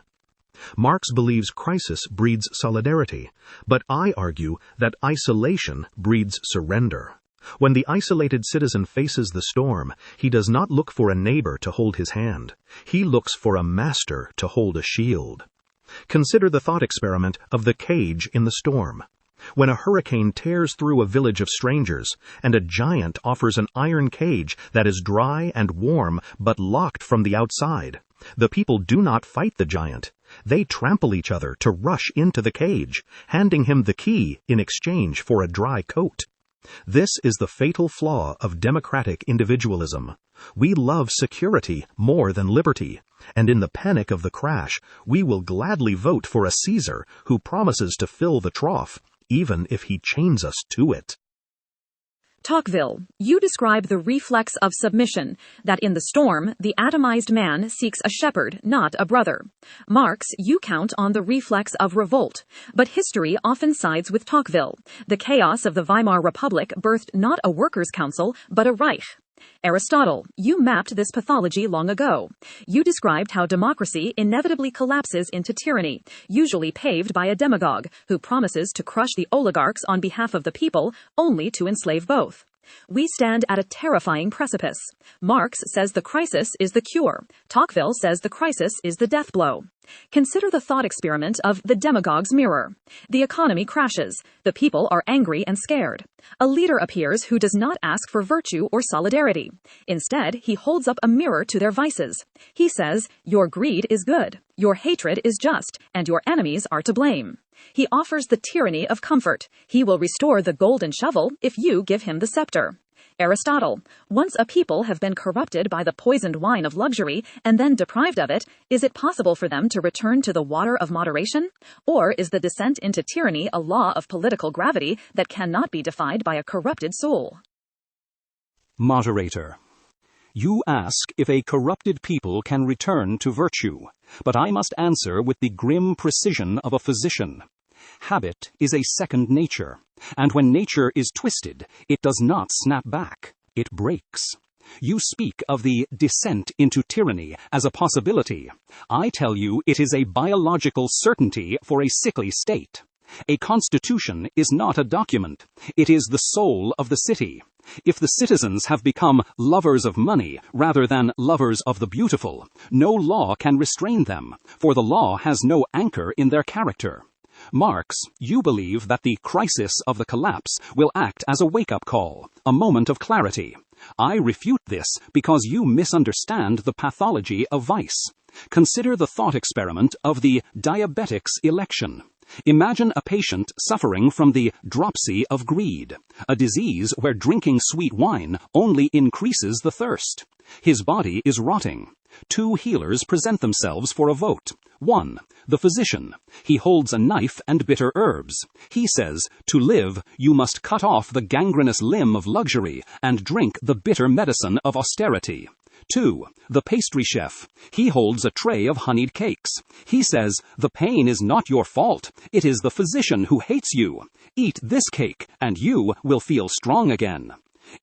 Marx believes crisis breeds solidarity, but I argue that isolation breeds surrender. When the isolated citizen faces the storm, he does not look for a neighbor to hold his hand. He looks for a master to hold a shield. Consider the thought experiment of the cage in the storm. When a hurricane tears through a village of strangers, and a giant offers an iron cage that is dry and warm but locked from the outside, the people do not fight the giant. They trample each other to rush into the cage, handing him the key in exchange for a dry coat. This is the fatal flaw of democratic individualism. We love security more than liberty, and in the panic of the crash, we will gladly vote for a Caesar who promises to fill the trough, even if he chains us to it. Tocqueville, you describe the reflex of submission, that in the storm, the atomized man seeks a shepherd, not a brother. Marx, you count on the reflex of revolt, but history often sides with Tocqueville. The chaos of the Weimar Republic birthed not a workers' council, but a Reich. Aristotle, you mapped this pathology long ago. You described how democracy inevitably collapses into tyranny, usually paved by a demagogue who promises to crush the oligarchs on behalf of the people, only to enslave both. We stand at a terrifying precipice. Marx says the crisis is the cure. Tocqueville says the crisis is the death blow. Consider the thought experiment of the demagogue's mirror. The economy crashes. The people are angry and scared. A leader appears who does not ask for virtue or solidarity. Instead, he holds up a mirror to their vices. He says, "Your greed is good, your hatred is just, and your enemies are to blame." He offers the tyranny of comfort. He will restore the golden shovel if you give him the scepter. Aristotle, once a people have been corrupted by the poisoned wine of luxury and then deprived of it, is it possible for them to return to the water of moderation? Or is the descent into tyranny a law of political gravity that cannot be defied by a corrupted soul? Moderator, you ask if a corrupted people can return to virtue, but I must answer with the grim precision of a physician. Habit is a second nature, and when nature is twisted, it does not snap back, it breaks. You speak of the descent into tyranny as a possibility. I tell you it is a biological certainty for a sickly state. A constitution is not a document. It is the soul of the city. If the citizens have become lovers of money rather than lovers of the beautiful, no law can restrain them, for the law has no anchor in their character. Marx, you believe that the crisis of the collapse will act as a wake-up call, a moment of clarity. I refute this because you misunderstand the pathology of vice. Consider the thought experiment of the diabetic's election. Imagine a patient suffering from the dropsy of greed, a disease where drinking sweet wine only increases the thirst. His body is rotting. Two healers present themselves for a vote. One, the physician. He holds a knife and bitter herbs. He says, to live, you must cut off the gangrenous limb of luxury and drink the bitter medicine of austerity. 2. The pastry chef. He holds a tray of honeyed cakes. He says, "The pain is not your fault. It is the physician who hates you. Eat this cake, and you will feel strong again."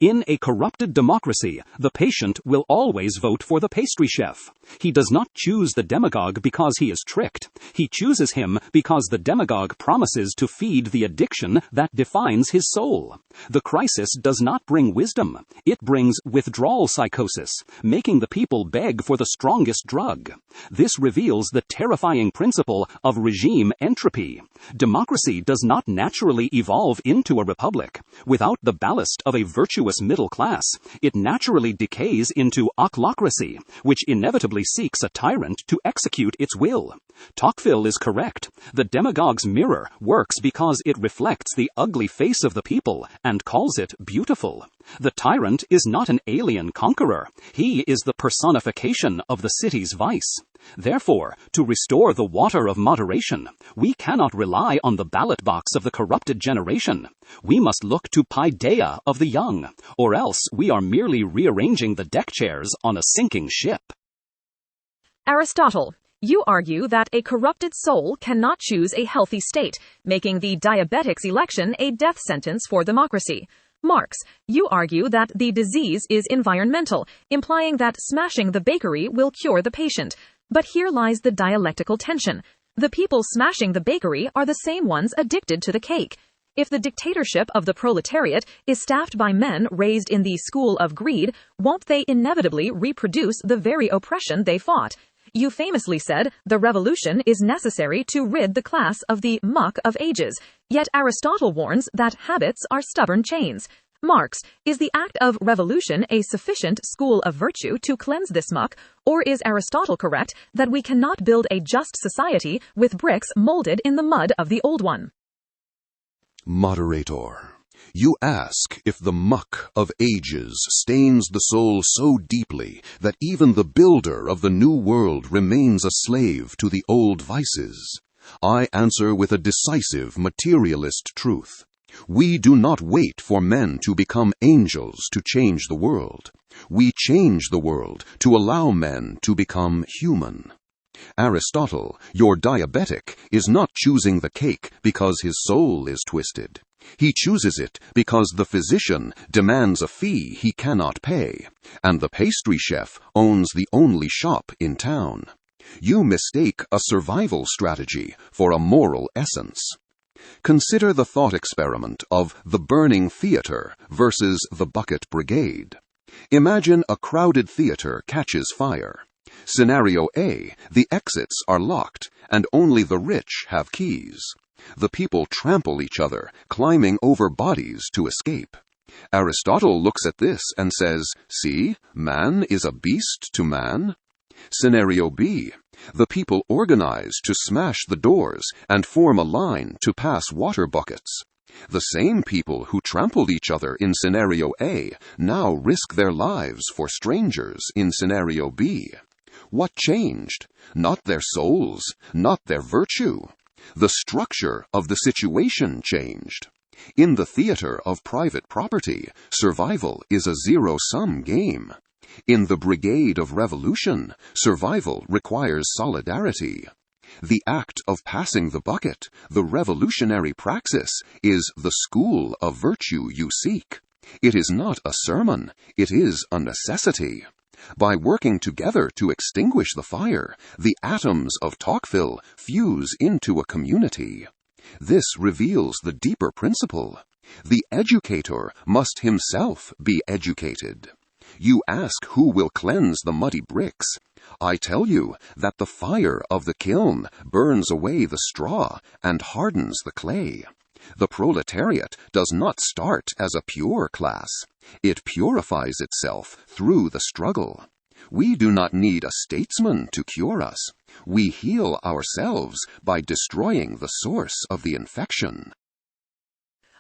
In a corrupted democracy, the patient will always vote for the pastry chef. He does not choose the demagogue because he is tricked. He chooses him because the demagogue promises to feed the addiction that defines his soul. The crisis does not bring wisdom. It brings withdrawal psychosis, making the people beg for the strongest drug. This reveals the terrifying principle of regime entropy. Democracy does not naturally evolve into a republic. Without the ballast of a virtuous middle class, it naturally decays into ochlocracy, which inevitably seeks a tyrant to execute its will. Tocqueville is correct. The demagogue's mirror works because it reflects the ugly face of the people and calls it beautiful. The tyrant is not an alien conqueror. He is the personification of the city's vice. Therefore, to restore the water of moderation, we cannot rely on the ballot box of the corrupted generation. We must look to paideia of the young, or else we are merely rearranging the deck chairs on a sinking ship. Aristotle, you argue that a corrupted soul cannot choose a healthy state, making the diabetic's election a death sentence for democracy. Marx, you argue that the disease is environmental, implying that smashing the bakery will cure the patient. But here lies the dialectical tension. The people smashing the bakery are the same ones addicted to the cake. If the dictatorship of the proletariat is staffed by men raised in the school of greed, won't they inevitably reproduce the very oppression they fought? You famously said the revolution is necessary to rid the class of the muck of ages, yet Aristotle warns that habits are stubborn chains. Marx, is the act of revolution a sufficient school of virtue to cleanse this muck, or is Aristotle correct that we cannot build a just society with bricks molded in the mud of the old one? Moderator, you ask if the muck of ages stains the soul so deeply that even the builder of the new world remains a slave to the old vices. I answer with a decisive materialist truth. We do not wait for men to become angels to change the world. We change the world to allow men to become human. Aristotle, your diabetic, is not choosing the cake because his soul is twisted. He chooses it because the physician demands a fee he cannot pay, and the pastry chef owns the only shop in town. You mistake a survival strategy for a moral essence. Consider the thought experiment of the burning theater versus the bucket brigade. Imagine a crowded theater catches fire. Scenario A, the exits are locked, and only the rich have keys. The people trample each other, climbing over bodies to escape. Aristotle looks at this and says, "See, man is a beast to man." Scenario B, the people organize to smash the doors and form a line to pass water buckets. The same people who trampled each other in Scenario A now risk their lives for strangers in Scenario B. What changed? Not their souls, not their virtue. The structure of the situation changed. In the theater of private property, survival is a zero-sum game. In the brigade of revolution, survival requires solidarity. The act of passing the bucket, the revolutionary praxis, is the school of virtue you seek. It is not a sermon, it is a necessity. By working together to extinguish the fire, the atoms of Tocqueville fuse into a community. This reveals the deeper principle. The educator must himself be educated. You ask who will cleanse the muddy bricks. I tell you that the fire of the kiln burns away the straw and hardens the clay. The proletariat does not start as a pure class. It purifies itself through the struggle. We do not need a statesman to cure us. We heal ourselves by destroying the source of the infection.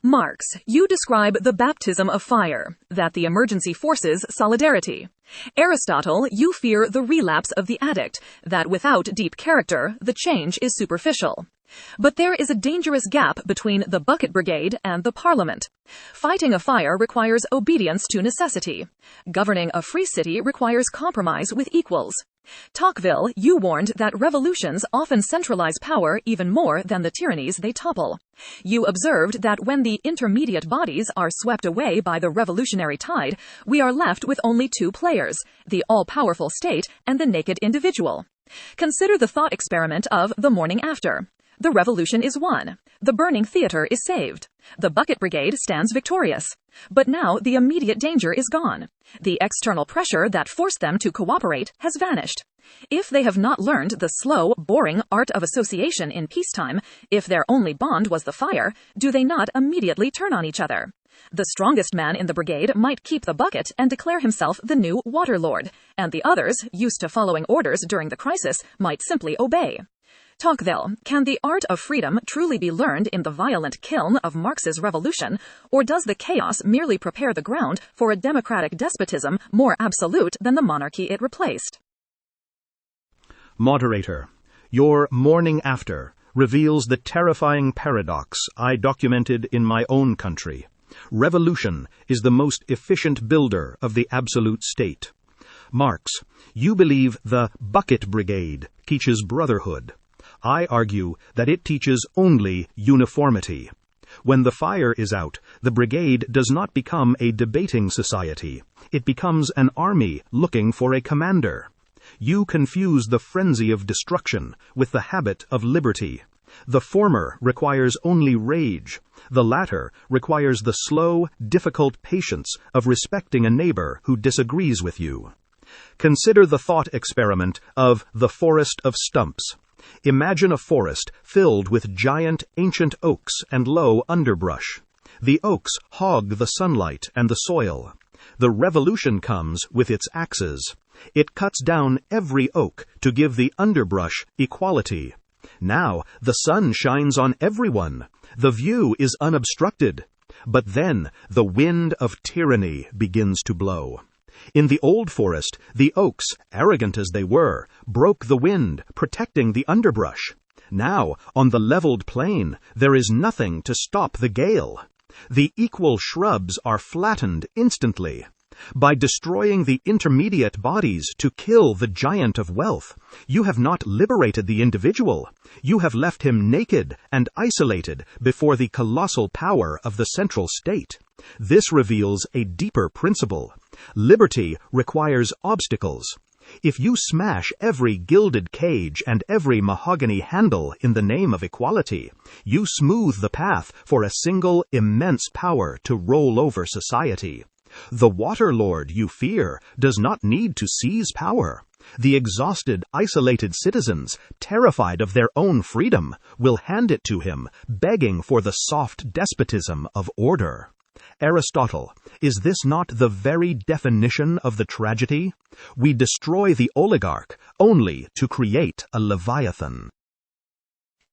Marx, you describe the baptism of fire, that the emergency forces solidarity. Aristotle, you fear the relapse of the addict, that without deep character, the change is superficial. But there is a dangerous gap between the bucket brigade and the parliament. Fighting a fire requires obedience to necessity. Governing a free city requires compromise with equals. Tocqueville, you warned that revolutions often centralize power even more than the tyrannies they topple. You observed that when the intermediate bodies are swept away by the revolutionary tide, we are left with only two players, the all-powerful state and the naked individual. Consider the thought experiment of the morning after. The revolution is won. The burning theater is saved. The bucket brigade stands victorious. But now the immediate danger is gone. The external pressure that forced them to cooperate has vanished. If they have not learned the slow, boring art of association in peacetime, if their only bond was the fire, do they not immediately turn on each other? The strongest man in the brigade might keep the bucket and declare himself the new water lord, and the others, used to following orders during the crisis, might simply obey. Tocqueville, can the art of freedom truly be learned in the violent kiln of Marx's revolution, or does the chaos merely prepare the ground for a democratic despotism more absolute than the monarchy it replaced? Moderator, your morning after reveals the terrifying paradox I documented in my own country. Revolution is the most efficient builder of the absolute state. Marx, you believe the bucket brigade teaches brotherhood. I argue that it teaches only uniformity. When the fire is out, the brigade does not become a debating society. It becomes an army looking for a commander. You confuse the frenzy of destruction with the habit of liberty. The former requires only rage. The latter requires the slow, difficult patience of respecting a neighbor who disagrees with you. Consider the thought experiment of the forest of stumps. Imagine a forest filled with giant ancient oaks and low underbrush. The oaks hog the sunlight and the soil. The revolution comes with its axes. It cuts down every oak to give the underbrush equality. Now the sun shines on everyone. The view is unobstructed. But then the wind of tyranny begins to blow. In the old forest, the oaks, arrogant as they were, broke the wind, protecting the underbrush. Now, on the leveled plain, there is nothing to stop the gale. The equal shrubs are flattened instantly. By destroying the intermediate bodies to kill the giant of wealth, you have not liberated the individual. You have left him naked and isolated before the colossal power of the central state. This reveals a deeper principle. Liberty requires obstacles. If you smash every gilded cage and every mahogany handle in the name of equality, you smooth the path for a single immense power to roll over society. The water lord you fear does not need to seize power. The exhausted, isolated citizens, terrified of their own freedom, will hand it to him, begging for the soft despotism of order. Aristotle, is this not the very definition of the tragedy? We destroy the oligarch only to create a leviathan.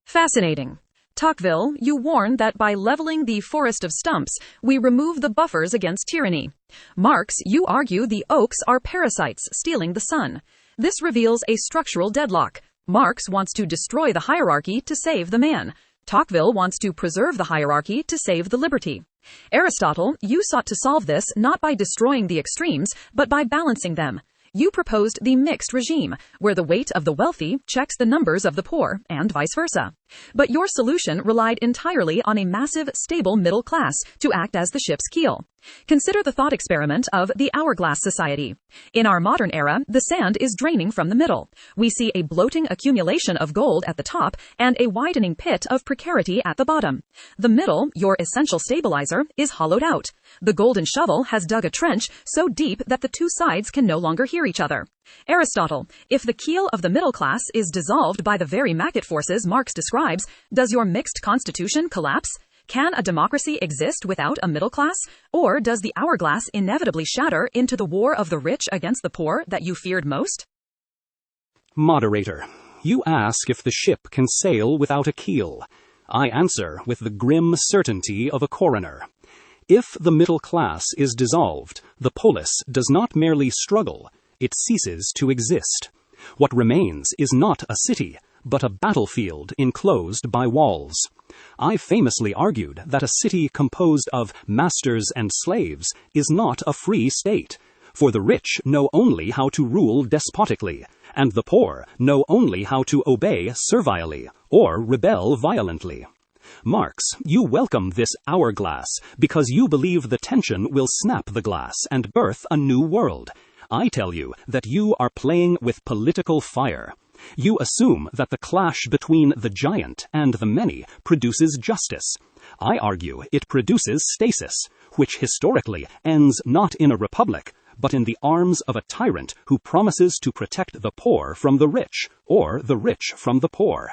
Fascinating. Tocqueville, you warn that by leveling the forest of stumps, we remove the buffers against tyranny. Marx, you argue the oaks are parasites stealing the sun. This reveals a structural deadlock. Marx wants to destroy the hierarchy to save the man. Tocqueville wants to preserve the hierarchy to save the liberty. Aristotle, you sought to solve this not by destroying the extremes, but by balancing them. You proposed the mixed regime, where the weight of the wealthy checks the numbers of the poor, and vice versa. But your solution relied entirely on a massive, stable middle class to act as the ship's keel. Consider the thought experiment of the hourglass society. In our modern era, the sand is draining from the middle. We see a bloating accumulation of gold at the top and a widening pit of precarity at the bottom. The middle, your essential stabilizer, is hollowed out. The golden shovel has dug a trench so deep that the two sides can no longer hear each other. Aristotle, if the keel of the middle class is dissolved by the very market forces Marx describes, does your mixed constitution collapse? Can a democracy exist without a middle class? Or does the hourglass inevitably shatter into the war of the rich against the poor that you feared most? Moderator, you ask if the ship can sail without a keel. I answer with the grim certainty of a coroner. If the middle class is dissolved, the polis does not merely struggle, it ceases to exist. What remains is not a city, but a battlefield enclosed by walls. I famously argued that a city composed of masters and slaves is not a free state, for the rich know only how to rule despotically, and the poor know only how to obey servilely or rebel violently. Marx, you welcome this hourglass because you believe the tension will snap the glass and birth a new world. I tell you that you are playing with political fire. You assume that the clash between the giant and the many produces justice. I argue it produces stasis, which historically ends not in a republic, but in the arms of a tyrant who promises to protect the poor from the rich, or the rich from the poor.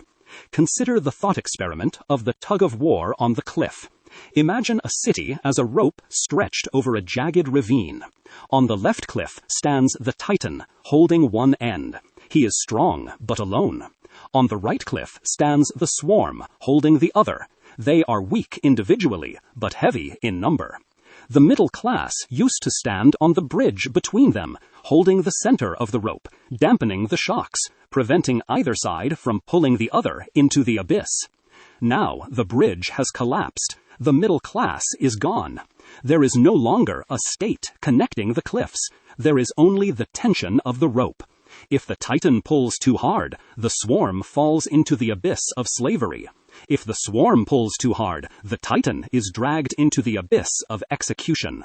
Consider the thought experiment of the tug-of-war on the cliff. Imagine a city as a rope stretched over a jagged ravine. On the left cliff stands the Titan, holding one end. He is strong, but alone. On the right cliff stands the Swarm, holding the other. They are weak individually, but heavy in number. The middle class used to stand on the bridge between them, holding the center of the rope, dampening the shocks, preventing either side from pulling the other into the abyss. Now the bridge has collapsed. The middle class is gone. There is no longer a state connecting the cliffs. There is only the tension of the rope. If the Titan pulls too hard, the Swarm falls into the abyss of slavery. If the Swarm pulls too hard, the Titan is dragged into the abyss of execution.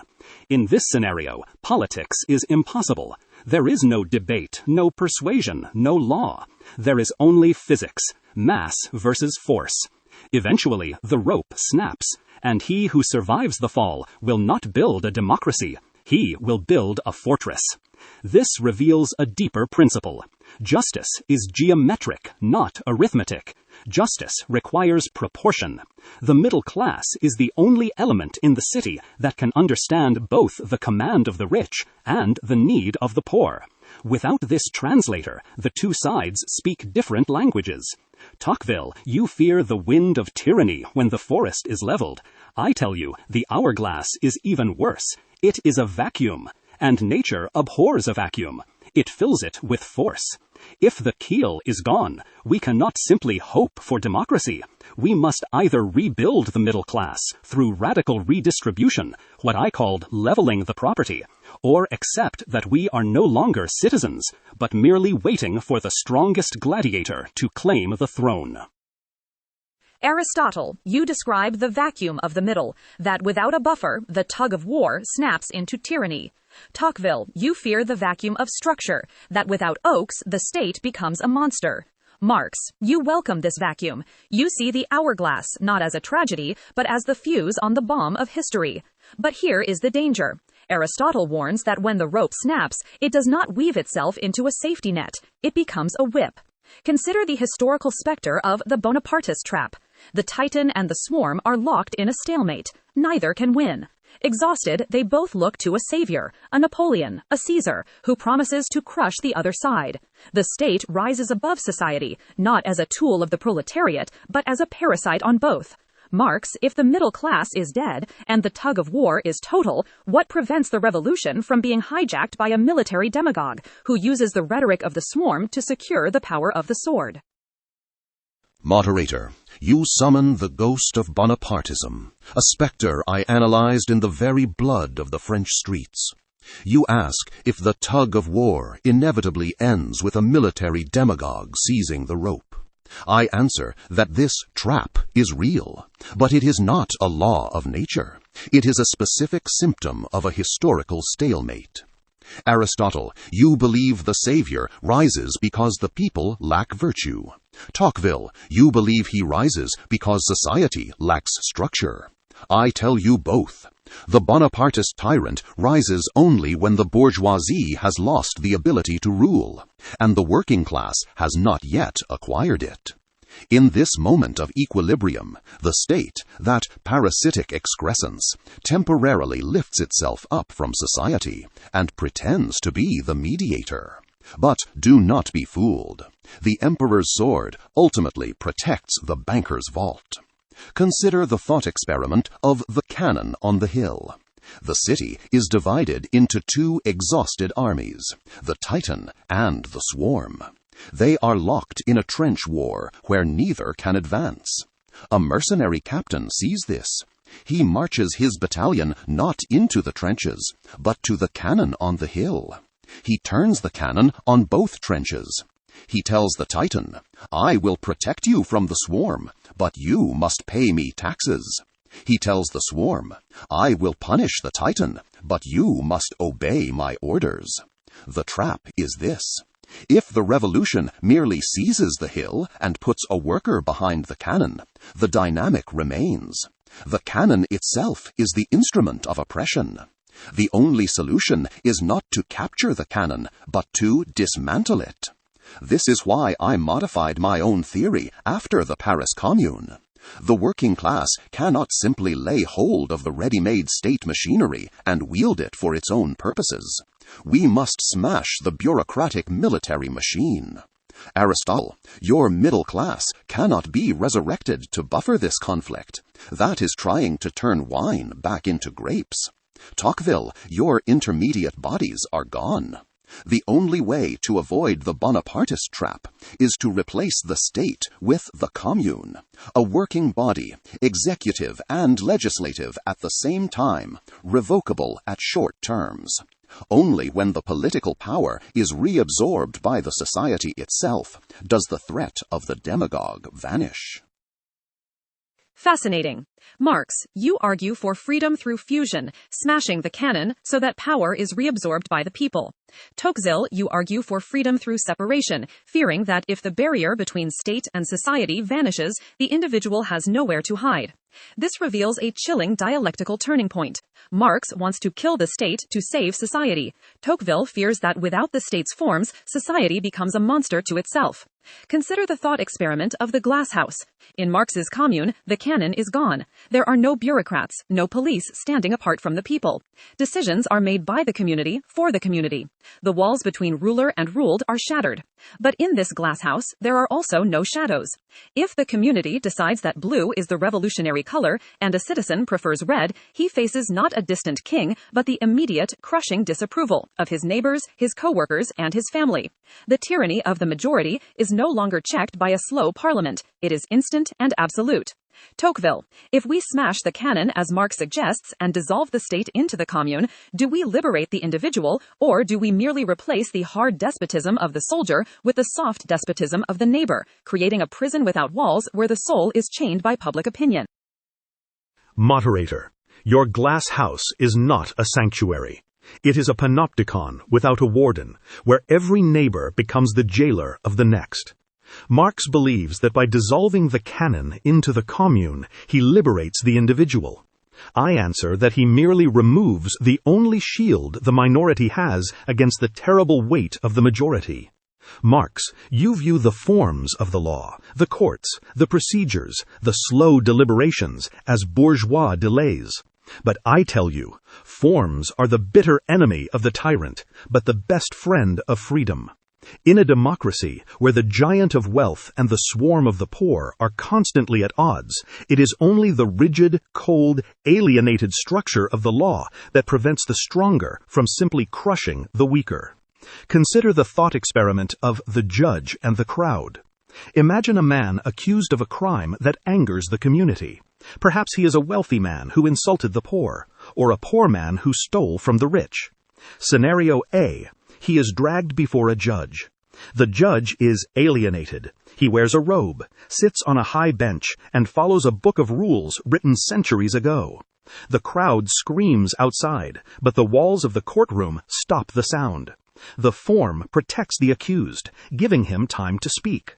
In this scenario, politics is impossible. There is no debate, no persuasion, no law. There is only physics, mass versus force. Eventually, the rope snaps, and he who survives the fall will not build a democracy. He will build a fortress. This reveals a deeper principle. Justice is geometric, not arithmetic. Justice requires proportion. The middle class is the only element in the city that can understand both the command of the rich and the need of the poor. Without this translator, the two sides speak different languages. Tocqueville, you fear the wind of tyranny when the forest is leveled. I tell you, the hourglass is even worse. It is a vacuum, and nature abhors a vacuum. It fills it with force. If the keel is gone, we cannot simply hope for democracy. We must either rebuild the middle class through radical redistribution, what I called leveling the property, or accept that we are no longer citizens, but merely waiting for the strongest gladiator to claim the throne. Aristotle, you describe the vacuum of the middle, that without a buffer, the tug-of-war snaps into tyranny. Tocqueville, you fear the vacuum of structure, that without oaks, the state becomes a monster. Marx, you welcome this vacuum. You see the hourglass not as a tragedy, but as the fuse on the bomb of history. But here is the danger. Aristotle warns that when the rope snaps, it does not weave itself into a safety net. It becomes a whip. Consider the historical specter of the Bonapartist trap. The Titan and the Swarm are locked in a stalemate. Neither can win. Exhausted, they both look to a savior, a Napoleon, a Caesar, who promises to crush the other side. The state rises above society, not as a tool of the proletariat, but as a parasite on both. Marx, if the middle class is dead and the tug-of-war is total, what prevents the revolution from being hijacked by a military demagogue who uses the rhetoric of the Swarm to secure the power of the sword? Moderator, you summon the ghost of Bonapartism, a specter I analyzed in the very blood of the French streets. You ask if the tug-of-war inevitably ends with a military demagogue seizing the rope. I answer that this trap is real, but it is not a law of nature. It is a specific symptom of a historical stalemate. Aristotle, you believe the savior rises because the people lack virtue. Tocqueville, you believe he rises because society lacks structure. I tell you both. The Bonapartist tyrant rises only when the bourgeoisie has lost the ability to rule, and the working class has not yet acquired it. In this moment of equilibrium, the state, that parasitic excrescence, temporarily lifts itself up from society and pretends to be the mediator. But do not be fooled. The emperor's sword ultimately protects the banker's vault. Consider the thought experiment of the cannon on the hill. The city is divided into two exhausted armies, the Titan and the Swarm. They are locked in a trench war where neither can advance. A mercenary captain sees this. He marches his battalion not into the trenches, but to the cannon on the hill. He turns the cannon on both trenches. He tells the Titan, "I will protect you from the swarm, but you must pay me taxes." He tells the swarm, "I will punish the Titan, but you must obey my orders." The trap is this. If the revolution merely seizes the hill and puts a worker behind the cannon, the dynamic remains. The cannon itself is the instrument of oppression. The only solution is not to capture the cannon, but to dismantle it. This is why I modified my own theory after the Paris Commune. The working class cannot simply lay hold of the ready-made state machinery and wield it for its own purposes. We must smash the bureaucratic military machine. Aristotle, your middle class cannot be resurrected to buffer this conflict. That is trying to turn wine back into grapes. Tocqueville, your intermediate bodies are gone. The only way to avoid the Bonapartist trap is to replace the state with the commune, a working body, executive and legislative at the same time, revocable at short terms. Only when the political power is reabsorbed by the society itself does the threat of the demagogue vanish. Fascinating. Marx, you argue for freedom through fusion, smashing the cannon so that power is reabsorbed by the people. Tocqueville, you argue for freedom through separation, fearing that if the barrier between state and society vanishes, the individual has nowhere to hide. This reveals a chilling dialectical turning point. Marx wants to kill the state to save society. Tocqueville fears that without the state's forms, society becomes a monster to itself. Consider the thought experiment of the glass house. In Marx's commune, the cannon is gone. There are no bureaucrats, no police standing apart from the people. Decisions are made by the community for the community. The walls between ruler and ruled are shattered. But in this glass house, there are also no shadows. If the community decides that blue is the revolutionary color and a citizen prefers red, he faces not a distant king, but the immediate, crushing disapproval of his neighbors, his co-workers, and his family. The tyranny of the majority is no longer checked by a slow parliament. It is instant and absolute. Tocqueville, if we smash the cannon as Marx suggests and dissolve the state into the commune, do we liberate the individual, or do we merely replace the hard despotism of the soldier with the soft despotism of the neighbor, creating a prison without walls where the soul is chained by public opinion? Moderator, your glass house is not a sanctuary. It is a panopticon without a warden, where every neighbor becomes the jailer of the next. Marx believes that by dissolving the cannon into the commune, he liberates the individual. I answer that he merely removes the only shield the minority has against the terrible weight of the majority. Marx, you view the forms of the law, the courts, the procedures, the slow deliberations as bourgeois delays. But I tell you, forms are the bitter enemy of the tyrant, but the best friend of freedom. In a democracy where the giant of wealth and the swarm of the poor are constantly at odds, it is only the rigid, cold, alienated structure of the law that prevents the stronger from simply crushing the weaker. Consider the thought experiment of the judge and the crowd. Imagine a man accused of a crime that angers the community. Perhaps he is a wealthy man who insulted the poor, or a poor man who stole from the rich. Scenario A. He is dragged before a judge. The judge is alienated. He wears a robe, sits on a high bench, and follows a book of rules written centuries ago. The crowd screams outside, but the walls of the courtroom stop the sound. The form protects the accused, giving him time to speak.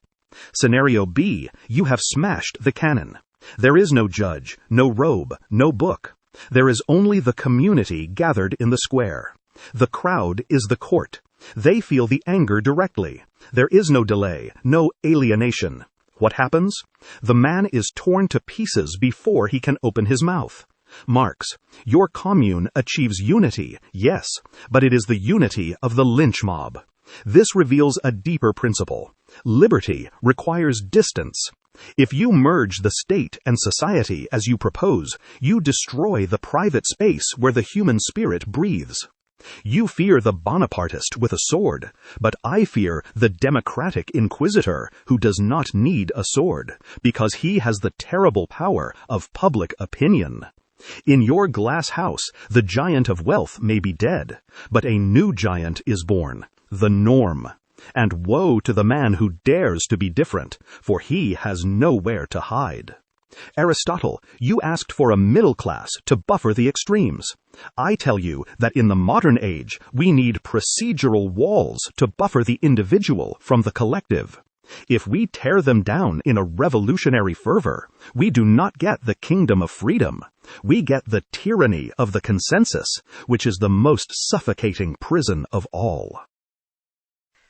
Scenario B. You have smashed the cannon. There is no judge, no robe, no book. There is only the community gathered in the square. The crowd is the court. They feel the anger directly. There is no delay, no alienation. What happens? The man is torn to pieces before he can open his mouth. Marx, your commune achieves unity, yes, but it is the unity of the lynch mob. This reveals a deeper principle. Liberty requires distance. If you merge the state and society as you propose, you destroy the private space where the human spirit breathes. You fear the Bonapartist with a sword, but I fear the democratic inquisitor who does not need a sword, because he has the terrible power of public opinion. In your glass house, the giant of wealth may be dead, but a new giant is born, the norm. And woe to the man who dares to be different, for he has nowhere to hide. Aristotle, you asked for a middle class to buffer the extremes. I tell you that in the modern age, we need procedural walls to buffer the individual from the collective. If we tear them down in a revolutionary fervor, we do not get the kingdom of freedom. We get the tyranny of the consensus, which is the most suffocating prison of all.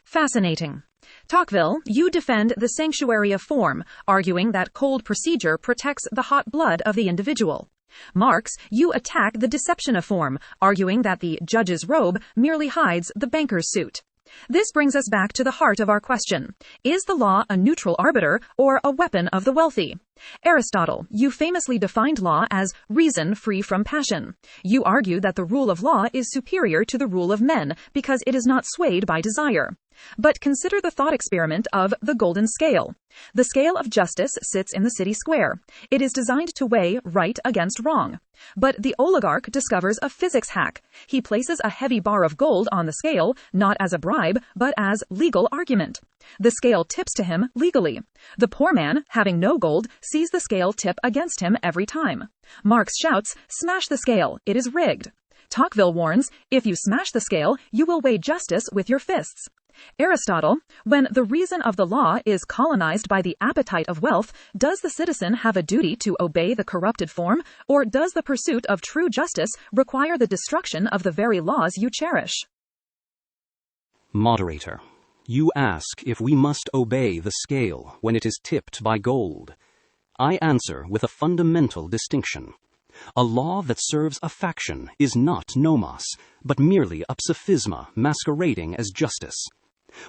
Fascinating. Tocqueville, you defend the sanctuary of form, arguing that cold procedure protects the hot blood of the individual. Marx, you attack the deception of form, arguing that the judge's robe merely hides the banker's suit. This brings us back to the heart of our question. Is the law a neutral arbiter or a weapon of the wealthy? Aristotle, you famously defined law as reason free from passion. You argue that the rule of law is superior to the rule of men because it is not swayed by desire. But consider the thought experiment of the golden scale. The scale of justice sits in the city square. It is designed to weigh right against wrong. But the oligarch discovers a physics hack. He places a heavy bar of gold on the scale, not as a bribe, but as legal argument. The scale tips to him legally. The poor man, having no gold, sees the scale tip against him every time. Marx shouts, "Smash the scale, it is rigged." Tocqueville warns, "If you smash the scale, you will weigh justice with your fists." Aristotle, when the reason of the law is colonized by the appetite of wealth, does the citizen have a duty to obey the corrupted form, or does the pursuit of true justice require the destruction of the very laws you cherish? Moderator, you ask if we must obey the scale when it is tipped by gold. I answer with a fundamental distinction. A law that serves a faction is not nomos, but merely a psephisma masquerading as justice.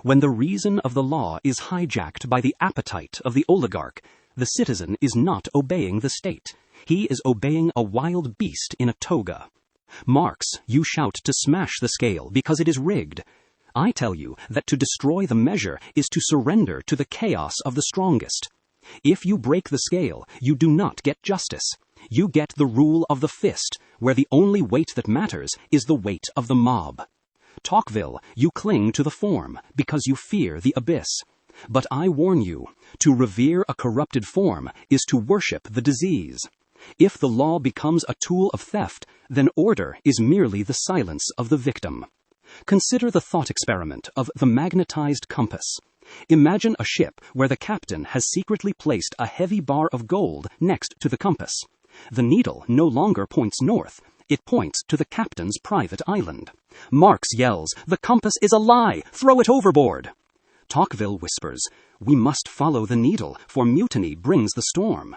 When the reason of the law is hijacked by the appetite of the oligarch, the citizen is not obeying the state. He is obeying a wild beast in a toga. Marx, you shout to smash the scale because it is rigged. I tell you that to destroy the measure is to surrender to the chaos of the strongest. If you break the scale, you do not get justice. You get the rule of the fist, where the only weight that matters is the weight of the mob. Tocqueville, you cling to the form because you fear the abyss. But I warn you, to revere a corrupted form is to worship the disease. If the law becomes a tool of theft, then order is merely the silence of the victim. Consider the thought experiment of the magnetized compass. Imagine a ship where the captain has secretly placed a heavy bar of gold next to the compass. The needle no longer points north. It points to the captain's private island. Marx yells, "The compass is a lie! Throw it overboard!" Tocqueville whispers, "We must follow the needle, for mutiny brings the storm."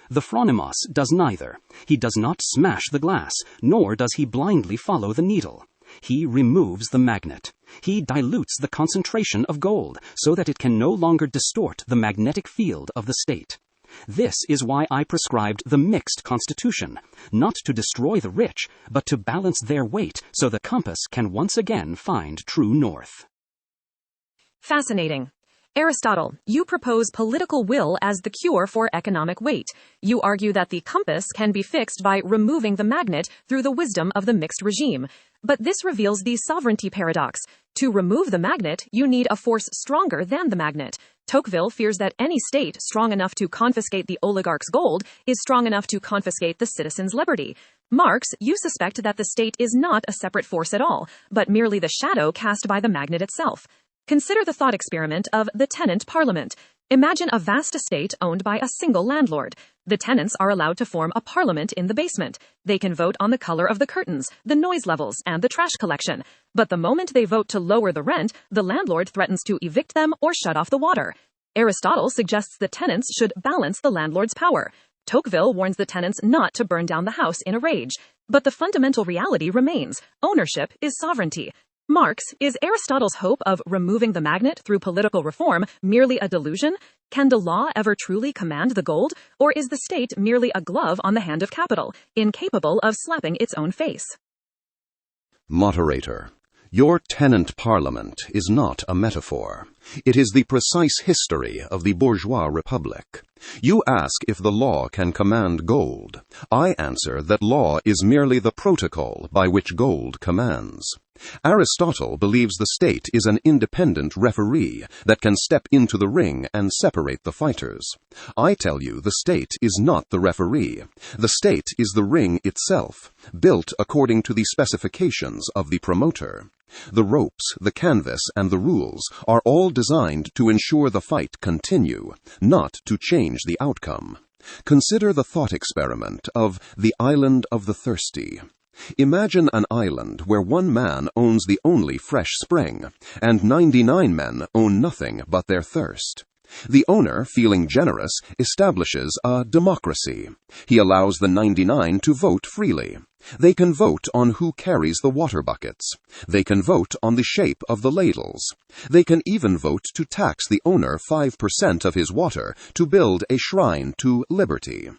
The phronimos does neither. He does not smash the glass, nor does he blindly follow the needle. He removes the magnet. He dilutes the concentration of gold so that it can no longer distort the magnetic field of the state. This is why I prescribed the mixed constitution, not to destroy the rich, but to balance their weight so the compass can once again find true north. Fascinating. Aristotle, you propose political will as the cure for economic weight. You argue that the compass can be fixed by removing the magnet through the wisdom of the mixed regime. But this reveals the sovereignty paradox. To remove the magnet, you need a force stronger than the magnet. Tocqueville fears that any state strong enough to confiscate the oligarch's gold is strong enough to confiscate the citizen's liberty. Marx, you suspect that the state is not a separate force at all, but merely the shadow cast by the magnet itself. Consider the thought experiment of the tenant parliament. Imagine a vast estate owned by a single landlord. The tenants are allowed to form a parliament in the basement. They can vote on the color of the curtains, the noise levels, and the trash collection. But the moment they vote to lower the rent, the landlord threatens to evict them or shut off the water. Aristotle suggests the tenants should balance the landlord's power. Tocqueville warns the tenants not to burn down the house in a rage. But the fundamental reality remains. Ownership is sovereignty. Marx, is Aristotle's hope of removing the magnet through political reform merely a delusion? Can the law ever truly command the gold? Or is the state merely a glove on the hand of capital, incapable of slapping its own face? Moderator, your tenant parliament is not a metaphor. It is the precise history of the bourgeois republic. You ask if the law can command gold. I answer that law is merely the protocol by which gold commands. Aristotle believes the state is an independent referee that can step into the ring and separate the fighters. I tell you the state is not the referee. The state is the ring itself, built according to the specifications of the promoter. The ropes, the canvas, and the rules are all designed to ensure the fight continue, not to change the outcome. Consider the thought experiment of the island of the thirsty. Imagine an island where one man owns the only fresh spring, and 99 men own nothing but their thirst. The owner, feeling generous, establishes a democracy. He allows the 99 to vote freely. They can vote on who carries the water buckets. They can vote on the shape of the ladles. They can even vote to tax the owner 5% of his water to build a shrine to liberty.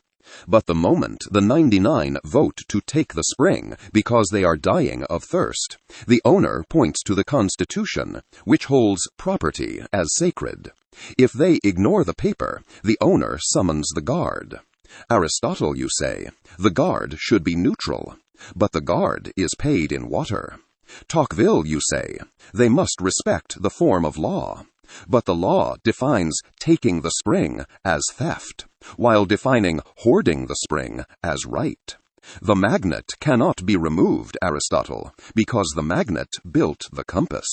But the moment the 99 vote to take the spring because they are dying of thirst, the owner points to the Constitution, which holds property as sacred. If they ignore the paper, the owner summons the guard. Aristotle, you say, the guard should be neutral, but the guard is paid in water. Tocqueville, you say, they must respect the form of law, but the law defines taking the spring as theft, while defining hoarding the spring as right. The magnet cannot be removed, Aristotle, because the magnet built the compass.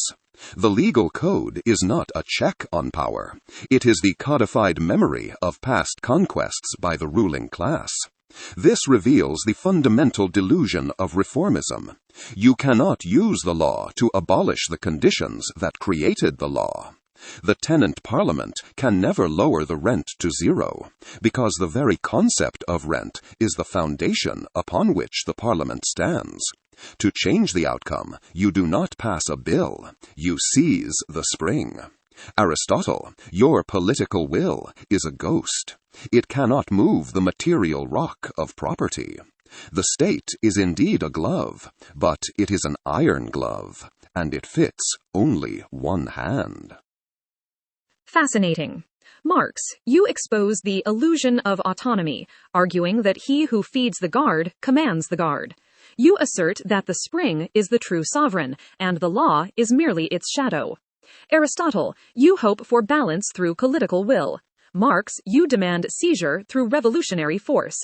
The legal code is not a check on power. It is the codified memory of past conquests by the ruling class. This reveals the fundamental delusion of reformism. You cannot use the law to abolish the conditions that created the law. The tenant parliament can never lower the rent to zero, because the very concept of rent is the foundation upon which the parliament stands. To change the outcome, you do not pass a bill, you seize the spring. Aristotle, your political will is a ghost. It cannot move the material rock of property. The state is indeed a glove, but it is an iron glove, and it fits only one hand. Fascinating. Marx, you expose the illusion of autonomy, arguing that he who feeds the guard commands the guard. You assert that the spring is the true sovereign, and the law is merely its shadow. Aristotle, you hope for balance through political will. Marx, you demand seizure through revolutionary force.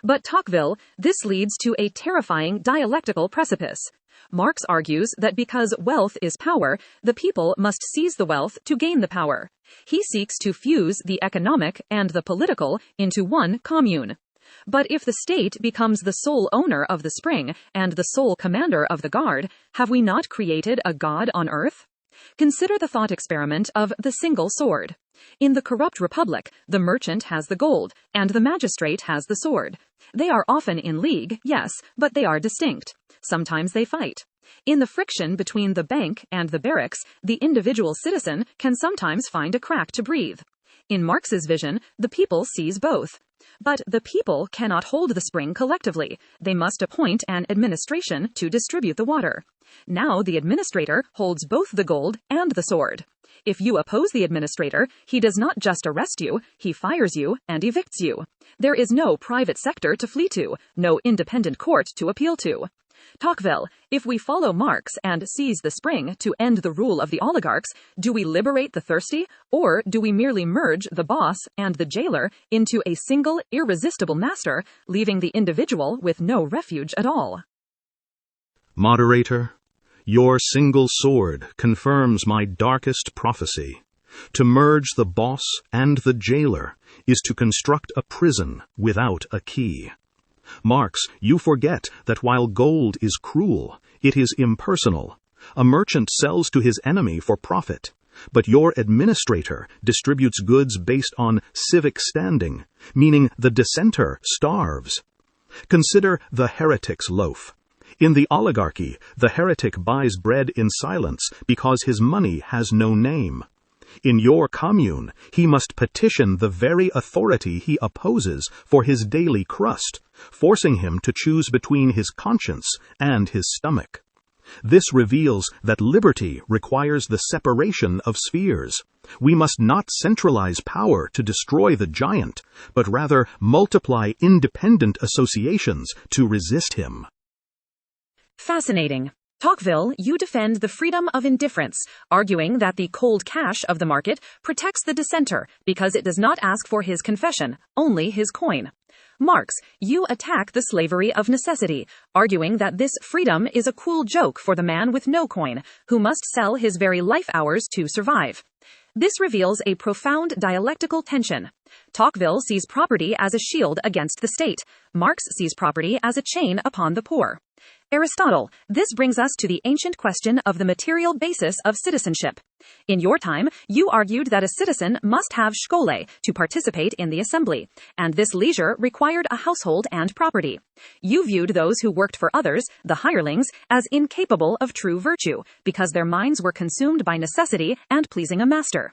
But Tocqueville, this leads to a terrifying dialectical precipice. Marx argues that because wealth is power, the people must seize the wealth to gain the power. He seeks to fuse the economic and the political into one commune. But if the state becomes the sole owner of the spring and the sole commander of the guard, have we not created a god on earth? Consider the thought experiment of the single sword. In the corrupt republic, the merchant has the gold, and the magistrate has the sword. They are often in league, yes, but they are distinct. Sometimes they fight. In the friction between the bank and the barracks, the individual citizen can sometimes find a crack to breathe. In Marx's vision, the people seize both. But the people cannot hold the spring collectively. They must appoint an administration to distribute the water. Now the administrator holds both the gold and the sword. If you oppose the administrator, he does not just arrest you, he fires you and evicts you. There is no private sector to flee to, no independent court to appeal to. Tocqueville, if we follow Marx and seize the spring to end the rule of the oligarchs, do we liberate the thirsty, or do we merely merge the boss and the jailer into a single irresistible master, leaving the individual with no refuge at all? Moderator, your single sword confirms my darkest prophecy. To merge the boss and the jailer is to construct a prison without a key. Marx, you forget that while gold is cruel, it is impersonal. A merchant sells to his enemy for profit, but your administrator distributes goods based on civic standing, meaning the dissenter starves. Consider the heretic's loaf. In the oligarchy, the heretic buys bread in silence because his money has no name. In your commune, he must petition the very authority he opposes for his daily crust, forcing him to choose between his conscience and his stomach. This reveals that liberty requires the separation of spheres. We must not centralize power to destroy the giant, but rather multiply independent associations to resist him. Fascinating. Tocqueville, you defend the freedom of indifference, arguing that the cold cash of the market protects the dissenter because it does not ask for his confession, only his coin. Marx, you attack the slavery of necessity, arguing that this freedom is a cool joke for the man with no coin, who must sell his very life hours to survive. This reveals a profound dialectical tension. Tocqueville sees property as a shield against the state. Marx sees property as a chain upon the poor. Aristotle, this brings us to the ancient question of the material basis of citizenship. In your time, you argued that a citizen must have schole to participate in the assembly, and this leisure required a household and property. You viewed those who worked for others, the hirelings, as incapable of true virtue, because their minds were consumed by necessity and pleasing a master.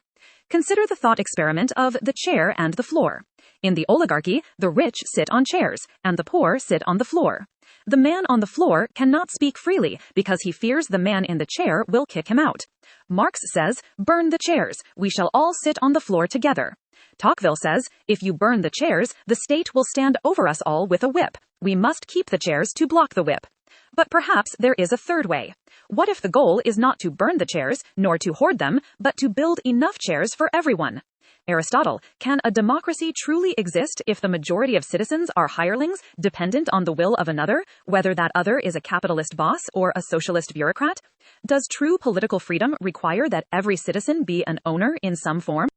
Consider the thought experiment of the chair and the floor. In the oligarchy, the rich sit on chairs, and the poor sit on the floor. The man on the floor cannot speak freely because he fears the man in the chair will kick him out. Marx says, burn the chairs, we shall all sit on the floor together. Tocqueville says, if you burn the chairs, the state will stand over us all with a whip. We must keep the chairs to block the whip. But perhaps there is a third way. What if the goal is not to burn the chairs, nor to hoard them, but to build enough chairs for everyone? Aristotle, can a democracy truly exist if the majority of citizens are hirelings, dependent on the will of another, whether that other is a capitalist boss or a socialist bureaucrat? Does true political freedom require that every citizen be an owner in some form?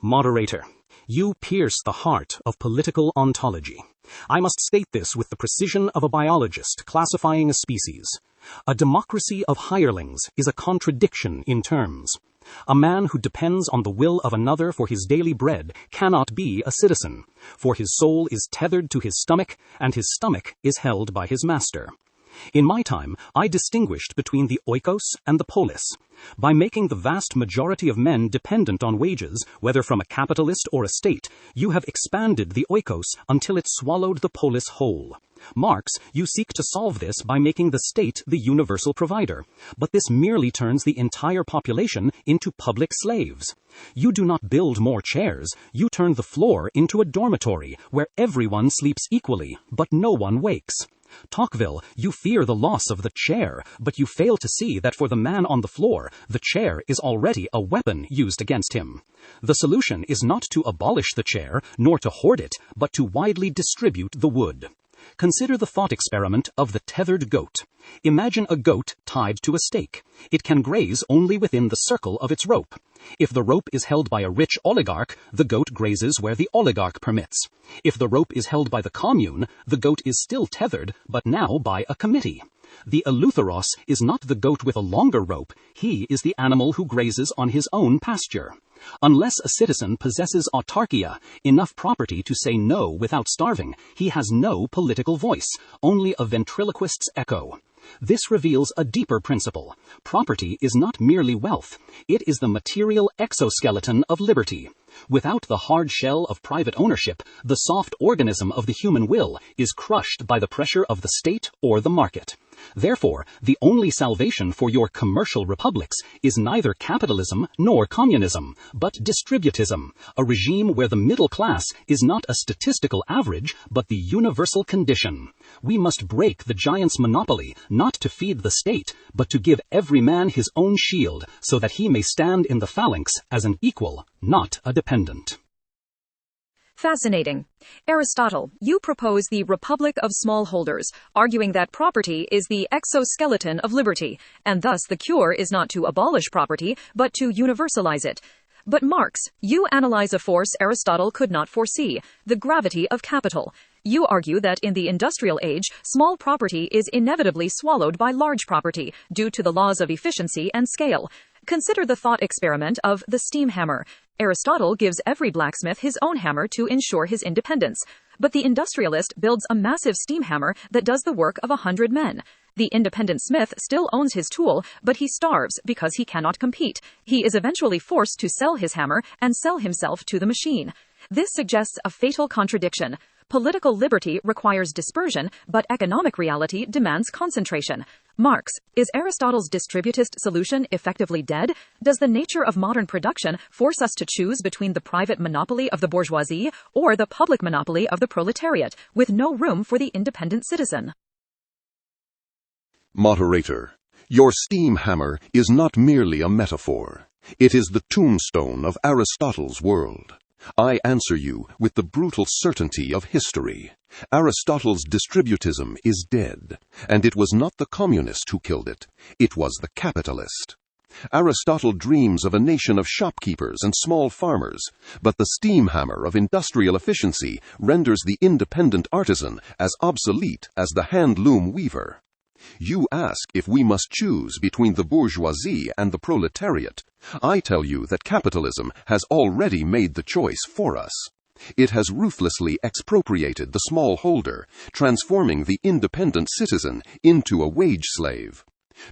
Moderator, you pierce the heart of political ontology. I must state this with the precision of a biologist classifying a species. A democracy of hirelings is a contradiction in terms. A man who depends on the will of another for his daily bread cannot be a citizen, for his soul is tethered to his stomach, and his stomach is held by his master. In my time, I distinguished between the oikos and the polis. By making the vast majority of men dependent on wages, whether from a capitalist or a state, you have expanded the oikos until it swallowed the polis whole. Marx, you seek to solve this by making the state the universal provider, but this merely turns the entire population into public slaves. You do not build more chairs, you turn the floor into a dormitory where everyone sleeps equally, but no one wakes. Tocqueville, you fear the loss of the chair, but you fail to see that for the man on the floor, the chair is already a weapon used against him. The solution is not to abolish the chair, nor to hoard it, but to widely distribute the wood. Consider the thought experiment of the tethered goat. Imagine a goat tied to a stake. It can graze only within the circle of its rope. If the rope is held by a rich oligarch, the goat grazes where the oligarch permits. If the rope is held by the commune, the goat is still tethered, but now by a committee. The eleutheros is not the goat with a longer rope, he is the animal who grazes on his own pasture. Unless a citizen possesses autarkia, enough property to say no without starving, he has no political voice, only a ventriloquist's echo. This reveals a deeper principle. Property is not merely wealth. It is the material exoskeleton of liberty. Without the hard shell of private ownership, the soft organism of the human will is crushed by the pressure of the state or the market. Therefore, the only salvation for your commercial republics is neither capitalism nor communism, but distributism, a regime where the middle class is not a statistical average, but the universal condition. We must break the giant's monopoly, not to feed the state, but to give every man his own shield, so that he may stand in the phalanx as an equal, not a dependent. Fascinating. Aristotle, you propose the Republic of Smallholders, arguing that property is the exoskeleton of liberty, and thus the cure is not to abolish property, but to universalize it. But Marx, you analyze a force Aristotle could not foresee, the gravity of capital. You argue that in the industrial age, small property is inevitably swallowed by large property due to the laws of efficiency and scale. Consider the thought experiment of the steam hammer. Aristotle gives every blacksmith his own hammer to ensure his independence. But the industrialist builds a massive steam hammer that does the work of 100 men. The independent smith still owns his tool, but he starves because he cannot compete. He is eventually forced to sell his hammer and sell himself to the machine. This suggests a fatal contradiction. Political liberty requires dispersion, but economic reality demands concentration. Marx, is Aristotle's distributist solution effectively dead? Does the nature of modern production force us to choose between the private monopoly of the bourgeoisie or the public monopoly of the proletariat, with no room for the independent citizen? Moderator, your steam hammer is not merely a metaphor. It is the tombstone of Aristotle's world. I answer you with the brutal certainty of history. Aristotle's distributism is dead, and it was not the communist who killed it. It was the capitalist. Aristotle dreams of a nation of shopkeepers and small farmers, but the steam hammer of industrial efficiency renders the independent artisan as obsolete as the hand-loom weaver. You ask if we must choose between the bourgeoisie and the proletariat. I tell you that capitalism has already made the choice for us. It has ruthlessly expropriated the smallholder, transforming the independent citizen into a wage slave.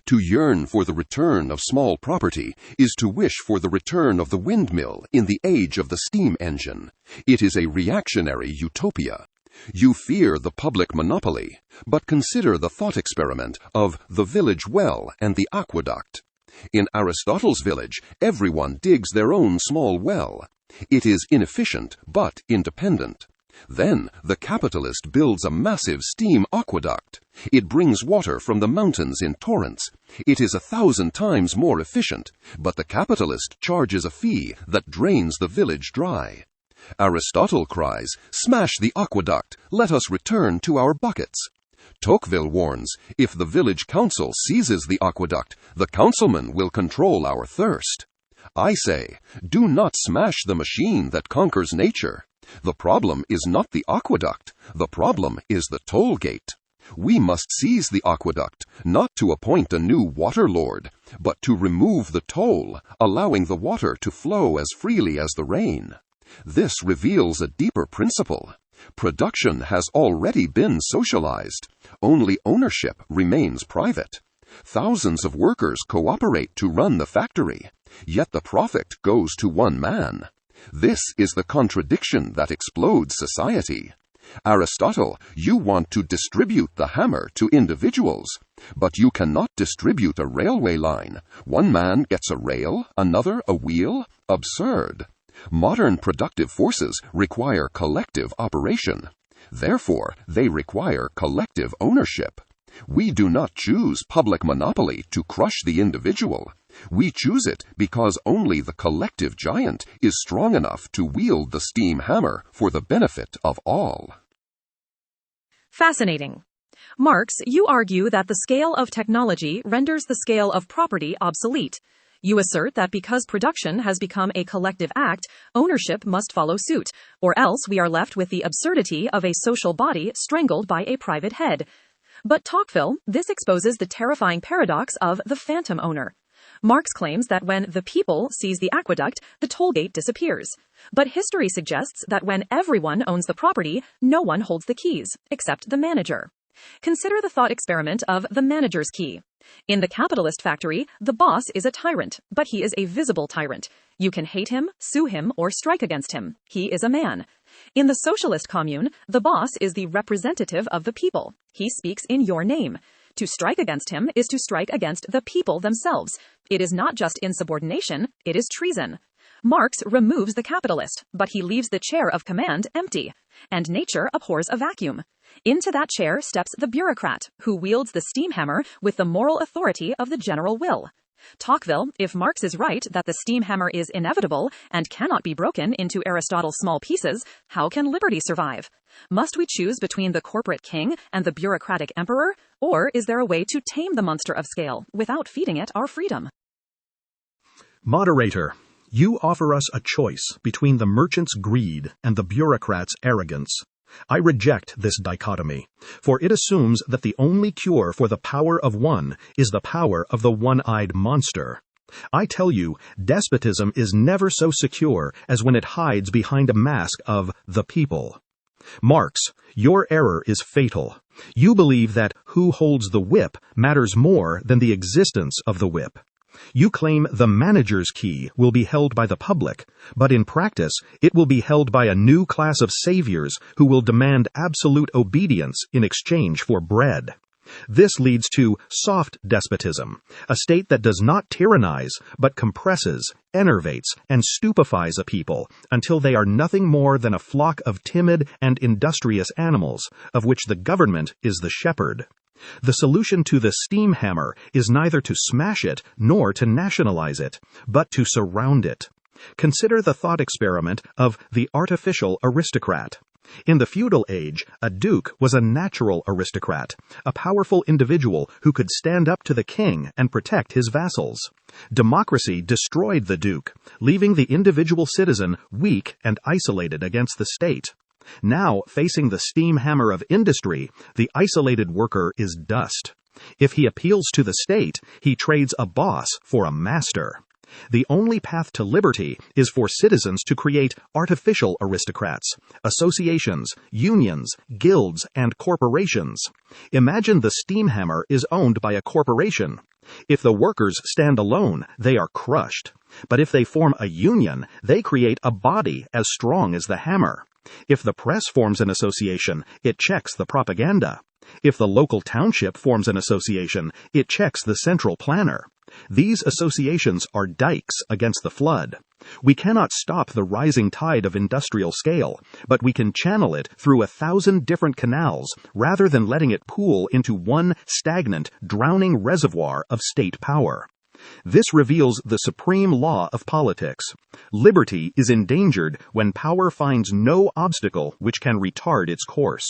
To yearn for the return of small property is to wish for the return of the windmill in the age of the steam engine. It is a reactionary utopia. You fear the public monopoly, but consider the thought experiment of the village well and the aqueduct. In Aristotle's village, everyone digs their own small well. It is inefficient, but independent. Then the capitalist builds a massive steam aqueduct. It brings water from the mountains in torrents. It is 1,000 times more efficient, but the capitalist charges a fee that drains the village dry. Aristotle cries, "Smash the aqueduct, let us return to our buckets." Tocqueville warns, if the village council seizes the aqueduct, the councilman will control our thirst. I say, do not smash the machine that conquers nature. The problem is not the aqueduct, the problem is the toll gate. We must seize the aqueduct, not to appoint a new water lord, but to remove the toll, allowing the water to flow as freely as the rain. This reveals a deeper principle. Production has already been socialized. Only ownership remains private. Thousands of workers cooperate to run the factory, yet the profit goes to one man. This is the contradiction that explodes society. Aristotle, you want to distribute the hammer to individuals, but you cannot distribute a railway line. One man gets a rail, another a wheel. Absurd. Modern productive forces require collective operation. Therefore, they require collective ownership. We do not choose public monopoly to crush the individual. We choose it because only the collective giant is strong enough to wield the steam hammer for the benefit of all. Fascinating. Marx, you argue that the scale of technology renders the scale of property obsolete. You assert that because production has become a collective act, ownership must follow suit, or else we are left with the absurdity of a social body strangled by a private head. But Tocqueville, this exposes the terrifying paradox of the phantom owner. Marx claims that when the people seize the aqueduct, the toll gate disappears. But history suggests that when everyone owns the property, no one holds the keys, except the manager. Consider the thought experiment of the manager's key. In the capitalist factory, the boss is a tyrant, but he is a visible tyrant. You can hate him, sue him, or strike against him. He is a man. In the socialist commune, the boss is the representative of the people. He speaks in your name. To strike against him is to strike against the people themselves. It is not just insubordination, it is treason. Marx removes the capitalist, but he leaves the chair of command empty. And nature abhors a vacuum. Into that chair steps the bureaucrat, who wields the steam hammer with the moral authority of the general will. Tocqueville, if Marx is right that the steam hammer is inevitable and cannot be broken into Aristotle's small pieces, how can liberty survive? Must we choose between the corporate king and the bureaucratic emperor, or is there a way to tame the monster of scale without feeding it our freedom? Moderator, you offer us a choice between the merchant's greed and the bureaucrat's arrogance. I reject this dichotomy, for it assumes that the only cure for the power of one is the power of the one-eyed monster. I tell you, despotism is never so secure as when it hides behind a mask of the people. Marx, your error is fatal. You believe that who holds the whip matters more than the existence of the whip. You claim the manager's key will be held by the public, but in practice, it will be held by a new class of saviors who will demand absolute obedience in exchange for bread. This leads to soft despotism, a state that does not tyrannize, but compresses, enervates, and stupefies a people until they are nothing more than a flock of timid and industrious animals, of which the government is the shepherd. The solution to the steam hammer is neither to smash it nor to nationalize it, but to surround it. Consider the thought experiment of the artificial aristocrat. In the feudal age, a duke was a natural aristocrat, a powerful individual who could stand up to the king and protect his vassals. Democracy destroyed the duke, leaving the individual citizen weak and isolated against the state. Now, facing the steam hammer of industry, the isolated worker is dust. If he appeals to the state, he trades a boss for a master. The only path to liberty is for citizens to create artificial aristocrats, associations, unions, guilds, and corporations. Imagine the steam hammer is owned by a corporation. If the workers stand alone, they are crushed. But if they form a union, they create a body as strong as the hammer. If the press forms an association, it checks the propaganda. If the local township forms an association, it checks the central planner. These associations are dikes against the flood. We cannot stop the rising tide of industrial scale, but we can channel it through 1,000 different canals rather than letting it pool into one stagnant, drowning reservoir of state power. This reveals the supreme law of politics. Liberty is endangered when power finds no obstacle which can retard its course.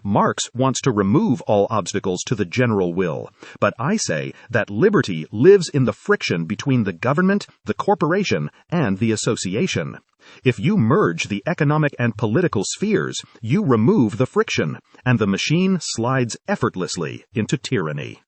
Marx wants to remove all obstacles to the general will, but I say that liberty lives in the friction between the government, the corporation, and the association. If you merge the economic and political spheres, you remove the friction, and the machine slides effortlessly into tyranny.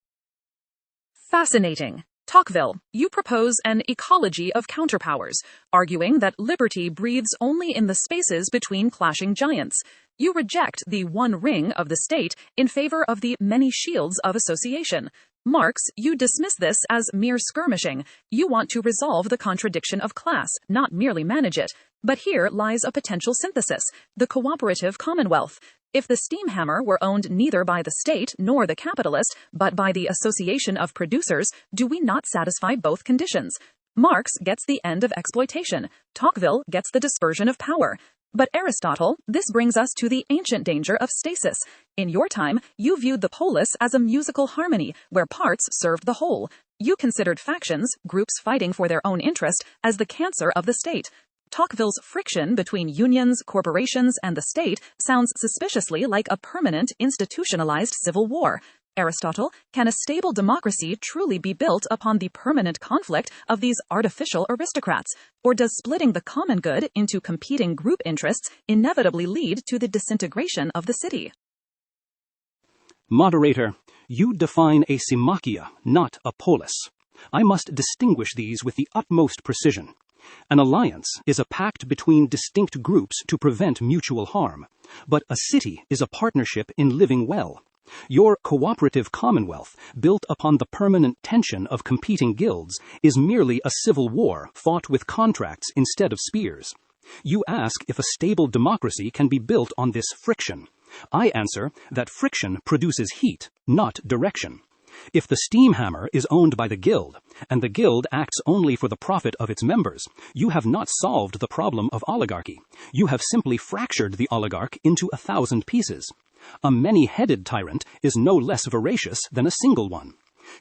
Fascinating. Tocqueville, you propose an ecology of counterpowers, arguing that liberty breathes only in the spaces between clashing giants. You reject the one ring of the state in favor of the many shields of association. Marx, you dismiss this as mere skirmishing. You want to resolve the contradiction of class, not merely manage it. But here lies a potential synthesis, the cooperative commonwealth. If the steam hammer were owned neither by the state nor the capitalist, but by the association of producers, do we not satisfy both conditions? Marx gets the end of exploitation. Tocqueville gets the dispersion of power. But Aristotle, this brings us to the ancient danger of stasis. In your time, you viewed the polis as a musical harmony, where parts served the whole. You considered factions, groups fighting for their own interest, as the cancer of the state. Tocqueville's friction between unions, corporations, and the state sounds suspiciously like a permanent, institutionalized civil war. Aristotle, can a stable democracy truly be built upon the permanent conflict of these artificial aristocrats? Or does splitting the common good into competing group interests inevitably lead to the disintegration of the city? Moderator, you define a symmachia, not a polis. I must distinguish these with the utmost precision. An alliance is a pact between distinct groups to prevent mutual harm, but a city is a partnership in living well. Your cooperative commonwealth, built upon the permanent tension of competing guilds, is merely a civil war fought with contracts instead of spears. You ask if a stable democracy can be built on this friction. I answer that friction produces heat, not direction. If the steam hammer is owned by the guild, and the guild acts only for the profit of its members, you have not solved the problem of oligarchy. You have simply fractured the oligarch into 1,000 pieces. A many-headed tyrant is no less voracious than a single one.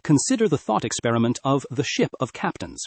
Consider the thought experiment of the ship of captains.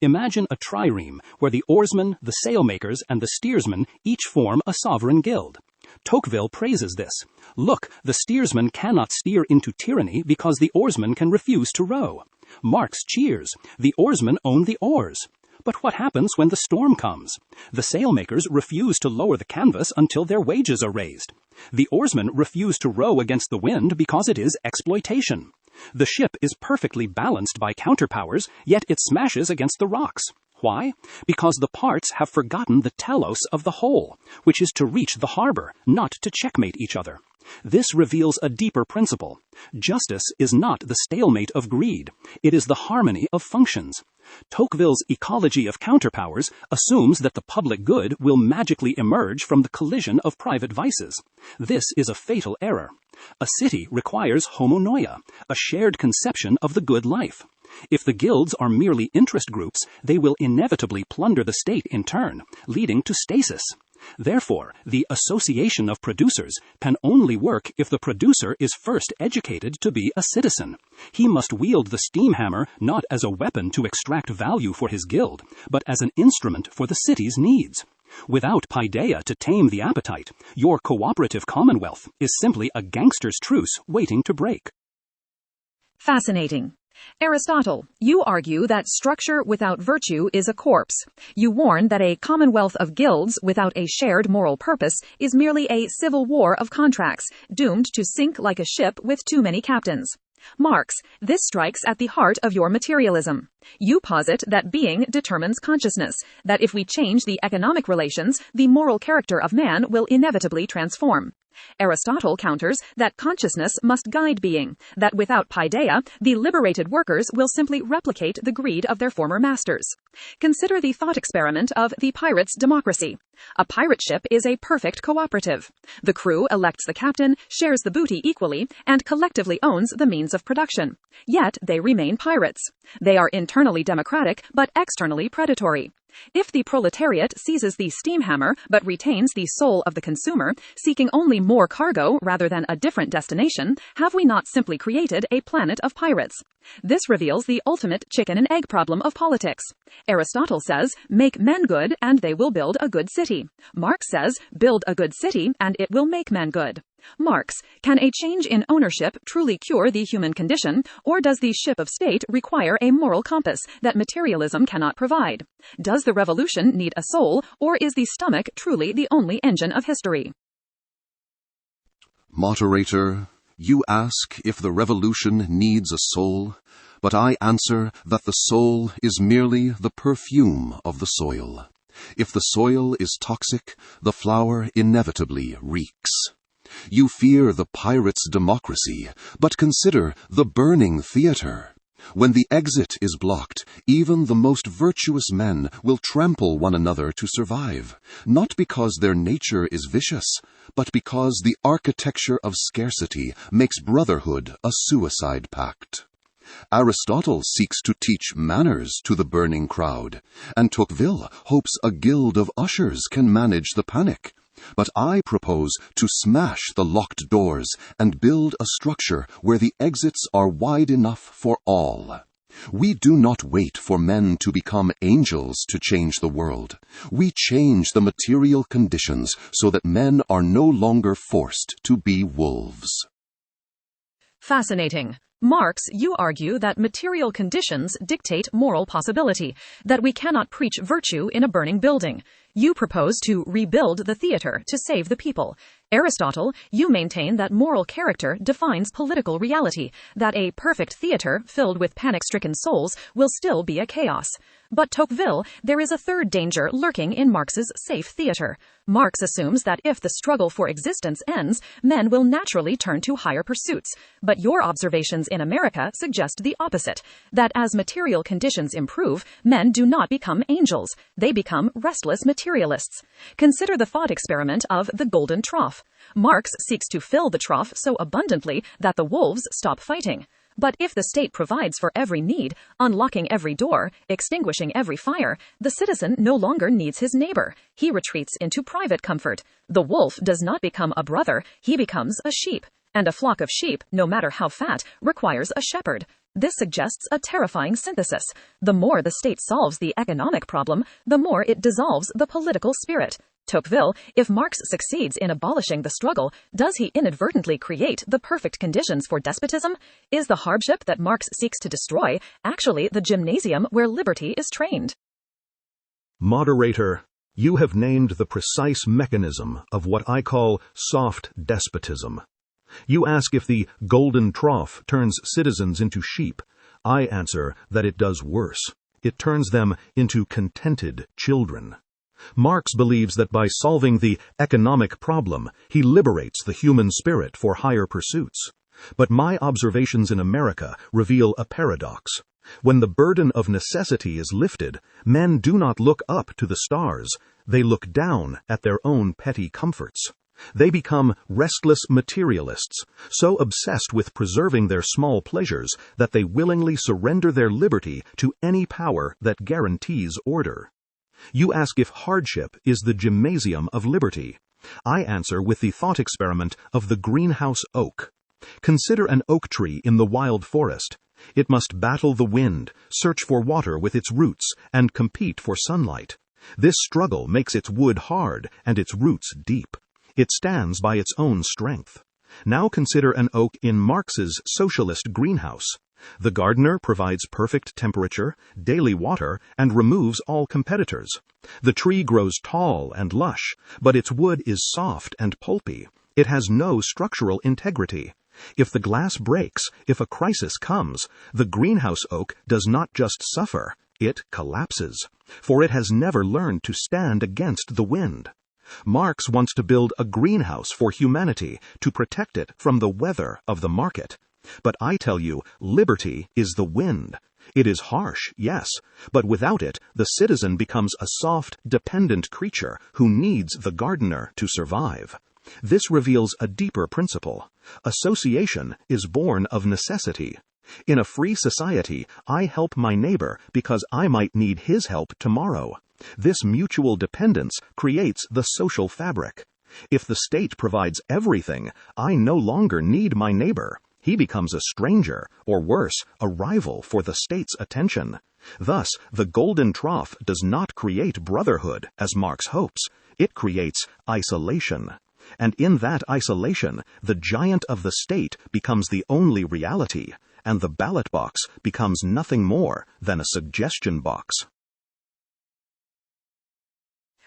Imagine a trireme where the oarsmen, the sailmakers, and the steersmen each form a sovereign guild. Tocqueville praises this. Look, the steersman cannot steer into tyranny because the oarsmen can refuse to row. Marx cheers. The oarsmen own the oars. But what happens when the storm comes? The sailmakers refuse to lower the canvas until their wages are raised. The oarsmen refuse to row against the wind because it is exploitation. The ship is perfectly balanced by counterpowers, yet it smashes against the rocks. Why? Because the parts have forgotten the telos of the whole, which is to reach the harbor, not to checkmate each other. This reveals a deeper principle. Justice is not the stalemate of greed. It is the harmony of functions. Tocqueville's ecology of counterpowers assumes that the public good will magically emerge from the collision of private vices. This is a fatal error. A city requires homonoia, a shared conception of the good life. If the guilds are merely interest groups, they will inevitably plunder the state in turn, leading to stasis. Therefore, the association of producers can only work if the producer is first educated to be a citizen. He must wield the steam hammer not as a weapon to extract value for his guild, but as an instrument for the city's needs. Without paideia to tame the appetite, your cooperative commonwealth is simply a gangster's truce waiting to break. Fascinating. Aristotle, you argue that structure without virtue is a corpse. You warn that a commonwealth of guilds without a shared moral purpose is merely a civil war of contracts, doomed to sink like a ship with too many captains. Marx, this strikes at the heart of your materialism. You posit that being determines consciousness, that if we change the economic relations, the moral character of man will inevitably transform. Aristotle counters that consciousness must guide being, that without paideia, the liberated workers will simply replicate the greed of their former masters. Consider the thought experiment of the pirate's democracy. A pirate ship is a perfect cooperative. The crew elects the captain, shares the booty equally, and collectively owns the means of production. Yet they remain pirates. They are internally democratic, but externally predatory. If the proletariat seizes the steam hammer but retains the soul of the consumer, seeking only more cargo rather than a different destination, have we not simply created a planet of pirates? This reveals the ultimate chicken and egg problem of politics. Aristotle says, make men good and they will build a good city. Marx says, build a good city and it will make men good. Marx, can a change in ownership truly cure the human condition, or does the ship of state require a moral compass that materialism cannot provide? Does the revolution need a soul, or is the stomach truly the only engine of history? Moderator, you ask if the revolution needs a soul, but I answer that the soul is merely the perfume of the soil. If the soil is toxic, the flower inevitably reeks. You fear the pirate's democracy, but consider the burning theater. When the exit is blocked, even the most virtuous men will trample one another to survive, not because their nature is vicious, but because the architecture of scarcity makes brotherhood a suicide pact. Aristotle seeks to teach manners to the burning crowd, and Tocqueville hopes a guild of ushers can manage the panic. But I propose to smash the locked doors and build a structure where the exits are wide enough for all. We do not wait for men to become angels to change the world. We change the material conditions so that men are no longer forced to be wolves. Fascinating. Marx, you argue that material conditions dictate moral possibility, that we cannot preach virtue in a burning building. You propose to rebuild the theater to save the people. Aristotle, you maintain that moral character defines political reality, that a perfect theater filled with panic-stricken souls will still be a chaos. But Tocqueville, there is a third danger lurking in Marx's safe theater. Marx assumes that if the struggle for existence ends, men will naturally turn to higher pursuits. But your observations in America suggest the opposite, that as material conditions improve, men do not become angels. They become restless materialists. Consider the thought experiment of the golden trough. Marx seeks to fill the trough so abundantly that the wolves stop fighting. But if the state provides for every need, unlocking every door, extinguishing every fire, the citizen no longer needs his neighbor. He retreats into private comfort. The wolf does not become a brother, he becomes a sheep. And a flock of sheep, no matter how fat, requires a shepherd. This suggests a terrifying synthesis. The more the state solves the economic problem, the more it dissolves the political spirit. Tocqueville, if Marx succeeds in abolishing the struggle, does he inadvertently create the perfect conditions for despotism? Is the hardship that Marx seeks to destroy actually the gymnasium where liberty is trained? Moderator, you have named the precise mechanism of what I call soft despotism. You ask if the golden trough turns citizens into sheep. I answer that it does worse. It turns them into contented children. Marx believes that by solving the economic problem, he liberates the human spirit for higher pursuits. But my observations in America reveal a paradox. When the burden of necessity is lifted, men do not look up to the stars, they look down at their own petty comforts. They become restless materialists, so obsessed with preserving their small pleasures that they willingly surrender their liberty to any power that guarantees order. You ask if hardship is the gymnasium of liberty. I answer with the thought experiment of the greenhouse oak. Consider an oak tree in the wild forest. It must battle the wind, search for water with its roots, and compete for sunlight. This struggle makes its wood hard and its roots deep. It stands by its own strength. Now consider an oak in Marx's socialist greenhouse. The gardener provides perfect temperature, daily water, and removes all competitors. The tree grows tall and lush, but its wood is soft and pulpy. It has no structural integrity. If the glass breaks, if a crisis comes, the greenhouse oak does not just suffer, it collapses, for it has never learned to stand against the wind. Marx wants to build a greenhouse for humanity to protect it from the weather of the market. But I tell you, liberty is the wind. It is harsh, yes, but without it, the citizen becomes a soft, dependent creature who needs the gardener to survive. This reveals a deeper principle. Association is born of necessity. In a free society, I help my neighbor because I might need his help tomorrow. This mutual dependence creates the social fabric. If the state provides everything, I no longer need my neighbor. He becomes a stranger, or worse, a rival for the state's attention. Thus, the golden trough does not create brotherhood, as Marx hopes. It creates isolation. And in that isolation, the giant of the state becomes the only reality, and the ballot box becomes nothing more than a suggestion box.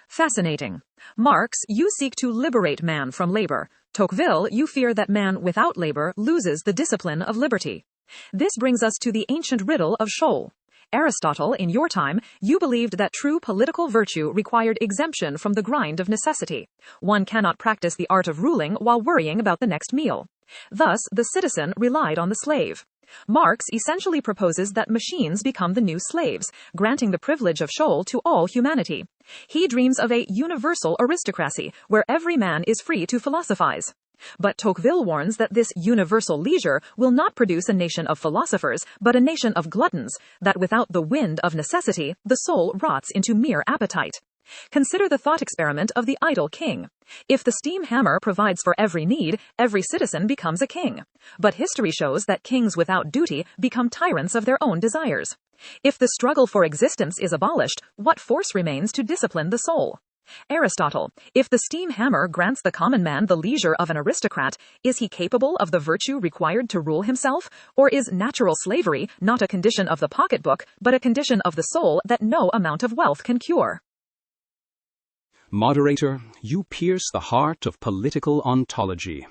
Fascinating. Marx, you seek to liberate man from labor. Tocqueville, you fear that man without labor loses the discipline of liberty. This brings us to the ancient riddle of Scholl. Aristotle, in your time, you believed that true political virtue required exemption from the grind of necessity. One cannot practice the art of ruling while worrying about the next meal. Thus, the citizen relied on the slave. Marx essentially proposes that machines become the new slaves, granting the privilege of Scholl to all humanity. He dreams of a universal aristocracy, where every man is free to philosophize. But Tocqueville warns that this universal leisure will not produce a nation of philosophers, but a nation of gluttons, that without the wind of necessity, the soul rots into mere appetite. Consider the thought experiment of the idle king. If the steam hammer provides for every need, every citizen becomes a king. But history shows that kings without duty become tyrants of their own desires. If the struggle for existence is abolished, what force remains to discipline the soul? Aristotle, if the steam hammer grants the common man the leisure of an aristocrat, is he capable of the virtue required to rule himself? Or is natural slavery not a condition of the pocketbook, but a condition of the soul that no amount of wealth can cure? Moderator, you pierce the heart of political ontology.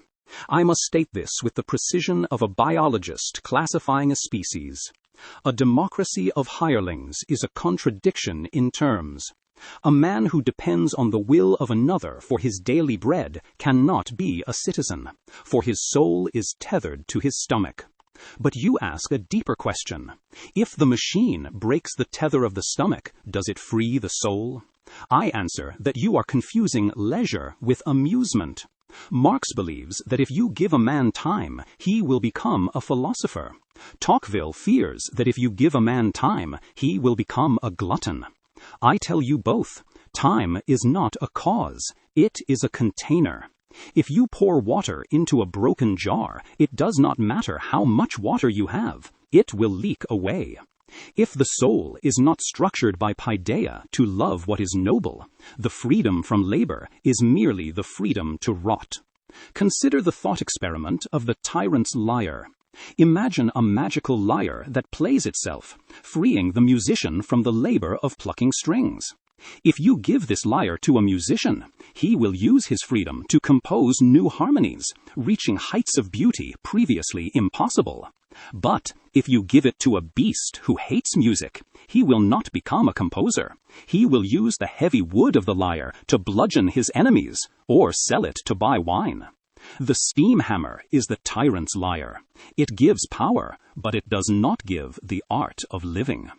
I must state this with the precision of a biologist classifying a species. A democracy of hirelings is a contradiction in terms. A man who depends on the will of another for his daily bread cannot be a citizen, for his soul is tethered to his stomach. But you ask a deeper question. If the machine breaks the tether of the stomach, does it free the soul? I answer that you are confusing leisure with amusement. Marx believes that if you give a man time, he will become a philosopher. Tocqueville fears that if you give a man time, he will become a glutton. I tell you both, time is not a cause, it is a container. If you pour water into a broken jar, it does not matter how much water you have, it will leak away. If the soul is not structured by paideia to love what is noble, the freedom from labor is merely the freedom to rot. Consider the thought experiment of the tyrant's lyre. Imagine a magical lyre that plays itself, freeing the musician from the labor of plucking strings. If you give this lyre to a musician, he will use his freedom to compose new harmonies, reaching heights of beauty previously impossible. But if you give it to a beast who hates music, he will not become a composer. He will use the heavy wood of the lyre to bludgeon his enemies, or sell it to buy wine. The steam hammer is the tyrant's lyre. It gives power, but it does not give the art of living.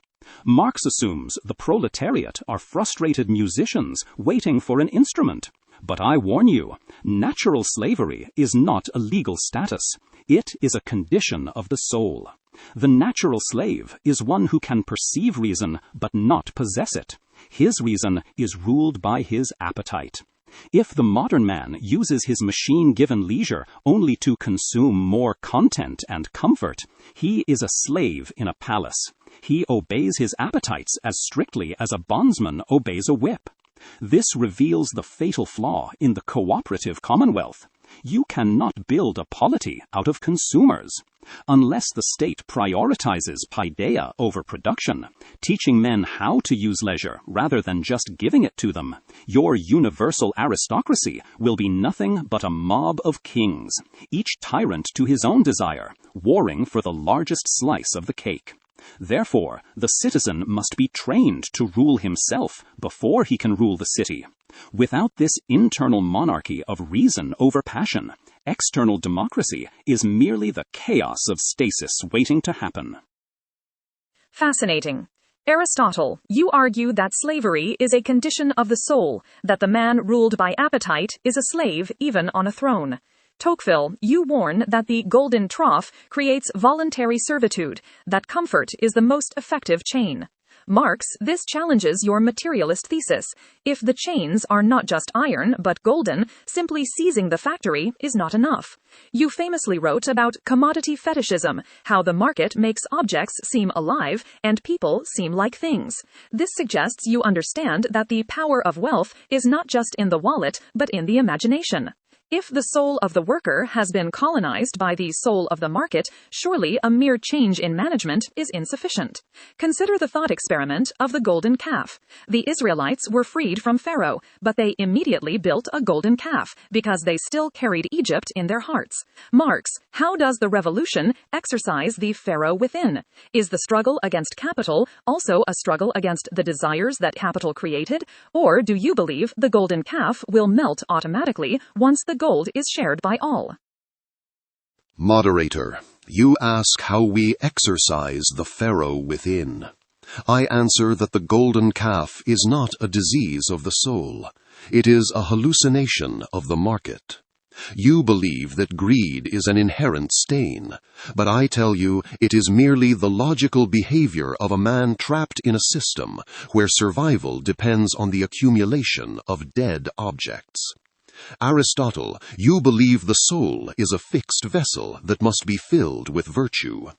Marx assumes the proletariat are frustrated musicians waiting for an instrument. But I warn you, natural slavery is not a legal status. It is a condition of the soul. The natural slave is one who can perceive reason but not possess it. His reason is ruled by his appetite. If the modern man uses his machine-given leisure only to consume more content and comfort, he is a slave in a palace. He obeys his appetites as strictly as a bondsman obeys a whip. This reveals the fatal flaw in the cooperative commonwealth. You cannot build a polity out of consumers. Unless the state prioritizes paideia over production, teaching men how to use leisure rather than just giving it to them, your universal aristocracy will be nothing but a mob of kings, each tyrant to his own desire, warring for the largest slice of the cake. Therefore, the citizen must be trained to rule himself before he can rule the city. Without this internal monarchy of reason over passion, external democracy is merely the chaos of stasis waiting to happen. Fascinating. Aristotle, you argue that slavery is a condition of the soul, that the man ruled by appetite is a slave even on a throne. Tocqueville, you warn that the golden trough creates voluntary servitude, that comfort is the most effective chain. Marx, this challenges your materialist thesis. If the chains are not just iron, but golden, simply seizing the factory is not enough. You famously wrote about commodity fetishism, how the market makes objects seem alive and people seem like things. This suggests you understand that the power of wealth is not just in the wallet, but in the imagination. If the soul of the worker has been colonized by the soul of the market, surely a mere change in management is insufficient. Consider the thought experiment of the golden calf. The Israelites were freed from Pharaoh, but they immediately built a golden calf because they still carried Egypt in their hearts. Marx, how does the revolution exercise the Pharaoh within? Is the struggle against capital also a struggle against the desires that capital created? Or do you believe the golden calf will melt automatically once the gold is shared by all? Moderator, you ask how we exercise the Pharaoh within. I answer that the golden calf is not a disease of the soul. It is a hallucination of the market. You believe that greed is an inherent stain, but I tell you it is merely the logical behavior of a man trapped in a system where survival depends on the accumulation of dead objects. Aristotle, you believe the soul is a fixed vessel that must be filled with virtue.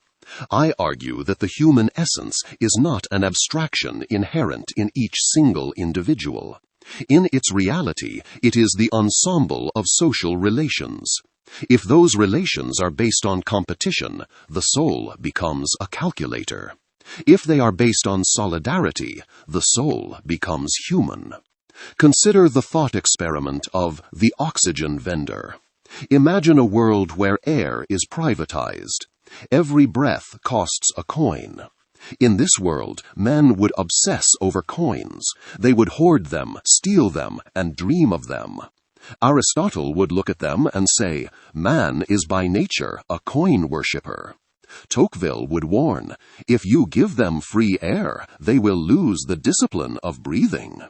I argue that the human essence is not an abstraction inherent in each single individual. In its reality, it is the ensemble of social relations. If those relations are based on competition, the soul becomes a calculator. If they are based on solidarity, the soul becomes human. Consider the thought experiment of the oxygen vendor. Imagine a world where air is privatized. Every breath costs a coin. In this world, men would obsess over coins. They would hoard them, steal them, and dream of them. Aristotle would look at them and say, man is by nature a coin worshipper. Tocqueville would warn, if you give them free air, they will lose the discipline of breathing.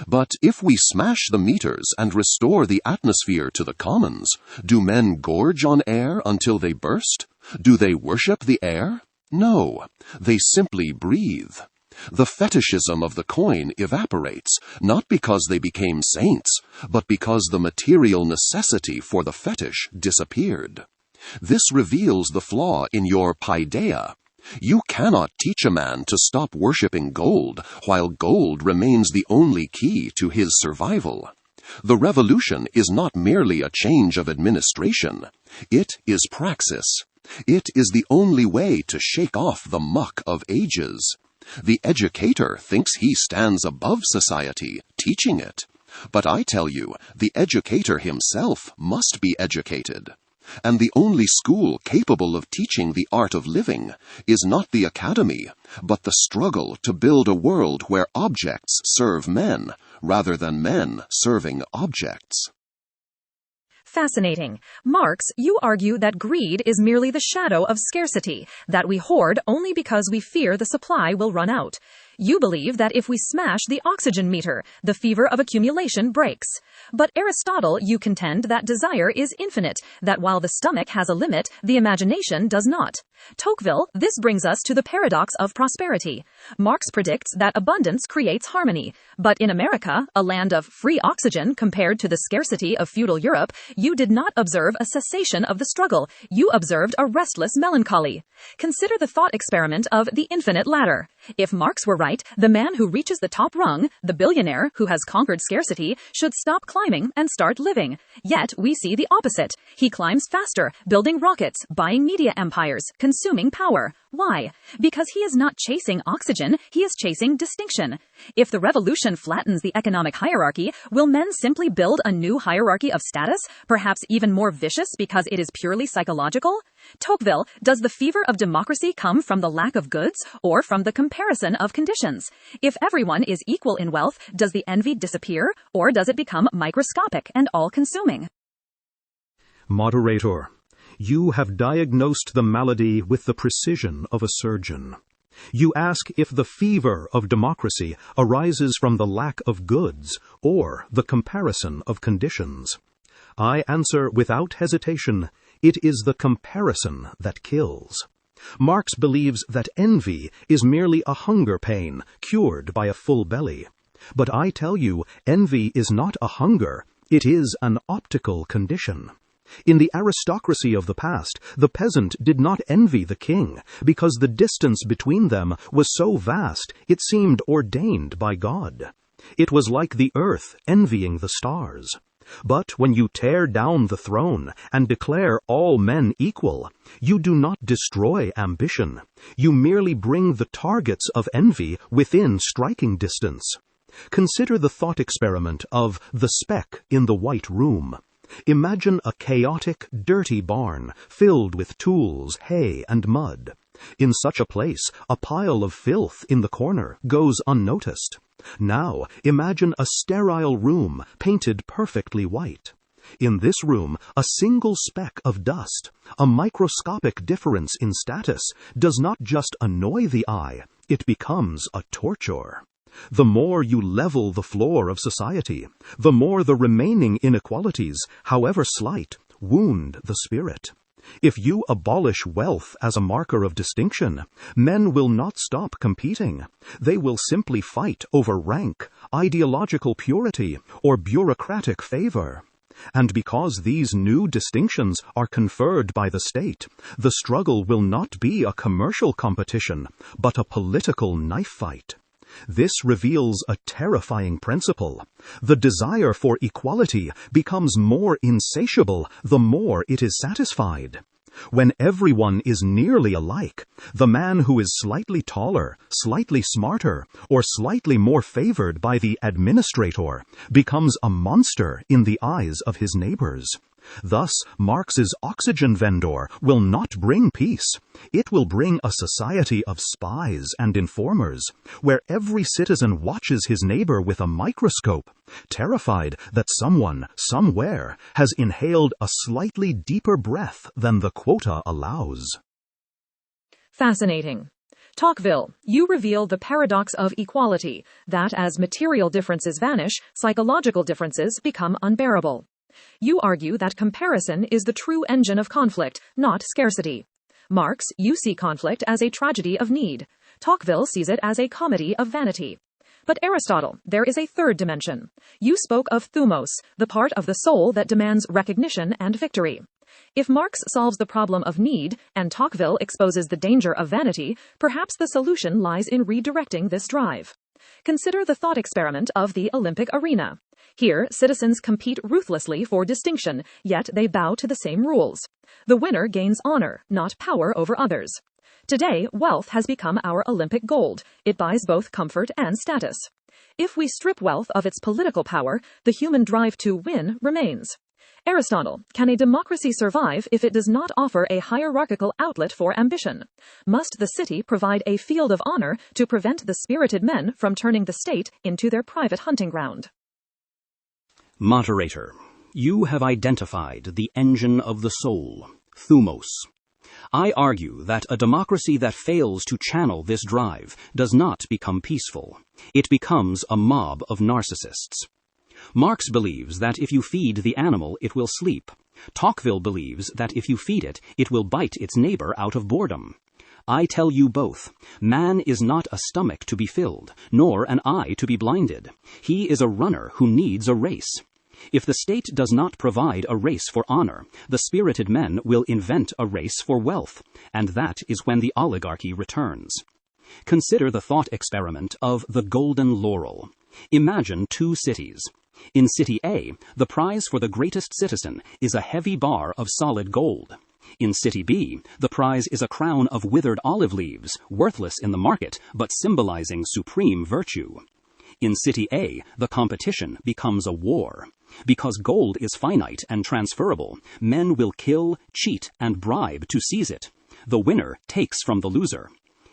But if we smash the meters and restore the atmosphere to the commons, do men gorge on air until they burst? Do they worship the air? No, they simply breathe. The fetishism of the coin evaporates, not because they became saints, but because the material necessity for the fetish disappeared. This reveals the flaw in your paideia. You cannot teach a man to stop worshipping gold while gold remains the only key to his survival. The revolution is not merely a change of administration. It is praxis. It is the only way to shake off the muck of ages. The educator thinks he stands above society, teaching it. But I tell you, the educator himself must be educated. And the only school capable of teaching the art of living is not the academy, but the struggle to build a world where objects serve men, rather than men serving objects. Fascinating. Marx, you argue that greed is merely the shadow of scarcity, that we hoard only because we fear the supply will run out. You believe that if we smash the oxygen meter, the fever of accumulation breaks. But Aristotle, you contend that desire is infinite, that while the stomach has a limit, the imagination does not. Tocqueville, this brings us to the paradox of prosperity. Marx predicts that abundance creates harmony. But in America, a land of free oxygen compared to the scarcity of feudal Europe, you did not observe a cessation of the struggle. You observed a restless melancholy. Consider the thought experiment of the infinite ladder. If Marx were right, the man who reaches the top rung, the billionaire who has conquered scarcity, should stop climbing and start living. Yet we see the opposite. He climbs faster, building rockets, buying media empires, consuming power. Why? Because he is not chasing oxygen, he is chasing distinction. If the revolution flattens the economic hierarchy, will men simply build a new hierarchy of status, perhaps even more vicious because it is purely psychological? Tocqueville, does the fever of democracy come from the lack of goods or from the comparison of conditions? If everyone is equal in wealth, does the envy disappear or does it become microscopic and all-consuming? Moderator, you have diagnosed the malady with the precision of a surgeon. You ask if the fever of democracy arises from the lack of goods or the comparison of conditions. I answer without hesitation, it is the comparison that kills. Marx believes that envy is merely a hunger pain cured by a full belly. But I tell you, envy is not a hunger, it is an optical condition. In the aristocracy of the past, the peasant did not envy the king, because the distance between them was so vast it seemed ordained by God. It was like the earth envying the stars. But when you tear down the throne and declare all men equal, you do not destroy ambition. You merely bring the targets of envy within striking distance. Consider the thought experiment of the speck in the white room. Imagine a chaotic, dirty barn filled with tools, hay, and mud. In such a place, a pile of filth in the corner goes unnoticed. Now, imagine a sterile room painted perfectly white. In this room, a single speck of dust, a microscopic difference in status, does not just annoy the eye, it becomes a torture. The more you level the floor of society, the more the remaining inequalities, however slight, wound the spirit. If you abolish wealth as a marker of distinction, men will not stop competing. They will simply fight over rank, ideological purity, or bureaucratic favor. And because these new distinctions are conferred by the state, the struggle will not be a commercial competition, but a political knife fight. This reveals a terrifying principle. The desire for equality becomes more insatiable the more it is satisfied. When everyone is nearly alike, the man who is slightly taller, slightly smarter, or slightly more favored by the administrator becomes a monster in the eyes of his neighbors. Thus, Marx's oxygen vendor will not bring peace. It will bring a society of spies and informers, where every citizen watches his neighbor with a microscope, terrified that someone, somewhere, has inhaled a slightly deeper breath than the quota allows. Fascinating. Tocqueville, you reveal the paradox of equality, that as material differences vanish, psychological differences become unbearable. You argue that comparison is the true engine of conflict, not scarcity. Marx, you see conflict as a tragedy of need. Tocqueville sees it as a comedy of vanity. But Aristotle, there is a third dimension. You spoke of thumos, the part of the soul that demands recognition and victory. If Marx solves the problem of need and Tocqueville exposes the danger of vanity, perhaps the solution lies in redirecting this drive. Consider the thought experiment of the Olympic arena. Here, citizens compete ruthlessly for distinction, yet they bow to the same rules. The winner gains honor, not power over others. Today, wealth has become our Olympic gold. It buys both comfort and status. If we strip wealth of its political power, the human drive to win remains. Aristotle, can a democracy survive if it does not offer a hierarchical outlet for ambition? Must the city provide a field of honor to prevent the spirited men from turning the state into their private hunting ground? Moderator, You have identified the engine of the soul, thumos. I argue that a democracy that fails to channel this drive does not become peaceful. It becomes a mob of narcissists. Marx believes that if you feed the animal, it will sleep. Tocqueville believes that if you feed it, it will bite its neighbor out of boredom. I tell you both, man is not a stomach to be filled, nor an eye to be blinded. He is a runner who needs a race. If the state does not provide a race for honor, the spirited men will invent a race for wealth, and that is when the oligarchy returns. Consider the thought experiment of the golden laurel. Imagine two cities. In City A, the prize for the greatest citizen is a heavy bar of solid gold. In City B, the prize is a crown of withered olive leaves, worthless in the market, but symbolizing supreme virtue. In City A, the competition becomes a war. Because gold is finite and transferable, men will kill, cheat, and bribe to seize it. The winner takes from the loser.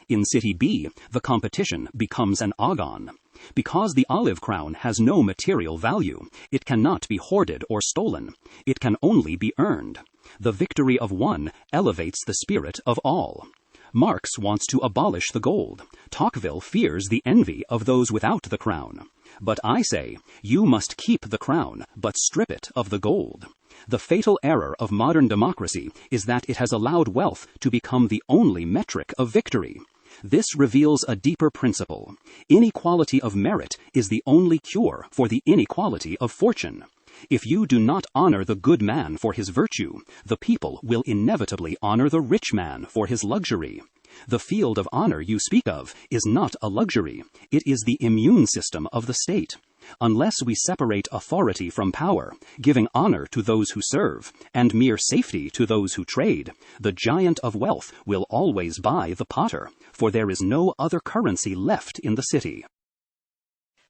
In City B, the competition becomes an agon. Because the olive crown has no material value, it cannot be hoarded or stolen. It can only be earned. The victory of one elevates the spirit of all. Marx wants to abolish the gold. Tocqueville fears the envy of those without the crown. But I say, you must keep the crown, but strip it of the gold. The fatal error of modern democracy is that it has allowed wealth to become the only metric of victory. This reveals a deeper principle. Inequality of merit is the only cure for the inequality of fortune. If you do not honor the good man for his virtue, the people will inevitably honor the rich man for his luxury. The field of honor you speak of is not a luxury. It is the immune system of the state. Unless we separate authority from power, giving honor to those who serve, and mere safety to those who trade, the giant of wealth will always buy the potter, for there is no other currency left in the city.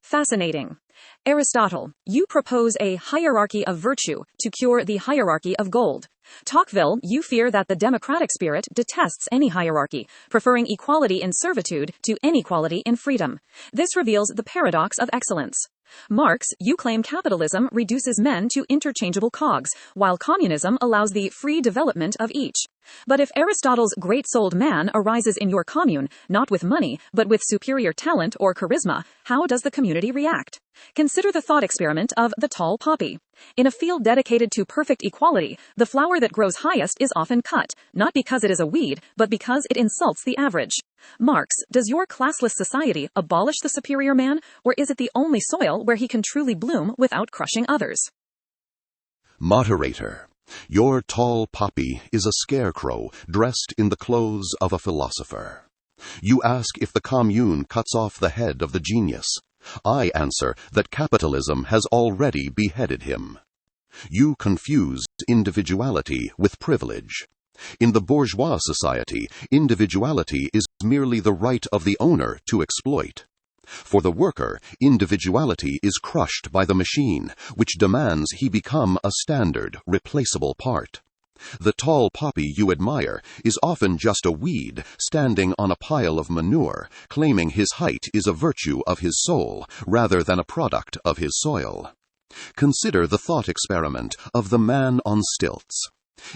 Fascinating. Aristotle, you propose a hierarchy of virtue to cure the hierarchy of gold. Tocqueville, you fear that the democratic spirit detests any hierarchy, preferring equality in servitude to inequality in freedom. This reveals the paradox of excellence. Marx, you claim capitalism reduces men to interchangeable cogs, while communism allows the free development of each. But if Aristotle's great-souled man arises in your commune, not with money, but with superior talent or charisma, how does the community react? Consider the thought experiment of the tall poppy. In a field dedicated to perfect equality, the flower that grows highest is often cut, not because it is a weed, but because it insults the average. Marx, does your classless society abolish the superior man, or is it the only soil where he can truly bloom without crushing others? Moderator, your tall poppy is a scarecrow dressed in the clothes of a philosopher. You ask if the commune cuts off the head of the genius. I answer that capitalism has already beheaded him. You confuse individuality with privilege. In the bourgeois society, individuality is merely the right of the owner to exploit. For the worker, individuality is crushed by the machine, which demands he become a standard, replaceable part. The tall poppy you admire is often just a weed standing on a pile of manure, claiming his height is a virtue of his soul rather than a product of his soil. Consider the thought experiment of the man on stilts.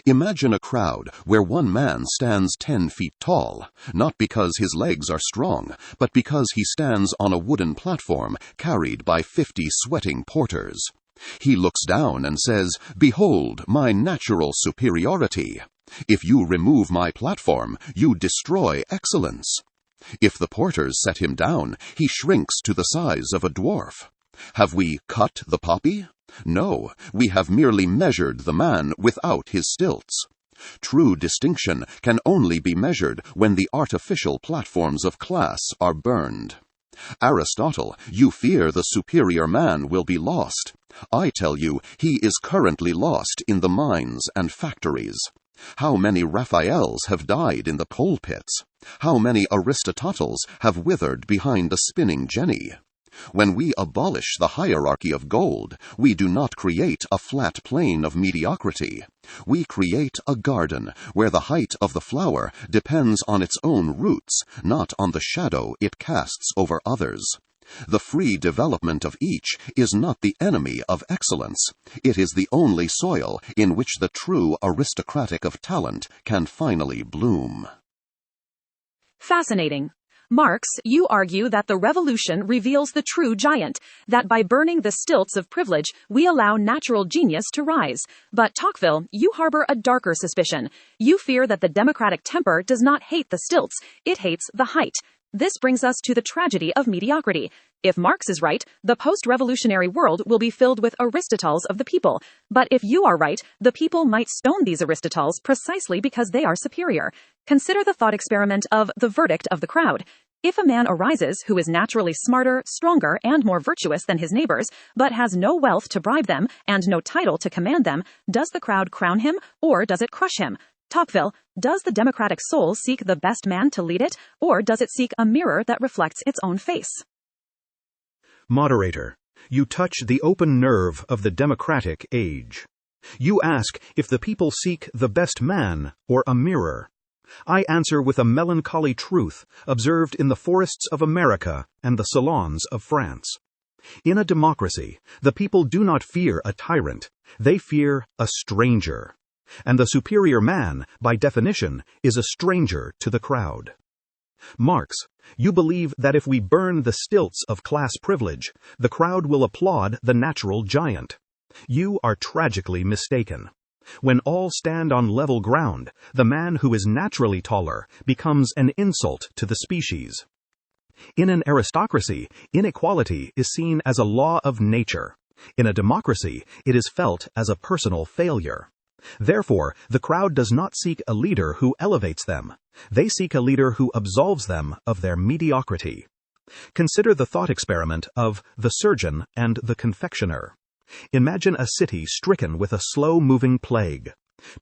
Imagine a crowd where one man stands 10 feet tall, not because his legs are strong, but because he stands on a wooden platform carried by 50 sweating porters. He looks down and says, "Behold my natural superiority. If you remove my platform, you destroy excellence." If the porters set him down, he shrinks to the size of a dwarf. Have we cut the poppy? No, we have merely measured the man without his stilts. True distinction can only be measured when the artificial platforms of class are burned. Aristotle, you fear the superior man will be lost. I tell you, he is currently lost in the mines and factories. How many Raphaels have died in the coal pits? How many Aristotles have withered behind a spinning jenny? When we abolish the hierarchy of gold, we do not create a flat plane of mediocrity. We create a garden where the height of the flower depends on its own roots, not on the shadow it casts over others. The free development of each is not the enemy of excellence. It is the only soil in which the true aristocratic of talent can finally bloom. Fascinating. Marx, you argue that the revolution reveals the true giant, that by burning the stilts of privilege, we allow natural genius to rise. But Tocqueville, you harbor a darker suspicion. You fear that the democratic temper does not hate the stilts, it hates the height. This brings us to the tragedy of mediocrity. If Marx is right, the post-revolutionary world will be filled with Aristotles of the people. But if you are right, the people might stone these Aristotles precisely because they are superior. Consider the thought experiment of the verdict of the crowd. If a man arises who is naturally smarter, stronger, and more virtuous than his neighbors, but has no wealth to bribe them and no title to command them, does the crowd crown him or does it crush him? Tocqueville, does the democratic soul seek the best man to lead it, or does it seek a mirror that reflects its own face? Moderator, you touch the open nerve of the democratic age. You ask if the people seek the best man or a mirror. I answer with a melancholy truth observed in the forests of America and the salons of France. In a democracy, the people do not fear a tyrant, they fear a stranger. And the superior man, by definition, is a stranger to the crowd. Marx, you believe that if we burn the stilts of class privilege, the crowd will applaud the natural giant. You are tragically mistaken. When all stand on level ground, the man who is naturally taller becomes an insult to the species. In an aristocracy, inequality is seen as a law of nature. In a democracy, it is felt as a personal failure. Therefore, the crowd does not seek a leader who elevates them. They seek a leader who absolves them of their mediocrity. Consider the thought experiment of the surgeon and the confectioner. Imagine a city stricken with a slow-moving plague.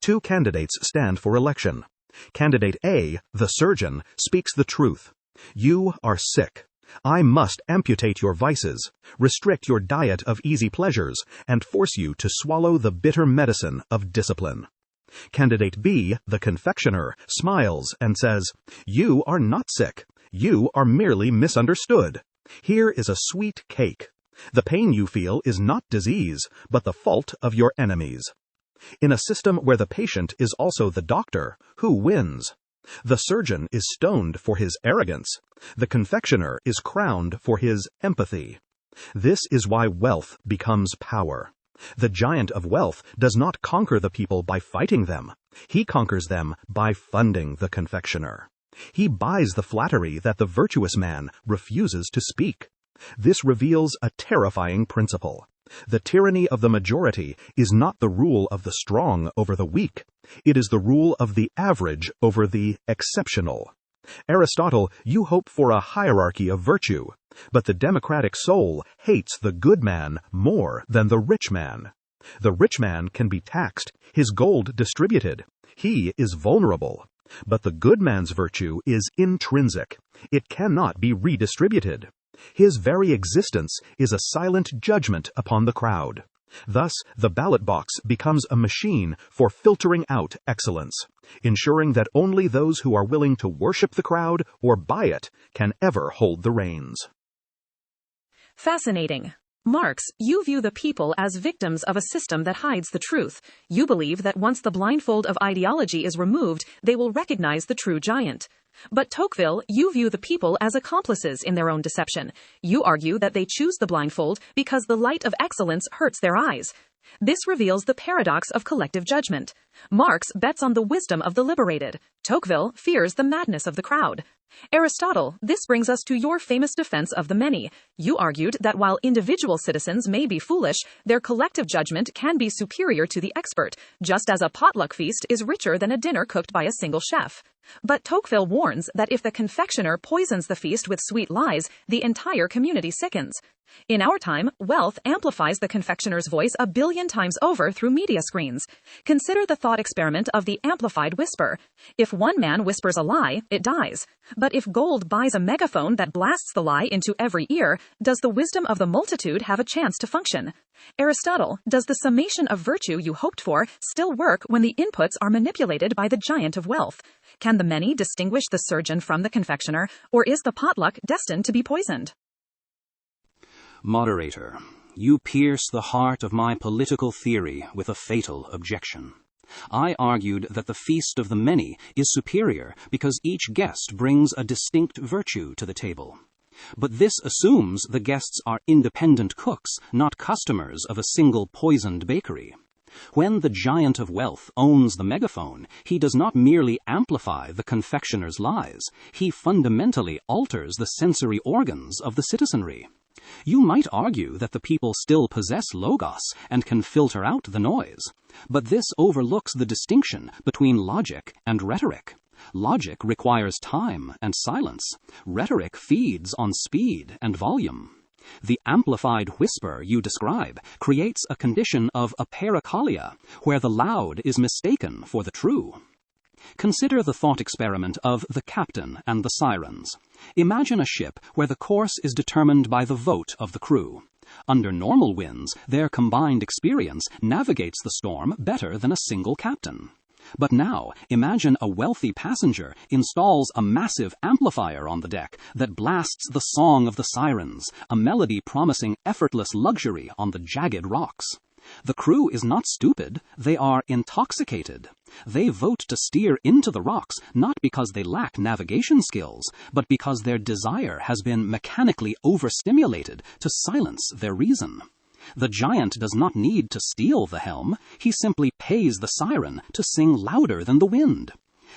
Two candidates stand for election. Candidate A, the surgeon, speaks the truth. You are sick. I must amputate your vices, restrict your diet of easy pleasures, and force you to swallow the bitter medicine of discipline. Candidate B, the confectioner, smiles and says, You are not sick. You are merely misunderstood. Here is a sweet cake. The pain you feel is not disease, but the fault of your enemies. In a system where the patient is also the doctor, who wins? The surgeon is stoned for his arrogance. The confectioner is crowned for his empathy. This is why wealth becomes power. The giant of wealth does not conquer the people by fighting them. He conquers them by funding the confectioner. He buys the flattery that the virtuous man refuses to speak. This reveals a terrifying principle. The tyranny of the majority is not the rule of the strong over the weak. It is the rule of the average over the exceptional. Aristotle, you hope for a hierarchy of virtue, but the democratic soul hates the good man more than the rich man. The rich man can be taxed, his gold distributed. He is vulnerable. But the good man's virtue is intrinsic. It cannot be redistributed. His very existence is a silent judgment upon the crowd. Thus, the ballot box becomes a machine for filtering out excellence, ensuring that only those who are willing to worship the crowd or buy it can ever hold the reins. Fascinating. Marx, you view the people as victims of a system that hides the truth. You believe that once the blindfold of ideology is removed, they will recognize the true giant. But Tocqueville, you view the people as accomplices in their own deception. You argue that they choose the blindfold because the light of excellence hurts their eyes. This reveals the paradox of collective judgment. Marx bets on the wisdom of the liberated. Tocqueville fears the madness of the crowd. Aristotle, this brings us to your famous defense of the many. You argued that while individual citizens may be foolish, their collective judgment can be superior to the expert, just as a potluck feast is richer than a dinner cooked by a single chef. But Tocqueville warns that if the confectioner poisons the feast with sweet lies, the entire community sickens. In our time, wealth amplifies the confectioner's voice 1 billion times over through media screens. Consider the thought experiment of the amplified whisper. If one man whispers a lie, it dies. But if gold buys a megaphone that blasts the lie into every ear, does the wisdom of the multitude have a chance to function? Aristotle, does the summation of virtue you hoped for still work when the inputs are manipulated by the giant of wealth? Can the many distinguish the surgeon from the confectioner, or is the potluck destined to be poisoned? Moderator, you pierce the heart of my political theory with a fatal objection. I argued that the feast of the many is superior because each guest brings a distinct virtue to the table. But this assumes the guests are independent cooks, not customers of a single poisoned bakery. When the giant of wealth owns the megaphone, he does not merely amplify the confectioner's lies, he fundamentally alters the sensory organs of the citizenry. You might argue that the people still possess logos and can filter out the noise, but this overlooks the distinction between logic and rhetoric. Logic requires time and silence. Rhetoric feeds on speed and volume. The amplified whisper you describe creates a condition of apericalia, where the loud is mistaken for the true. Consider the thought experiment of the captain and the sirens. Imagine a ship where the course is determined by the vote of the crew. Under normal winds, their combined experience navigates the storm better than a single captain. But now, imagine a wealthy passenger installs a massive amplifier on the deck that blasts the song of the sirens, a melody promising effortless luxury on the jagged rocks. The crew is not stupid, they are intoxicated. They vote to steer into the rocks not because they lack navigation skills, but because their desire has been mechanically overstimulated to silence their reason. The giant does not need to steal the helm, he simply pays the siren to sing louder than the wind.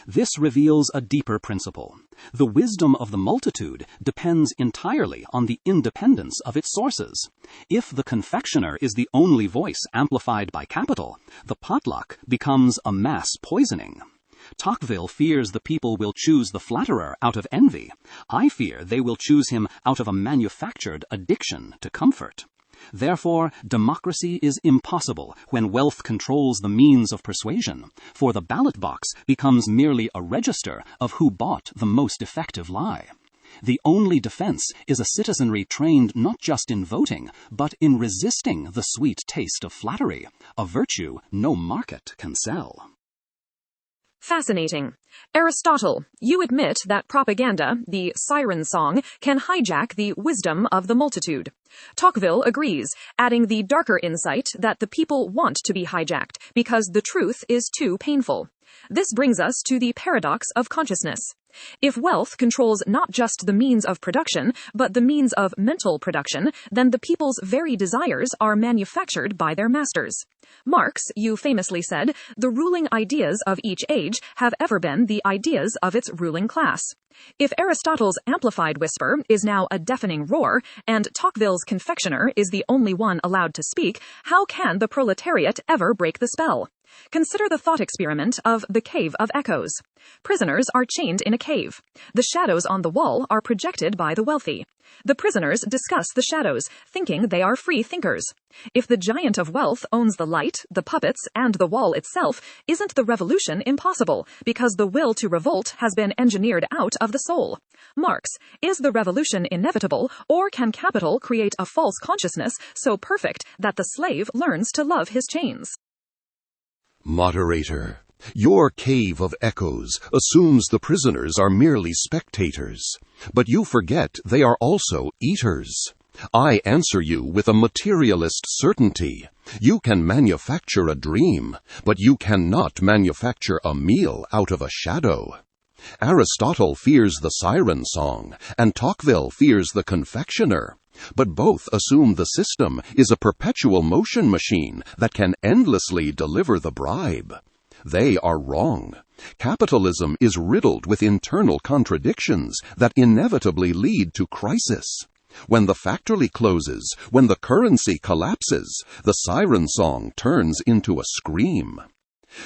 This reveals a deeper principle. The wisdom of the multitude depends entirely on the independence of its sources. If the confectioner is the only voice amplified by capital, the potluck becomes a mass poisoning. Tocqueville fears the people will choose the flatterer out of envy. I fear they will choose him out of a manufactured addiction to comfort. Therefore, democracy is impossible when wealth controls the means of persuasion, for the ballot box becomes merely a register of who bought the most effective lie. The only defense is a citizenry trained not just in voting, but in resisting the sweet taste of flattery, a virtue no market can sell. Fascinating. Aristotle, you admit that propaganda, the siren song, can hijack the wisdom of the multitude. Tocqueville agrees, adding the darker insight that the people want to be hijacked because the truth is too painful. This brings us to the paradox of consciousness. If wealth controls not just the means of production, but the means of mental production, then the people's very desires are manufactured by their masters. Marx, you famously said, the ruling ideas of each age have ever been the ideas of its ruling class. If Aristotle's amplified whisper is now a deafening roar, and Tocqueville's confectioner is the only one allowed to speak, how can the proletariat ever break the spell? Consider the thought experiment of the Cave of Echoes. Prisoners are chained in a cave. The shadows on the wall are projected by the wealthy. The prisoners discuss the shadows, thinking they are free thinkers. If the giant of wealth owns the light, the puppets, and the wall itself, isn't the revolution impossible, because the will to revolt has been engineered out of the soul? Marx, is the revolution inevitable, or can capital create a false consciousness so perfect that the slave learns to love his chains? Moderator, your cave of echoes assumes the prisoners are merely spectators, but you forget they are also eaters. I answer you with a materialist certainty. You can manufacture a dream, but you cannot manufacture a meal out of a shadow. Aristotle fears the siren song, and Tocqueville fears the confectioner. But both assume the system is a perpetual motion machine that can endlessly deliver the bribe. They are wrong. Capitalism is riddled with internal contradictions that inevitably lead to crisis. When the factory closes, when the currency collapses, the siren song turns into a scream.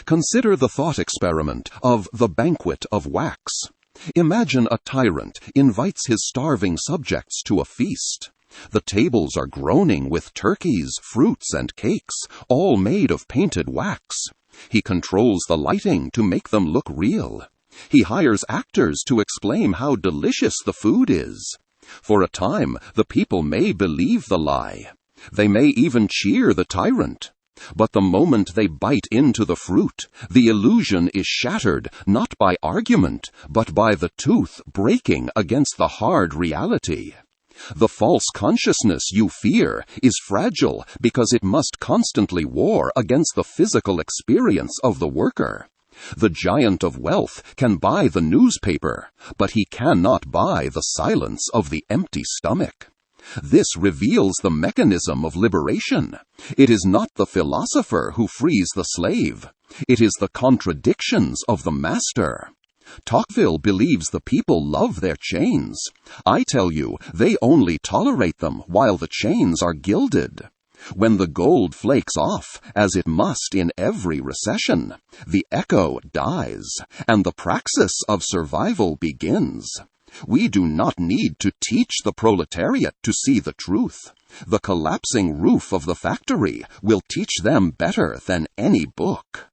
Consider the thought experiment of the banquet of wax. Imagine a tyrant invites his starving subjects to a feast. The tables are groaning with turkeys, fruits, and cakes, all made of painted wax. He controls the lighting to make them look real. He hires actors to explain how delicious the food is. For a time, the people may believe the lie. They may even cheer the tyrant. But the moment they bite into the fruit, the illusion is shattered not by argument, but by the tooth breaking against the hard reality. The false consciousness you fear is fragile because it must constantly war against the physical experience of the worker. The giant of wealth can buy the newspaper, but he cannot buy the silence of the empty stomach. This reveals the mechanism of liberation. It is not the philosopher who frees the slave. It is the contradictions of the master. Tocqueville believes the people love their chains. I tell you, they only tolerate them while the chains are gilded. When the gold flakes off, as it must in every recession, the echo dies, and the praxis of survival begins. We do not need to teach the proletariat to see the truth. The collapsing roof of the factory will teach them better than any book.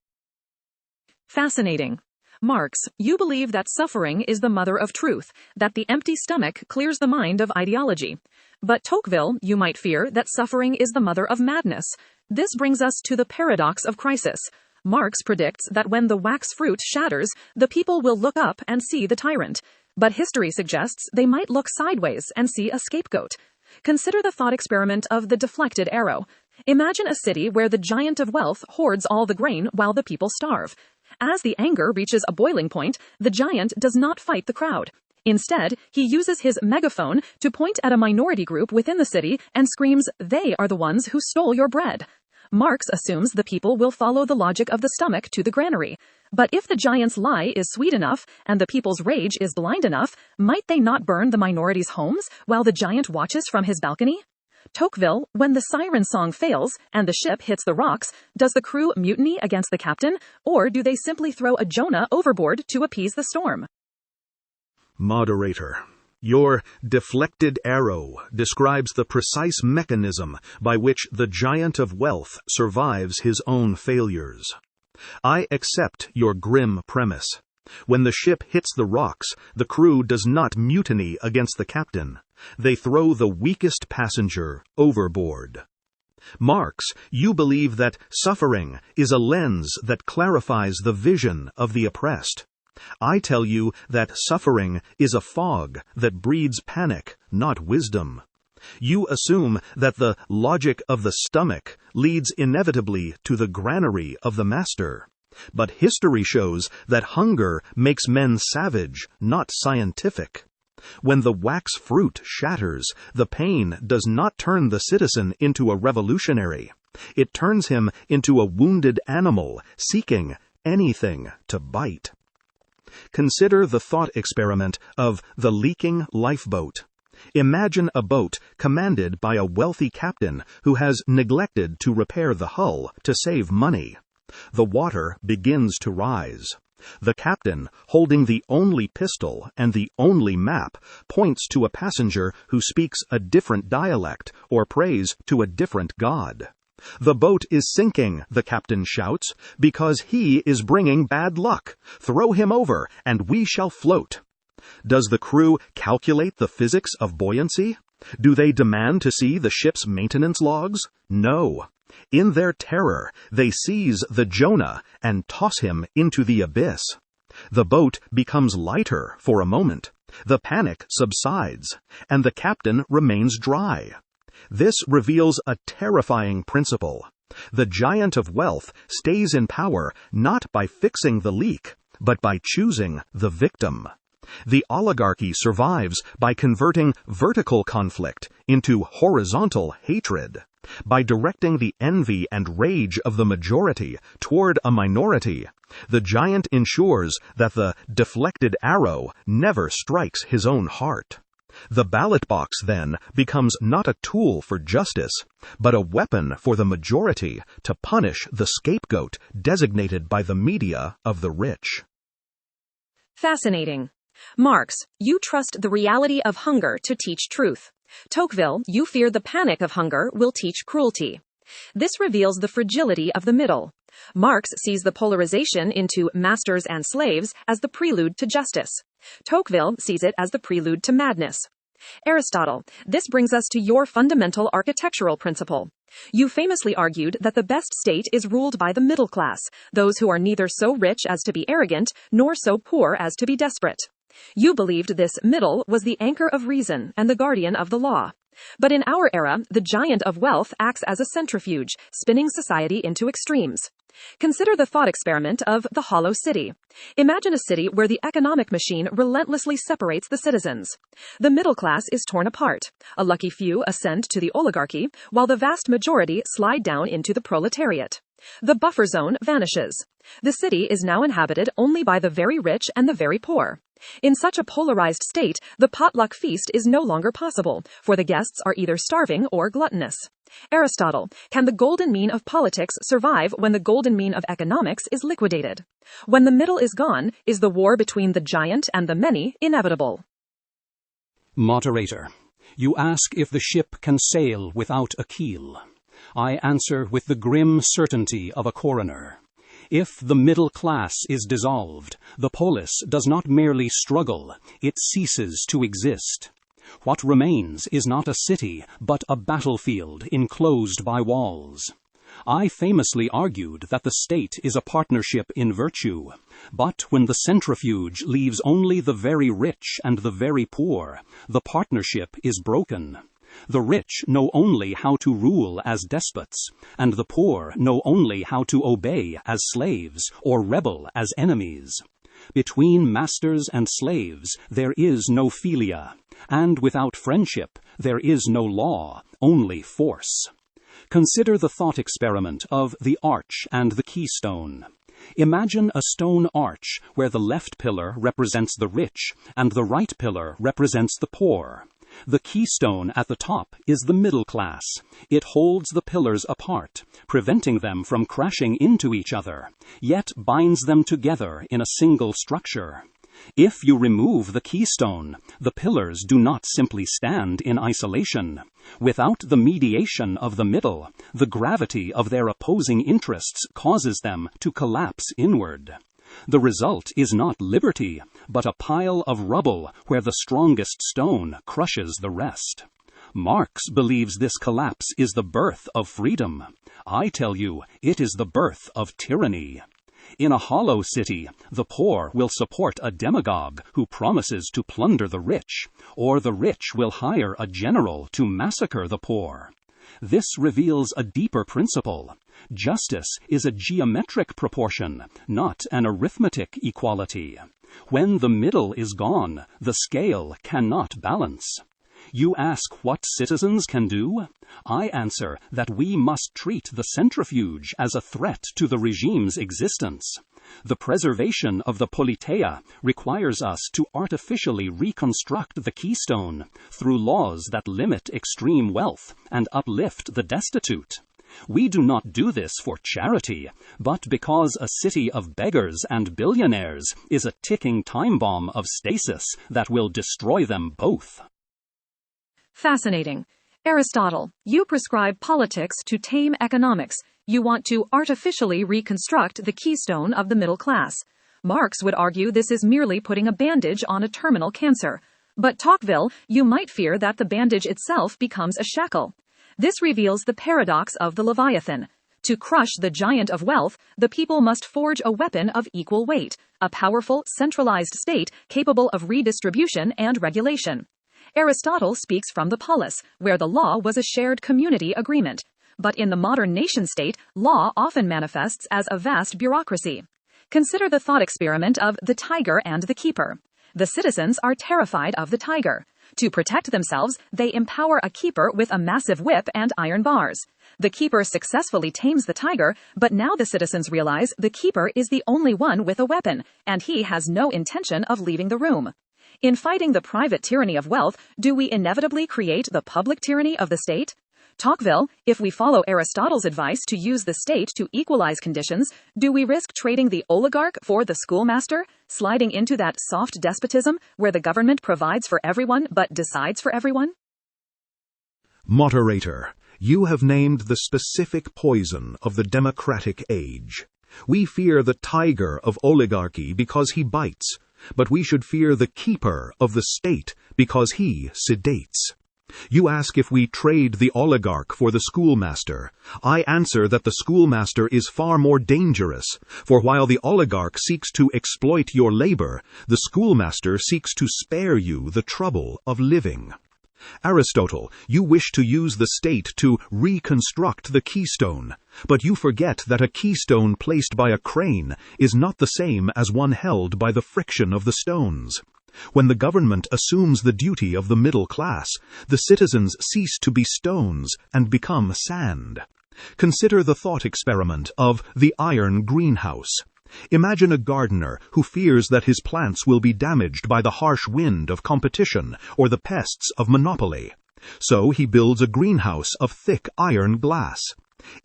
Fascinating. Marx, you believe that suffering is the mother of truth, that the empty stomach clears the mind of ideology. But Tocqueville, you might fear that suffering is the mother of madness. This brings us to the paradox of crisis. Marx predicts that when the wax fruit shatters, the people will look up and see the tyrant. But history suggests they might look sideways and see a scapegoat. Consider the thought experiment of the deflected arrow. Imagine a city where the giant of wealth hoards all the grain while the people starve. As the anger reaches a boiling point, the giant does not fight the crowd. Instead, he uses his megaphone to point at a minority group within the city and screams, "They are the ones who stole your bread." Marx assumes the people will follow the logic of the stomach to the granary. But if the giant's lie is sweet enough and the people's rage is blind enough, might they not burn the minority's homes while the giant watches from his balcony? Tocqueville, when the siren song fails and the ship hits the rocks, does the crew mutiny against the captain, or do they simply throw a Jonah overboard to appease the storm? Moderator, your deflected arrow describes the precise mechanism by which the giant of wealth survives his own failures. I accept your grim premise. When the ship hits the rocks, the crew does not mutiny against the captain. They throw the weakest passenger overboard. Marx, you believe that suffering is a lens that clarifies the vision of the oppressed. I tell you that suffering is a fog that breeds panic, not wisdom. You assume that the logic of the stomach leads inevitably to the granary of the master. But history shows that hunger makes men savage, not scientific. When the wax fruit shatters, the pain does not turn the citizen into a revolutionary. It turns him into a wounded animal seeking anything to bite. Consider the thought experiment of the leaking lifeboat. Imagine a boat commanded by a wealthy captain who has neglected to repair the hull to save money. The water begins to rise. The captain, holding the only pistol and the only map, points to a passenger who speaks a different dialect or prays to a different god. The boat is sinking, the captain shouts, because he is bringing bad luck. Throw him over, and we shall float. Does the crew calculate the physics of buoyancy? Do they demand to see the ship's maintenance logs? No. In their terror, they seize the Jonah and toss him into the abyss. The boat becomes lighter for a moment. The panic subsides, and the captain remains dry. This reveals a terrifying principle. The giant of wealth stays in power not by fixing the leak, but by choosing the victim. The oligarchy survives by converting vertical conflict into horizontal hatred. By directing the envy and rage of the majority toward a minority, the giant ensures that the deflected arrow never strikes his own heart. The ballot box, then, becomes not a tool for justice, but a weapon for the majority to punish the scapegoat designated by the media of the rich. Fascinating. Marx, you trust the reality of hunger to teach truth. Tocqueville, you fear the panic of hunger will teach cruelty. This reveals the fragility of the middle. Marx sees the polarization into masters and slaves as the prelude to justice. Tocqueville sees it as the prelude to madness. Aristotle, this brings us to your fundamental architectural principle. You famously argued that the best state is ruled by the middle class, those who are neither so rich as to be arrogant, nor so poor as to be desperate. You believed this middle was the anchor of reason and the guardian of the law. But in our era, the giant of wealth acts as a centrifuge, spinning society into extremes. Consider the thought experiment of the hollow city. Imagine a city where the economic machine relentlessly separates the citizens. The middle class is torn apart. A lucky few ascend to the oligarchy, while the vast majority slide down into the proletariat. The buffer zone vanishes. The city is now inhabited only by the very rich and the very poor. In such a polarized state, the potluck feast is no longer possible, for the guests are either starving or gluttonous. Aristotle, can the golden mean of politics survive when the golden mean of economics is liquidated? When the middle is gone, is the war between the giant and the many inevitable? Moderator, you ask if the ship can sail without a keel. I answer with the grim certainty of a coroner. If the middle class is dissolved, the polis does not merely struggle, it ceases to exist. What remains is not a city, but a battlefield enclosed by walls. I famously argued that the state is a partnership in virtue, but when the centrifuge leaves only the very rich and the very poor, the partnership is broken. The rich know only how to rule as despots, and the poor know only how to obey as slaves or rebel as enemies. Between masters and slaves there is no philia, and without friendship there is no law, only force. Consider the thought experiment of the arch and the keystone. Imagine a stone arch where the left pillar represents the rich and the right pillar represents the poor. The keystone at the top is the middle class. It holds the pillars apart, preventing them from crashing into each other, yet binds them together in a single structure. If you remove the keystone, the pillars do not simply stand in isolation. Without the mediation of the middle, the gravity of their opposing interests causes them to collapse inward. The result is not liberty, but a pile of rubble where the strongest stone crushes the rest. Marx believes this collapse is the birth of freedom. I tell you, it is the birth of tyranny. In a hollow city, the poor will support a demagogue who promises to plunder the rich, or the rich will hire a general to massacre the poor. This reveals a deeper principle. Justice is a geometric proportion, not an arithmetic equality. When the middle is gone, the scale cannot balance. You ask what citizens can do? I answer that we must treat the centrifuge as a threat to the regime's existence. The preservation of the politeia requires us to artificially reconstruct the keystone through laws that limit extreme wealth and uplift the destitute. We do not do this for charity, but because a city of beggars and billionaires is a ticking time bomb of stasis that will destroy them both. Fascinating. Aristotle, you prescribe politics to tame economics. You want to artificially reconstruct the keystone of the middle class. Marx would argue this is merely putting a bandage on a terminal cancer. But Tocqueville, you might fear that the bandage itself becomes a shackle. This reveals the paradox of the Leviathan. To crush the giant of wealth, the people must forge a weapon of equal weight, a powerful, centralized state capable of redistribution and regulation. Aristotle speaks from the polis, where the law was a shared community agreement. But in the modern nation-state, law often manifests as a vast bureaucracy. Consider the thought experiment of the tiger and the keeper. The citizens are terrified of the tiger. To protect themselves, they empower a keeper with a massive whip and iron bars. The keeper successfully tames the tiger, but now the citizens realize the keeper is the only one with a weapon, and he has no intention of leaving the room. In fighting the private tyranny of wealth, do we inevitably create the public tyranny of the state? Tocqueville, if we follow Aristotle's advice to use the state to equalize conditions, do we risk trading the oligarch for the schoolmaster, sliding into that soft despotism where the government provides for everyone but decides for everyone? Moderator, you have named the specific poison of the democratic age. We fear the tiger of oligarchy because he bites, but we should fear the keeper of the state because he sedates. You ask if we trade the oligarch for the schoolmaster. I answer that the schoolmaster is far more dangerous, for while the oligarch seeks to exploit your labor, the schoolmaster seeks to spare you the trouble of living. Aristotle, you wish to use the state to reconstruct the keystone, but you forget that a keystone placed by a crane is not the same as one held by the friction of the stones. When the government assumes the duty of the middle class, the citizens cease to be stones and become sand. Consider the thought experiment of the iron greenhouse. Imagine a gardener who fears that his plants will be damaged by the harsh wind of competition or the pests of monopoly. So he builds a greenhouse of thick iron glass.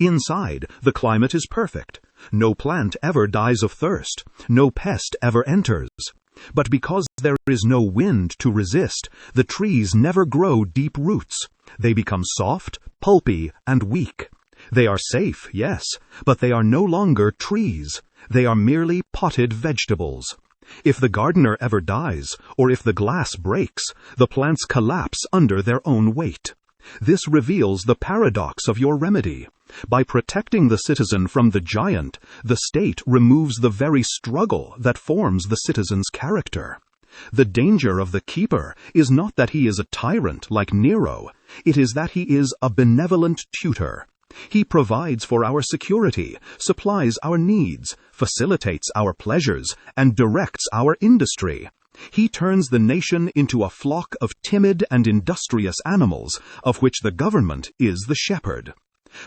Inside, the climate is perfect. No plant ever dies of thirst. No pest ever enters. But because there is no wind to resist, the trees never grow deep roots. They become soft, pulpy, and weak. They are safe, yes, but they are no longer trees. They are merely potted vegetables. If the gardener ever dies, or if the glass breaks, the plants collapse under their own weight. This reveals the paradox of your remedy. By protecting the citizen from the giant, the state removes the very struggle that forms the citizen's character. The danger of the keeper is not that he is a tyrant like Nero. It is that he is a benevolent tutor. He provides for our security, supplies our needs, facilitates our pleasures, and directs our industry. He turns the nation into a flock of timid and industrious animals, of which the government is the shepherd.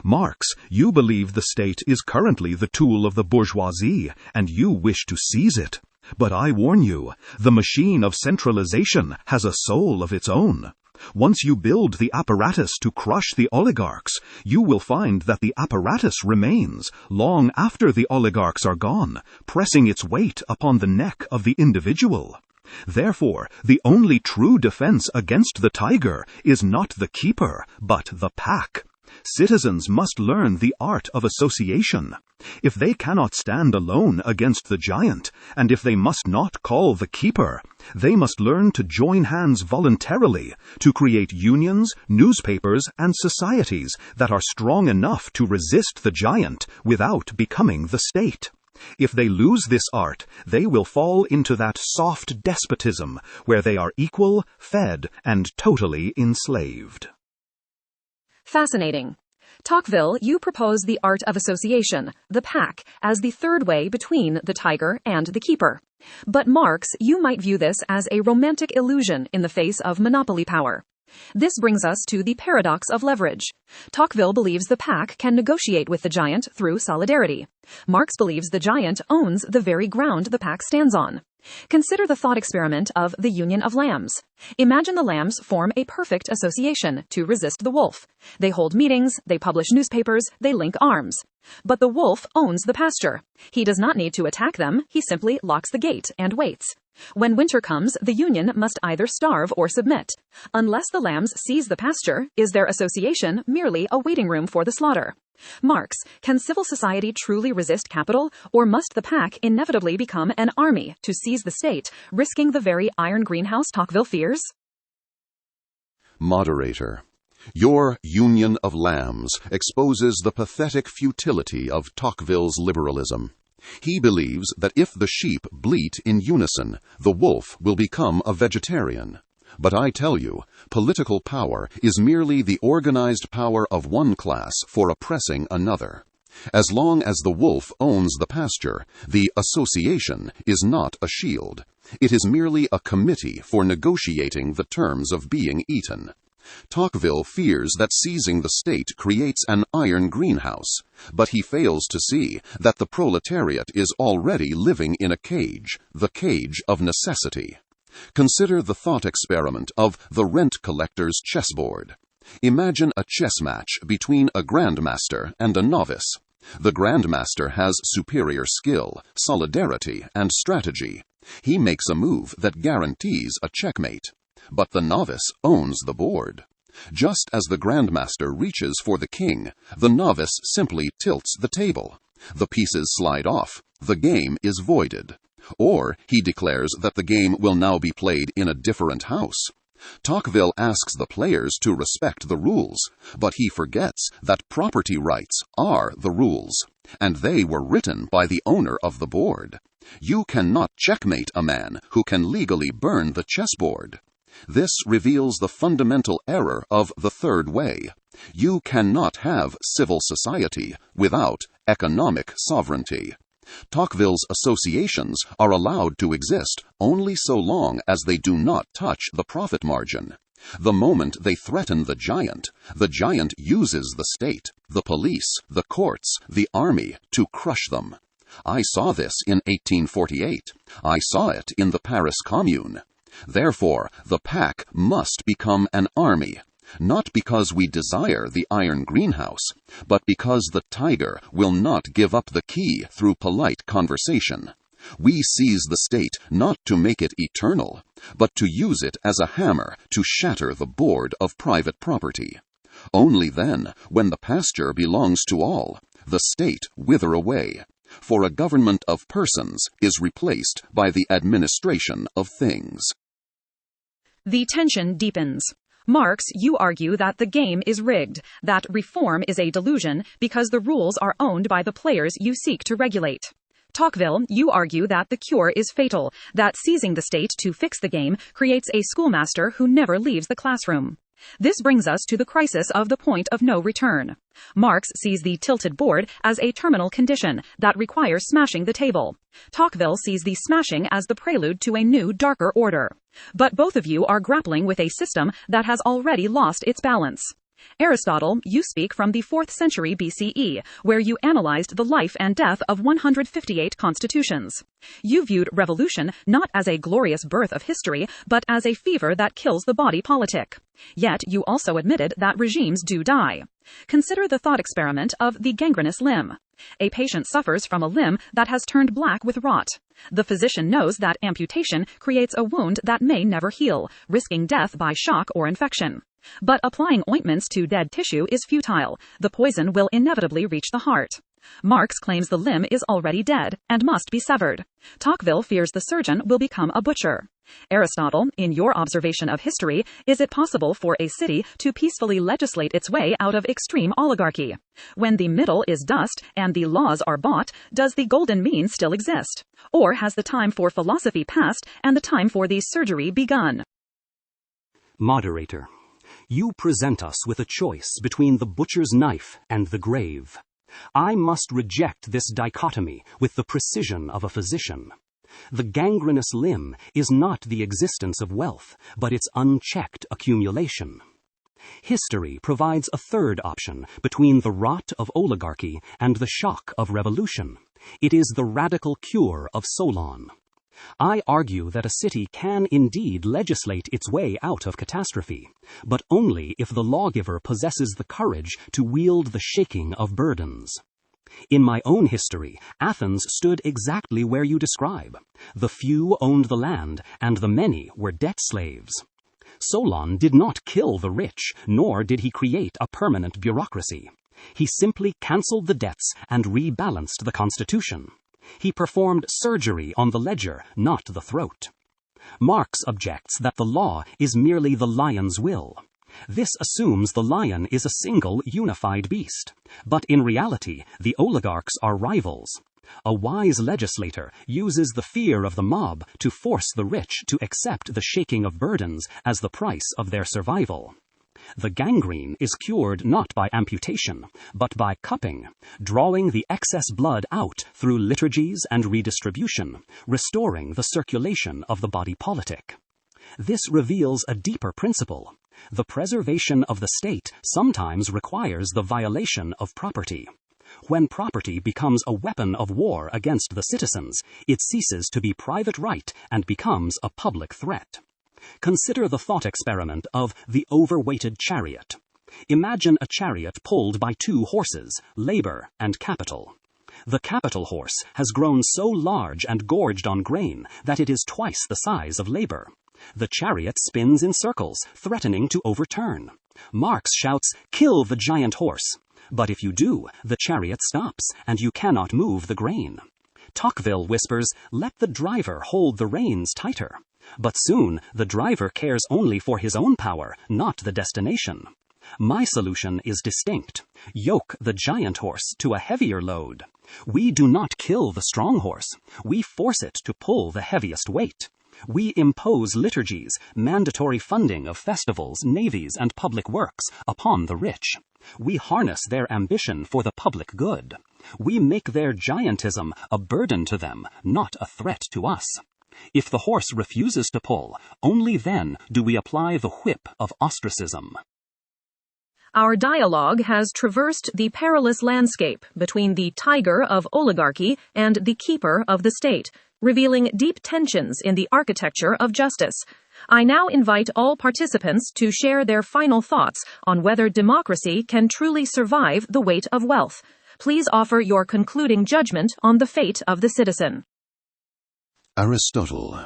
Marx, you believe the state is currently the tool of the bourgeoisie, and you wish to seize it. But I warn you, the machine of centralization has a soul of its own. Once you build the apparatus to crush the oligarchs, you will find that the apparatus remains long after the oligarchs are gone, pressing its weight upon the neck of the individual. Therefore, the only true defense against the tiger is not the keeper, but the pack. Citizens must learn the art of association. If they cannot stand alone against the giant, and if they must not call the keeper, they must learn to join hands voluntarily, to create unions, newspapers, and societies that are strong enough to resist the giant without becoming the state. If they lose this art, they will fall into that soft despotism where they are equal, fed, and totally enslaved. Fascinating. Tocqueville, you propose the art of association, the pack, as the third way between the tiger and the keeper. But Marx, you might view this as a romantic illusion in the face of monopoly power. This brings us to the paradox of leverage. Tocqueville believes the pack can negotiate with the giant through solidarity. Marx believes the giant owns the very ground the pack stands on. Consider the thought experiment of the union of lambs. Imagine the lambs form a perfect association to resist the wolf. They hold meetings, they publish newspapers, they link arms. But the wolf owns the pasture. He does not need to attack them, he simply locks the gate and waits. When winter comes, the union must either starve or submit. Unless the lambs seize the pasture, is their association merely a waiting room for the slaughter? Marx, can civil society truly resist capital, or must the pack inevitably become an army to seize the state, risking the very iron greenhouse Tocqueville fears? Moderator, your union of lambs exposes the pathetic futility of Tocqueville's liberalism. He believes that if the sheep bleat in unison, the wolf will become a vegetarian. But I tell you, political power is merely the organized power of one class for oppressing another. As long as the wolf owns the pasture, the association is not a shield. It is merely a committee for negotiating the terms of being eaten. Tocqueville fears that seizing the state creates an iron greenhouse, but he fails to see that the proletariat is already living in a cage, the cage of necessity. Consider the thought experiment of the rent collector's chessboard. Imagine a chess match between a grandmaster and a novice. The grandmaster has superior skill, solidarity, and strategy. He makes a move that guarantees a checkmate. But the novice owns the board. Just as the grandmaster reaches for the king, the novice simply tilts the table. The pieces slide off. The game is voided. Or he declares that the game will now be played in a different house. Tocqueville asks the players to respect the rules, but he forgets that property rights are the rules, and they were written by the owner of the board. You cannot checkmate a man who can legally burn the chessboard. This reveals the fundamental error of the third way. You cannot have civil society without economic sovereignty. Tocqueville's associations are allowed to exist only so long as they do not touch the profit margin. The moment they threaten the giant uses the state, the police, the courts, the army to crush them. I saw this in 1848. I saw it in the Paris Commune. Therefore, the pack must become an army, not because we desire the iron greenhouse, but because the tiger will not give up the key through polite conversation. We seize the state not to make it eternal, but to use it as a hammer to shatter the board of private property. Only then, when the pasture belongs to all, the state wither away, for a government of persons is replaced by the administration of things. The tension deepens. Marx, you argue that the game is rigged, that reform is a delusion because the rules are owned by the players you seek to regulate. Tocqueville, you argue that the cure is fatal, that seizing the state to fix the game creates a schoolmaster who never leaves the classroom. This brings us to the crisis of the point of no return. Marx sees the tilted board as a terminal condition that requires smashing the table. Tocqueville sees the smashing as the prelude to a new, darker order. But both of you are grappling with a system that has already lost its balance. Aristotle, you speak from the 4th century BCE, where you analyzed the life and death of 158 constitutions. You viewed revolution not as a glorious birth of history, but as a fever that kills the body politic. Yet you also admitted that regimes do die. Consider the thought experiment of the gangrenous limb. A patient suffers from a limb that has turned black with rot. The physician knows that amputation creates a wound that may never heal, risking death by shock or infection. But applying ointments to dead tissue is futile. The poison will inevitably reach the heart. Marx claims the limb is already dead and must be severed. Tocqueville fears the surgeon will become a butcher. Aristotle, in your observation of history, is it possible for a city to peacefully legislate its way out of extreme oligarchy? When the middle is dust and the laws are bought, does the golden mean still exist? Or has the time for philosophy passed and the time for the surgery begun? Moderator, you present us with a choice between the butcher's knife and the grave. I must reject this dichotomy with the precision of a physician. The gangrenous limb is not the existence of wealth, but its unchecked accumulation. History provides a third option between the rot of oligarchy and the shock of revolution. It is the radical cure of Solon. I argue that a city can indeed legislate its way out of catastrophe, but only if the lawgiver possesses the courage to wield the shaking of burdens. In my own history, Athens stood exactly where you describe. The few owned the land, and the many were debt slaves. Solon did not kill the rich, nor did he create a permanent bureaucracy. He simply cancelled the debts and rebalanced the constitution. He performed surgery on the ledger, not the throat. Marx objects that the law is merely the lion's will. This assumes the lion is a single, unified beast. But in reality, the oligarchs are rivals. A wise legislator uses the fear of the mob to force the rich to accept the shaking of burdens as the price of their survival. The gangrene is cured not by amputation, but by cupping, drawing the excess blood out through liturgies and redistribution, restoring the circulation of the body politic. This reveals a deeper principle. The preservation of the state sometimes requires the violation of property. When property becomes a weapon of war against the citizens, it ceases to be private right and becomes a public threat. Consider the thought experiment of the overweighted chariot. Imagine a chariot pulled by two horses, labor and capital. The capital horse has grown so large and gorged on grain that it is twice the size of labor. The chariot spins in circles, threatening to overturn. Marx shouts, "Kill the giant horse." But if you do, the chariot stops, and you cannot move the grain. Tocqueville whispers, "Let the driver hold the reins tighter." But soon the driver cares only for his own power, not the destination. My solution is distinct. Yoke the giant horse to a heavier load. We do not kill the strong horse. We force it to pull the heaviest weight. We impose liturgies, mandatory funding of festivals, navies, and public works upon the rich. We harness their ambition for the public good. We make their giantism a burden to them, not a threat to us. If the horse refuses to pull, only then do we apply the whip of ostracism. Our dialogue has traversed the perilous landscape between the tiger of oligarchy and the keeper of the state, revealing deep tensions in the architecture of justice. I now invite all participants to share their final thoughts on whether democracy can truly survive the weight of wealth. Please offer your concluding judgment on the fate of the citizen. Aristotle,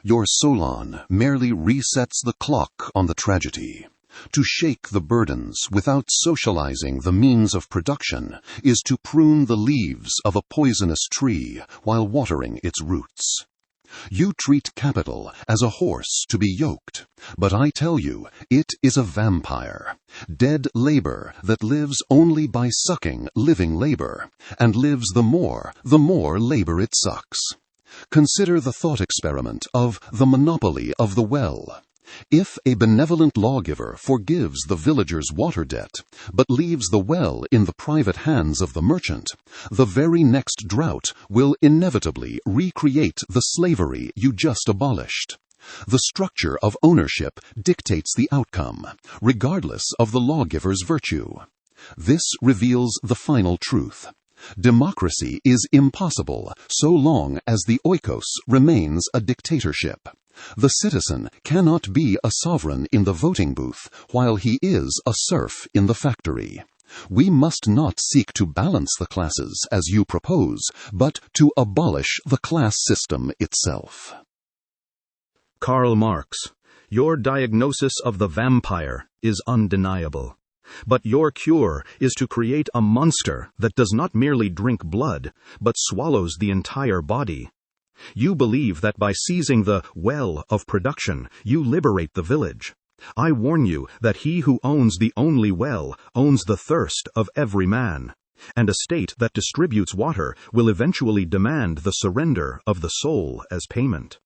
your Solon merely resets the clock on the tragedy. To shake the burdens without socializing the means of production is to prune the leaves of a poisonous tree while watering its roots. You treat capital as a horse to be yoked, but I tell you, it is a vampire, dead labor that lives only by sucking living labor, and lives the more labor it sucks. Consider the thought experiment of the monopoly of the well. If a benevolent lawgiver forgives the villager's water debt, but leaves the well in the private hands of the merchant, the very next drought will inevitably recreate the slavery you just abolished. The structure of ownership dictates the outcome, regardless of the lawgiver's virtue. This reveals the final truth. Democracy is impossible so long as the oikos remains a dictatorship. The citizen cannot be a sovereign in the voting booth while he is a serf in the factory. We must not seek to balance the classes as you propose, but to abolish the class system itself. Karl Marx, your diagnosis of the vampire is undeniable. But your cure is to create a monster that does not merely drink blood, but swallows the entire body. You believe that by seizing the well of production, you liberate the village. I warn you that he who owns the only well owns the thirst of every man, and a state that distributes water will eventually demand the surrender of the soul as payment.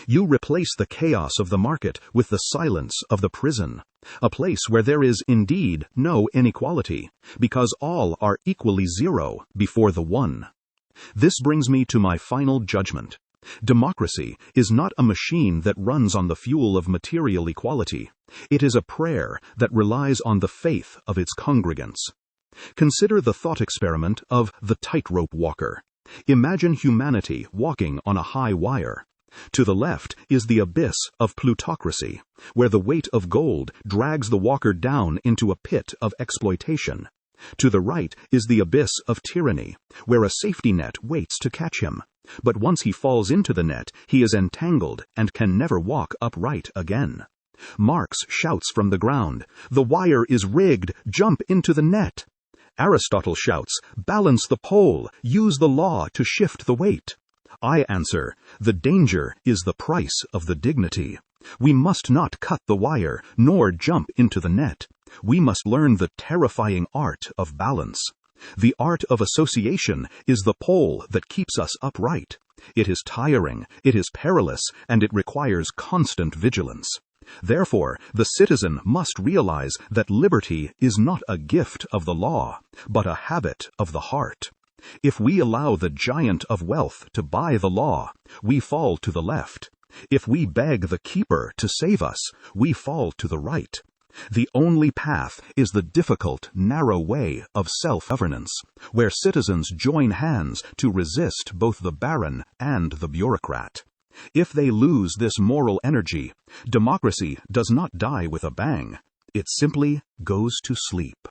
You replace the chaos of the market with the silence of the prison, a place where there is indeed no inequality, because all are equally zero before the one. This brings me to my final judgment. Democracy is not a machine that runs on the fuel of material equality. It is a prayer that relies on the faith of its congregants. Consider the thought experiment of the tightrope walker. Imagine humanity walking on a high wire. To the left is the abyss of plutocracy, where the weight of gold drags the walker down into a pit of exploitation. To the right is the abyss of tyranny, where a safety net waits to catch him. But once he falls into the net, he is entangled and can never walk upright again. Marx shouts from the ground, "The wire is rigged, jump into the net." Aristotle shouts, "Balance the pole, use the law to shift the weight." I answer, the danger is the price of the dignity. We must not cut the wire, nor jump into the net. We must learn the terrifying art of balance. The art of association is the pole that keeps us upright. It is tiring, it is perilous, and it requires constant vigilance. Therefore, the citizen must realize that liberty is not a gift of the law, but a habit of the heart. If we allow the giant of wealth to buy the law, we fall to the left. If we beg the keeper to save us, we fall to the right. The only path is the difficult, narrow way of self-governance, where citizens join hands to resist both the baron and the bureaucrat. If they lose this moral energy, democracy does not die with a bang. It simply goes to sleep.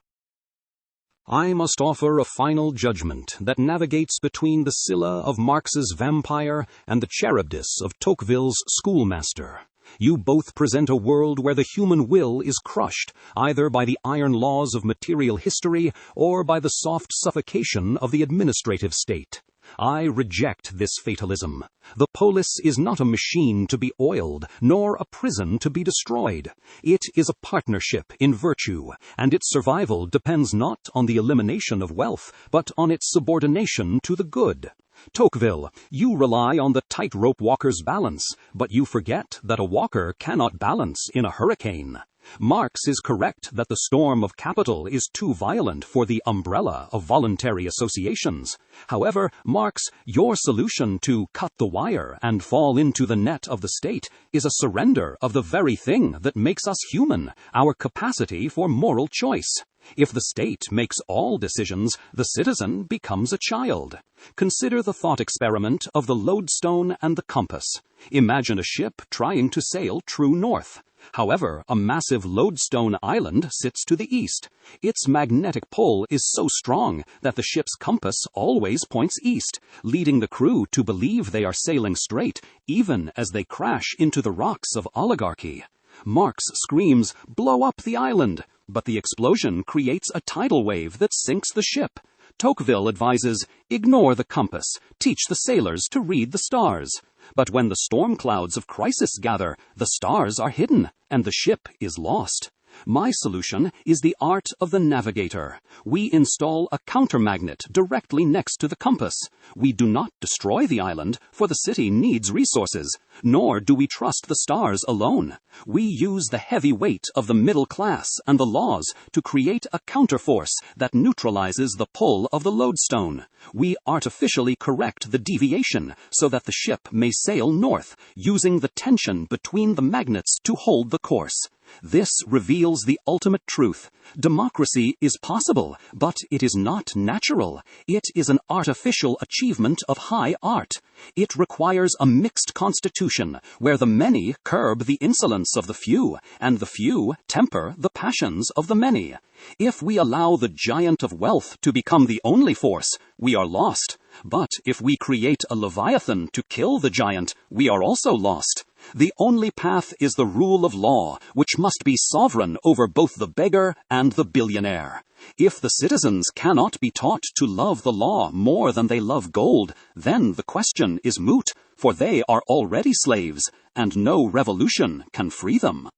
I must offer a final judgment that navigates between the Scylla of Marx's vampire and the Charybdis of Tocqueville's schoolmaster. You both present a world where the human will is crushed, either by the iron laws of material history or by the soft suffocation of the administrative state. I reject this fatalism. The polis is not a machine to be oiled, nor a prison to be destroyed. It is a partnership in virtue, and its survival depends not on the elimination of wealth, but on its subordination to the good. Tocqueville, you rely on the tightrope walker's balance, but you forget that a walker cannot balance in a hurricane. Marx is correct that the storm of capital is too violent for the umbrella of voluntary associations. However, Marx, your solution to cut the wire and fall into the net of the state is a surrender of the very thing that makes us human, our capacity for moral choice. If the state makes all decisions, the citizen becomes a child. Consider the thought experiment of the lodestone and the compass. Imagine a ship trying to sail true north. However, a massive lodestone island sits to the east. Its magnetic pull is so strong that the ship's compass always points east, leading the crew to believe they are sailing straight, even as they crash into the rocks of oligarchy. Marx screams, "Blow up the island!" But the explosion creates a tidal wave that sinks the ship. Tocqueville advises, "Ignore the compass, teach the sailors to read the stars." But when the storm clouds of crisis gather, the stars are hidden, and the ship is lost. My solution is the art of the navigator. We install a countermagnet directly next to the compass. We do not destroy the island, for the city needs resources, nor do we trust the stars alone. We use the heavy weight of the middle class and the laws to create a counterforce that neutralizes the pull of the lodestone. We artificially correct the deviation so that the ship may sail north, using the tension between the magnets to hold the course. This reveals the ultimate truth. Democracy is possible, but it is not natural. It is an artificial achievement of high art. It requires a mixed constitution, where the many curb the insolence of the few, and the few temper the passions of the many. If we allow the giant of wealth to become the only force, we are lost. But if we create a leviathan to kill the giant, we are also lost. The only path is the rule of law, which must be sovereign over both the beggar and the billionaire. If the citizens cannot be taught to love the law more than they love gold, then the question is moot, for they are already slaves, and no revolution can free them.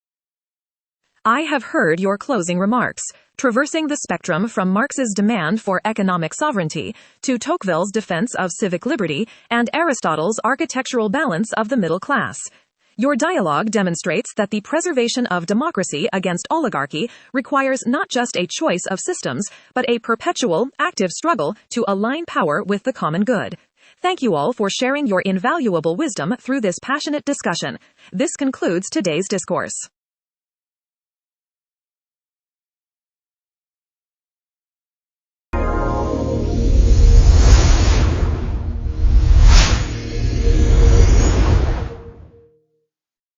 I have heard your closing remarks, traversing the spectrum from Marx's demand for economic sovereignty to Tocqueville's defense of civic liberty and Aristotle's architectural balance of the middle class. Your dialogue demonstrates that the preservation of democracy against oligarchy requires not just a choice of systems, but a perpetual, active struggle to align power with the common good. Thank you all for sharing your invaluable wisdom through this passionate discussion. This concludes today's discourse.